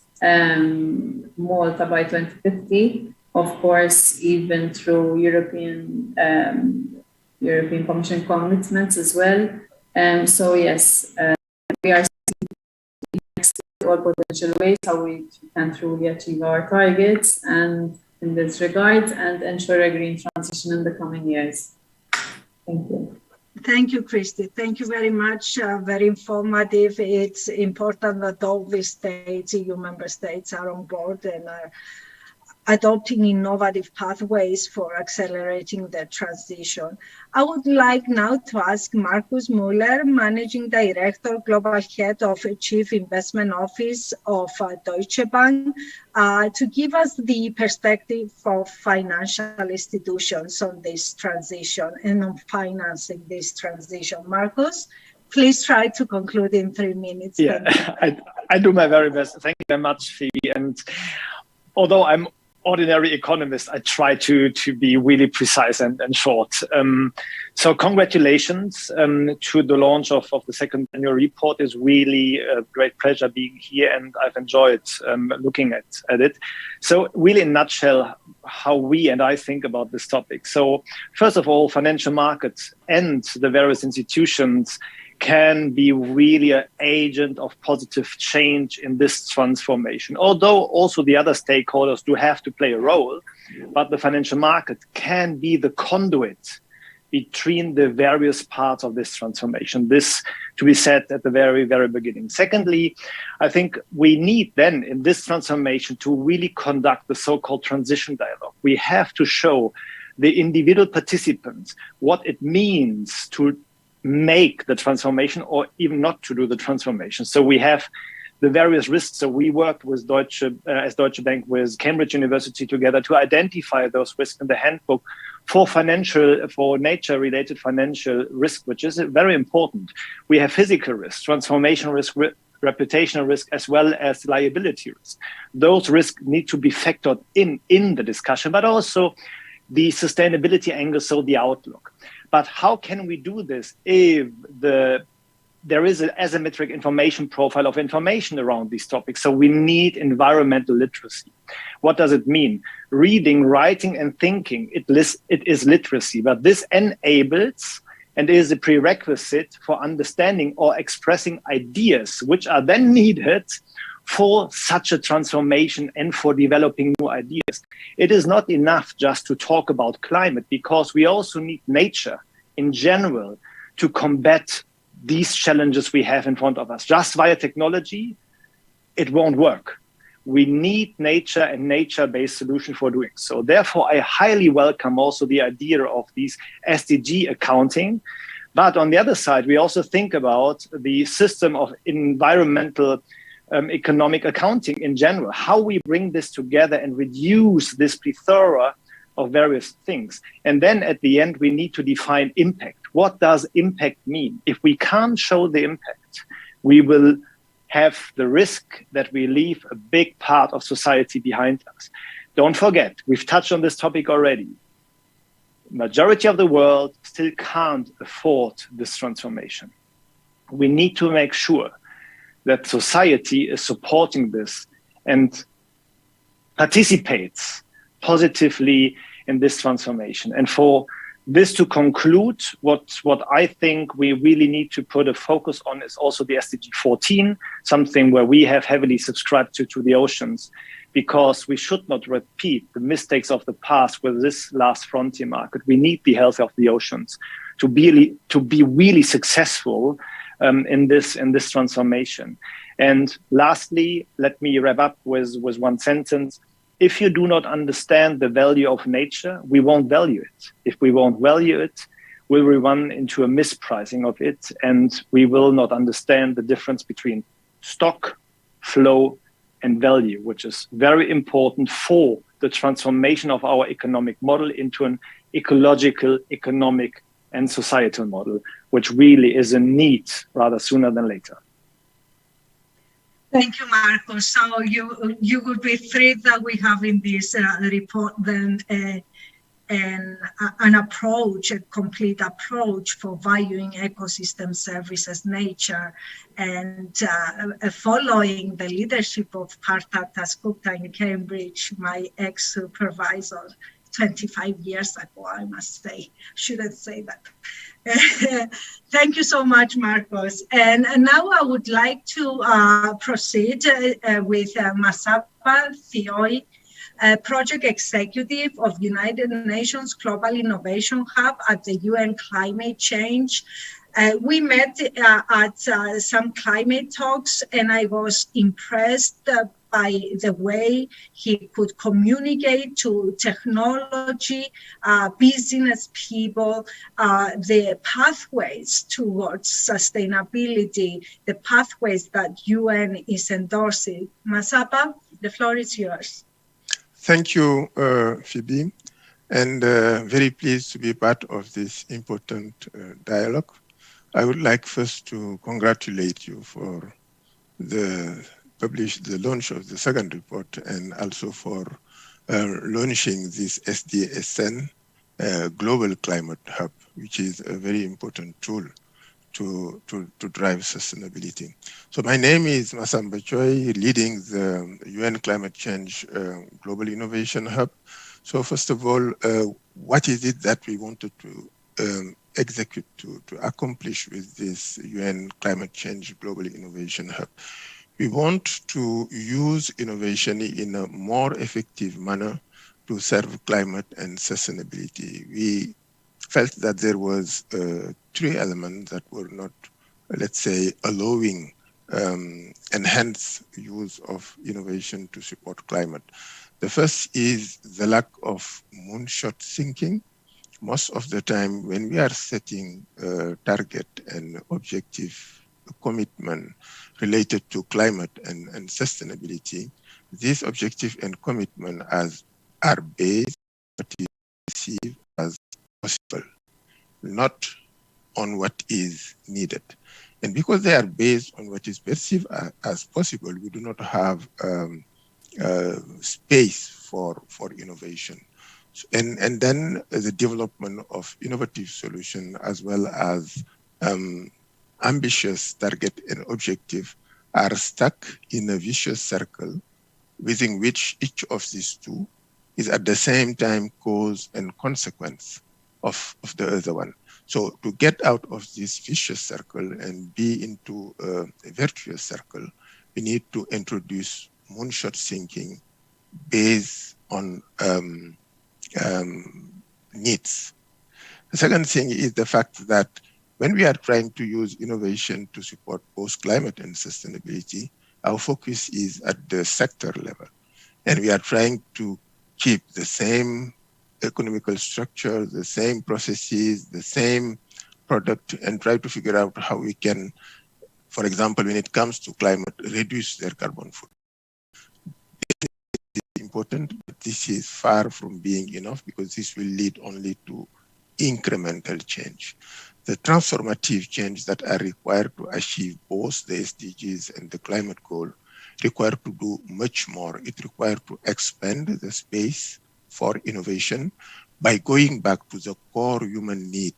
Malta by 2050. Of course, even through European Commission commitments as well. So yes, we are all potential ways how we can truly achieve our targets and in this regard and ensure a green transition in the coming years. Thank you. Thank you, Christy. Thank you very much. Very informative. It's important that all the states, EU member states, are on board and are adopting innovative pathways for accelerating the transition. I would like now to ask Markus Müller, Managing Director, Global Head of Chief Investment Office of Deutsche Bank, to give us the perspective of financial institutions on this transition and on financing this transition. Markus, please try to conclude in 3 minutes. Yeah, I do my very best. Thank you very much, Phoebe. And although I'm ordinary economist, I try to be really precise and short. So congratulations to the launch of the second annual report. It's really a great pleasure being here, and I've enjoyed looking at it. So really in a nutshell, how we and I think about this topic. So first of all, financial markets and the various institutions can be really an agent of positive change in this transformation. Although also the other stakeholders do have to play a role, but the financial market can be the conduit between the various parts of this transformation. This to be said at the very, very beginning. Secondly, I think we need then in this transformation to really conduct the so-called transition dialogue. We have to show the individual participants what it means to make the transformation or even not to do the transformation. So we have the various risks. So we worked with as Deutsche Bank with Cambridge University together to identify those risks in the handbook for nature-related financial risk, which is very important. We have physical risk, transformation risk, reputational risk, as well as liability risk. Those risks need to be factored in the discussion, but also the sustainability angle, so the outlook. But how can we do this if there is an asymmetric information profile of information around these topics? So we need environmental literacy. What does it mean? Reading, writing, and thinking, it is literacy, but this enables and is a prerequisite for understanding or expressing ideas, which are then needed for such a transformation and for developing new ideas. It is not enough just to talk about climate, because we also need nature in general to combat these challenges we have in front of us. Just via technology, it won't work. We need nature and nature-based solution for doing so. Therefore, I highly welcome also the idea of these SDG accounting. But on the other side, we also think about the system of environmental economic accounting in general, how we bring this together and reduce this plethora of various things. And then at the end, we need to define impact. What does impact mean? If we can't show the impact, we will have the risk that we leave a big part of society behind us. Don't forget, we've touched on this topic already. Majority of the world still can't afford this transformation. We need to make sure that society is supporting this and participates positively in this transformation. And for this to conclude, what I think we really need to put a focus on is also the SDG 14, something where we have heavily subscribed to the oceans, because we should not repeat the mistakes of the past with this last frontier market. We need the health of the oceans to be really successful in this transformation. And lastly, let me wrap up with one sentence. if you do not understand the value of nature, we won't value it. If we won't value it, we will run into a mispricing of it, and we will not understand the difference between stock, flow, and value, which is very important for the transformation of our economic model into an ecological, economic, and societal model, which really is a need rather sooner than later. Thank you, Marcos. So you would be thrilled that we have in this report then an approach, a complete approach for valuing ecosystem services, nature, and following the leadership of Partha Dasgupta in Cambridge, my ex-supervisor, 25 years ago, I must say. Shouldn't say that. Thank you so much, Marcos. And now I would like to proceed with Masapa Thioi, Project Executive of United Nations Global Innovation Hub at the UN Climate Change. We met at some climate talks, and I was impressed by the way he could communicate to technology, business people, the pathways towards sustainability, the pathways that UN is endorsing. Masapa, the floor is yours. Thank you, Phoebe, and very pleased to be part of this important dialogue. I would like first to congratulate you for the launch of the second report, and also for launching this SDSN Global Climate Hub, which is a very important tool to drive sustainability. So my name is Masamba Choi, leading the UN Climate Change Global Innovation Hub. So first of all, what is it that we wanted to execute, to accomplish with this UN Climate Change Global Innovation Hub? We want to use innovation in a more effective manner to serve climate and sustainability. We felt that there was three elements that were not, let's say, allowing enhanced use of innovation to support climate. The first is the lack of moonshot thinking. Most of the time when we are setting a target and objective commitment related to climate and sustainability, these objective and commitment are based on what is perceived as possible, not on what is needed. And because they are based on what is perceived as possible, we do not have space for innovation. And then the development of innovative solution, as well as ambitious target and objective, are stuck in a vicious circle within which each of these two is at the same time cause and consequence of the other one. So to get out of this vicious circle and be into a virtuous circle, we need to introduce moonshot thinking based on needs. The second thing is the fact that when we are trying to use innovation to support both climate and sustainability, our focus is at the sector level. And we are trying to keep the same economical structure, the same processes, the same product, and try to figure out how we can, for example, when it comes to climate, reduce their carbon footprint. This is important, but this is far from being enough, because this will lead only to incremental change. The transformative change that are required to achieve both the SDGs and the climate goal require to do much more. It requires to expand the space for innovation by going back to the core human need.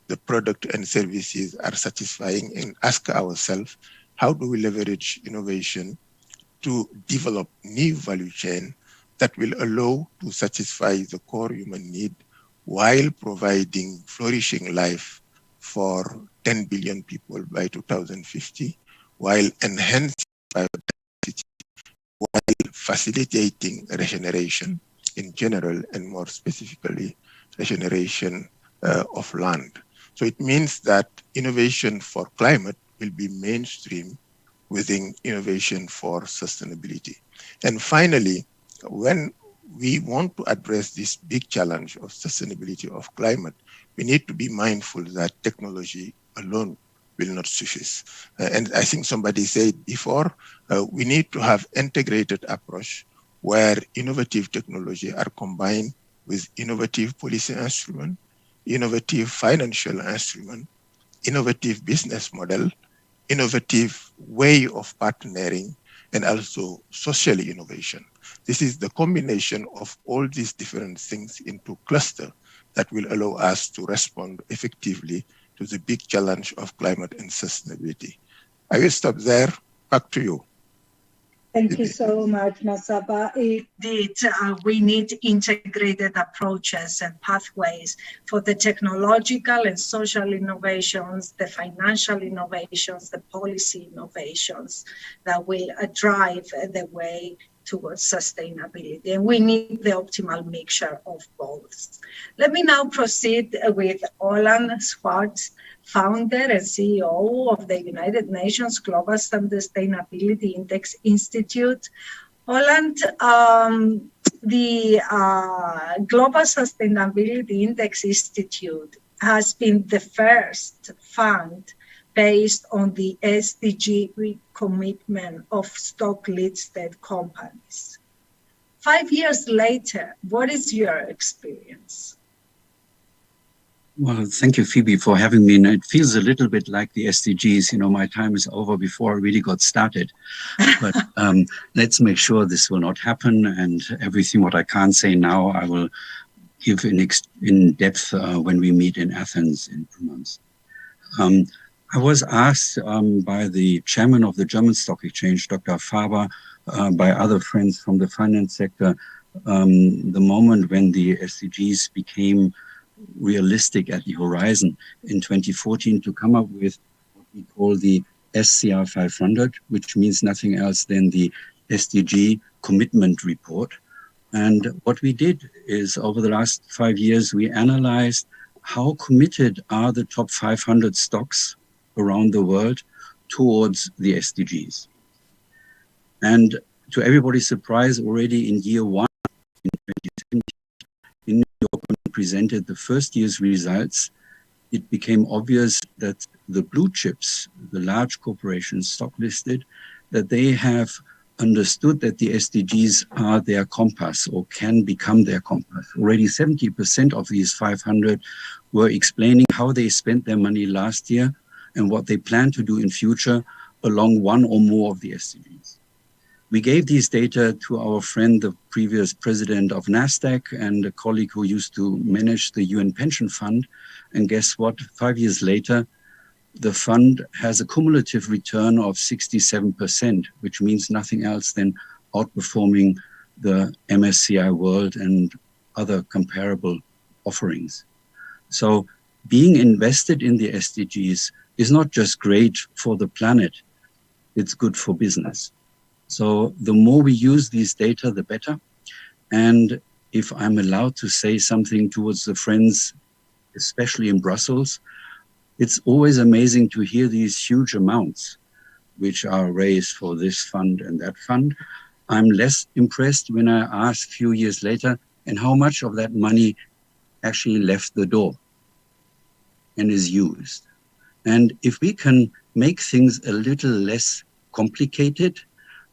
The product and services are satisfying, and ask ourselves, how do we leverage innovation to develop new value chain that will allow to satisfy the core human need while providing flourishing life for 10 billion people by 2050, while enhancing biodiversity, while facilitating regeneration in general, and more specifically, regeneration of land. So it means that innovation for climate will be mainstream within innovation for sustainability. And finally, when we want to address this big challenge of sustainability of climate, we need to be mindful that technology alone will not suffice. And I think somebody said before, we need to have integrated approach where innovative technology are combined with innovative policy instrument, innovative financial instrument, innovative business model, innovative way of partnering, and also social innovation. This is the combination of all these different things into cluster that will allow us to respond effectively to the big challenge of climate and sustainability. I will stop there. Back to you. Thank you so much, Masaba. Indeed, we need integrated approaches and pathways for the technological and social innovations, the financial innovations, the policy innovations that will drive the way towards sustainability. And we need the optimal mixture of both. Let me now proceed with Olan Schwartz, founder and CEO of the United Nations Global Sustainability Index Institute. Olan, the Global Sustainability Index Institute has been the first fund based on the SDG commitment of stock-listed companies. 5 years later, what is your experience? Well, thank you, Phoebe, for having me. And it feels a little bit like the SDGs. You know, my time is over before I really got started. But let's make sure this will not happen. And everything what I can't say now, I will give in depth when we meet in Athens in 2 months. I was asked by the chairman of the German Stock Exchange, Dr. Faber, by other friends from the finance sector, the moment when the SDGs became realistic at the horizon in 2014 to come up with what we call the SCR 500, which means nothing else than the SDG commitment report. And what we did is over the last 5 years, we analyzed how committed are the top 500 stocks around the world towards the SDGs. And to everybody's surprise, already in year one, in 2017, in New York, when we presented the first year's results, it became obvious that the blue chips, the large corporations stock listed, that they have understood that the SDGs are their compass or can become their compass. Already 70% of these 500 were explaining how they spent their money last year and what they plan to do in future along one or more of the SDGs. We gave these data to our friend, the previous president of NASDAQ, and a colleague who used to manage the UN Pension Fund. And guess what? 5 years later, the fund has a cumulative return of 67%, which means nothing else than outperforming the MSCI World and other comparable offerings. So being invested in the SDGs is not just great for the planet, it's good for business. So the more we use these data, the better. And if I'm allowed to say something towards the friends, especially in Brussels, it's always amazing to hear these huge amounts which are raised for this fund and that fund. I'm less impressed when I ask a few years later, and how much of that money actually left the door and is used. And if we can make things a little less complicated,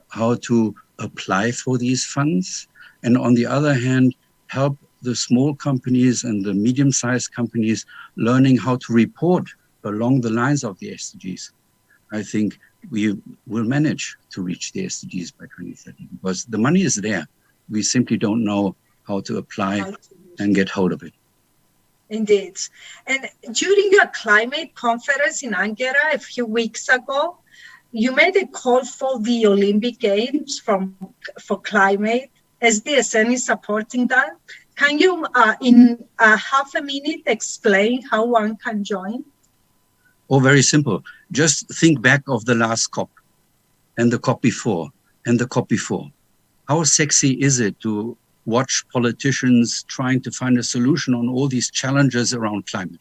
how to apply for these funds, and on the other hand, help the small companies and the medium-sized companies learning how to report along the lines of the SDGs, I think we will manage to reach the SDGs by 2030, because the money is there. We simply don't know how to apply and get hold of it. Indeed. And during your climate conference in Ankara a few weeks ago, you made a call for the Olympic Games for climate. SDSN is supporting that. Can you, in half a minute, explain how one can join? Oh, very simple. Just think back of the last COP and the COP before and the COP before. How sexy is it to watch politicians trying to find a solution on all these challenges around climate?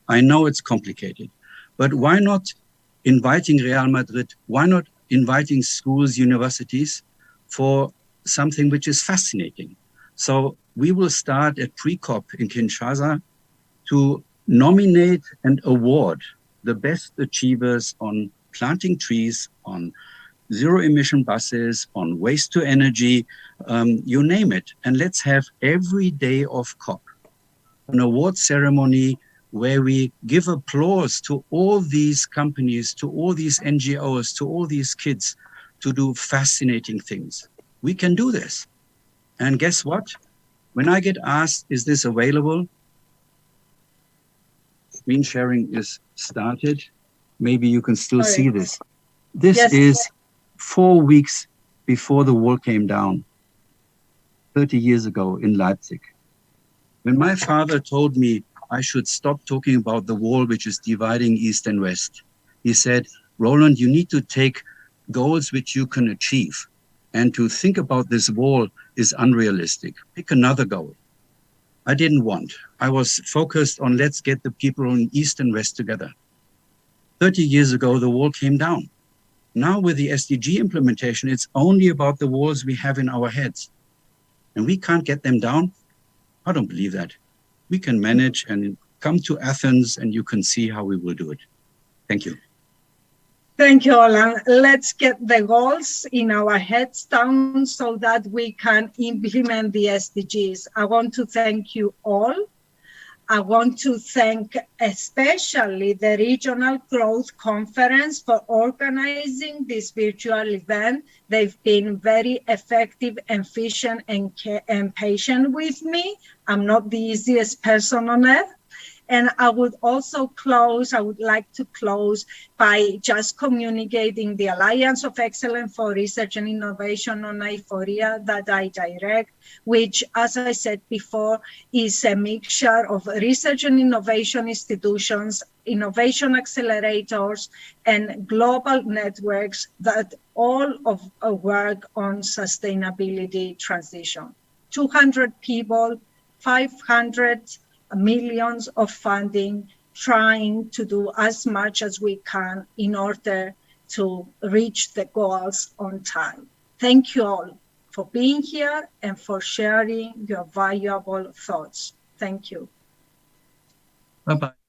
I know it's complicated, but why not inviting Real Madrid? Why not inviting schools, universities for something which is fascinating? So we will start at pre-COP in Kinshasa to nominate and award the best achievers on planting trees, on zero emission buses, on waste to energy, you name it. And let's have every day of COP an award ceremony where we give applause to all these companies, to all these NGOs, to all these kids to do fascinating things. We can do this. And guess what? When I get asked, is this available? Screen sharing is started. Maybe you can still see this. This is 4 weeks before the wall came down, 30 years ago in Leipzig. When my father told me I should stop talking about the wall which is dividing East and West, he said, Roland, you need to take goals which you can achieve. And to think about this wall is unrealistic. Pick another goal. I didn't want. I was focused on let's get the people in East and West together. 30 years ago, the wall came down. Now with the SDG implementation, it's only about the walls we have in our heads. And we can't get them down. I don't believe that. We can manage and come to Athens and you can see how we will do it. Thank you. Thank you, Roland. Let's get the goals in our heads down so that we can implement the SDGs. I want to thank you all. I want to thank especially the Regional Growth Conference for organizing this virtual event. They've been very effective, efficient, and patient with me. I'm not the easiest person on earth. And I would like to close by just communicating the Alliance of Excellence for Research and Innovation on I4IA that I direct, which, as I said before, is a mixture of research and innovation institutions, innovation accelerators, and global networks that all work on sustainability transition. 200 people, 500 millions of funding, trying to do as much as we can in order to reach the goals on time. Thank you all for being here and for sharing your valuable thoughts. Thank you. Bye-bye.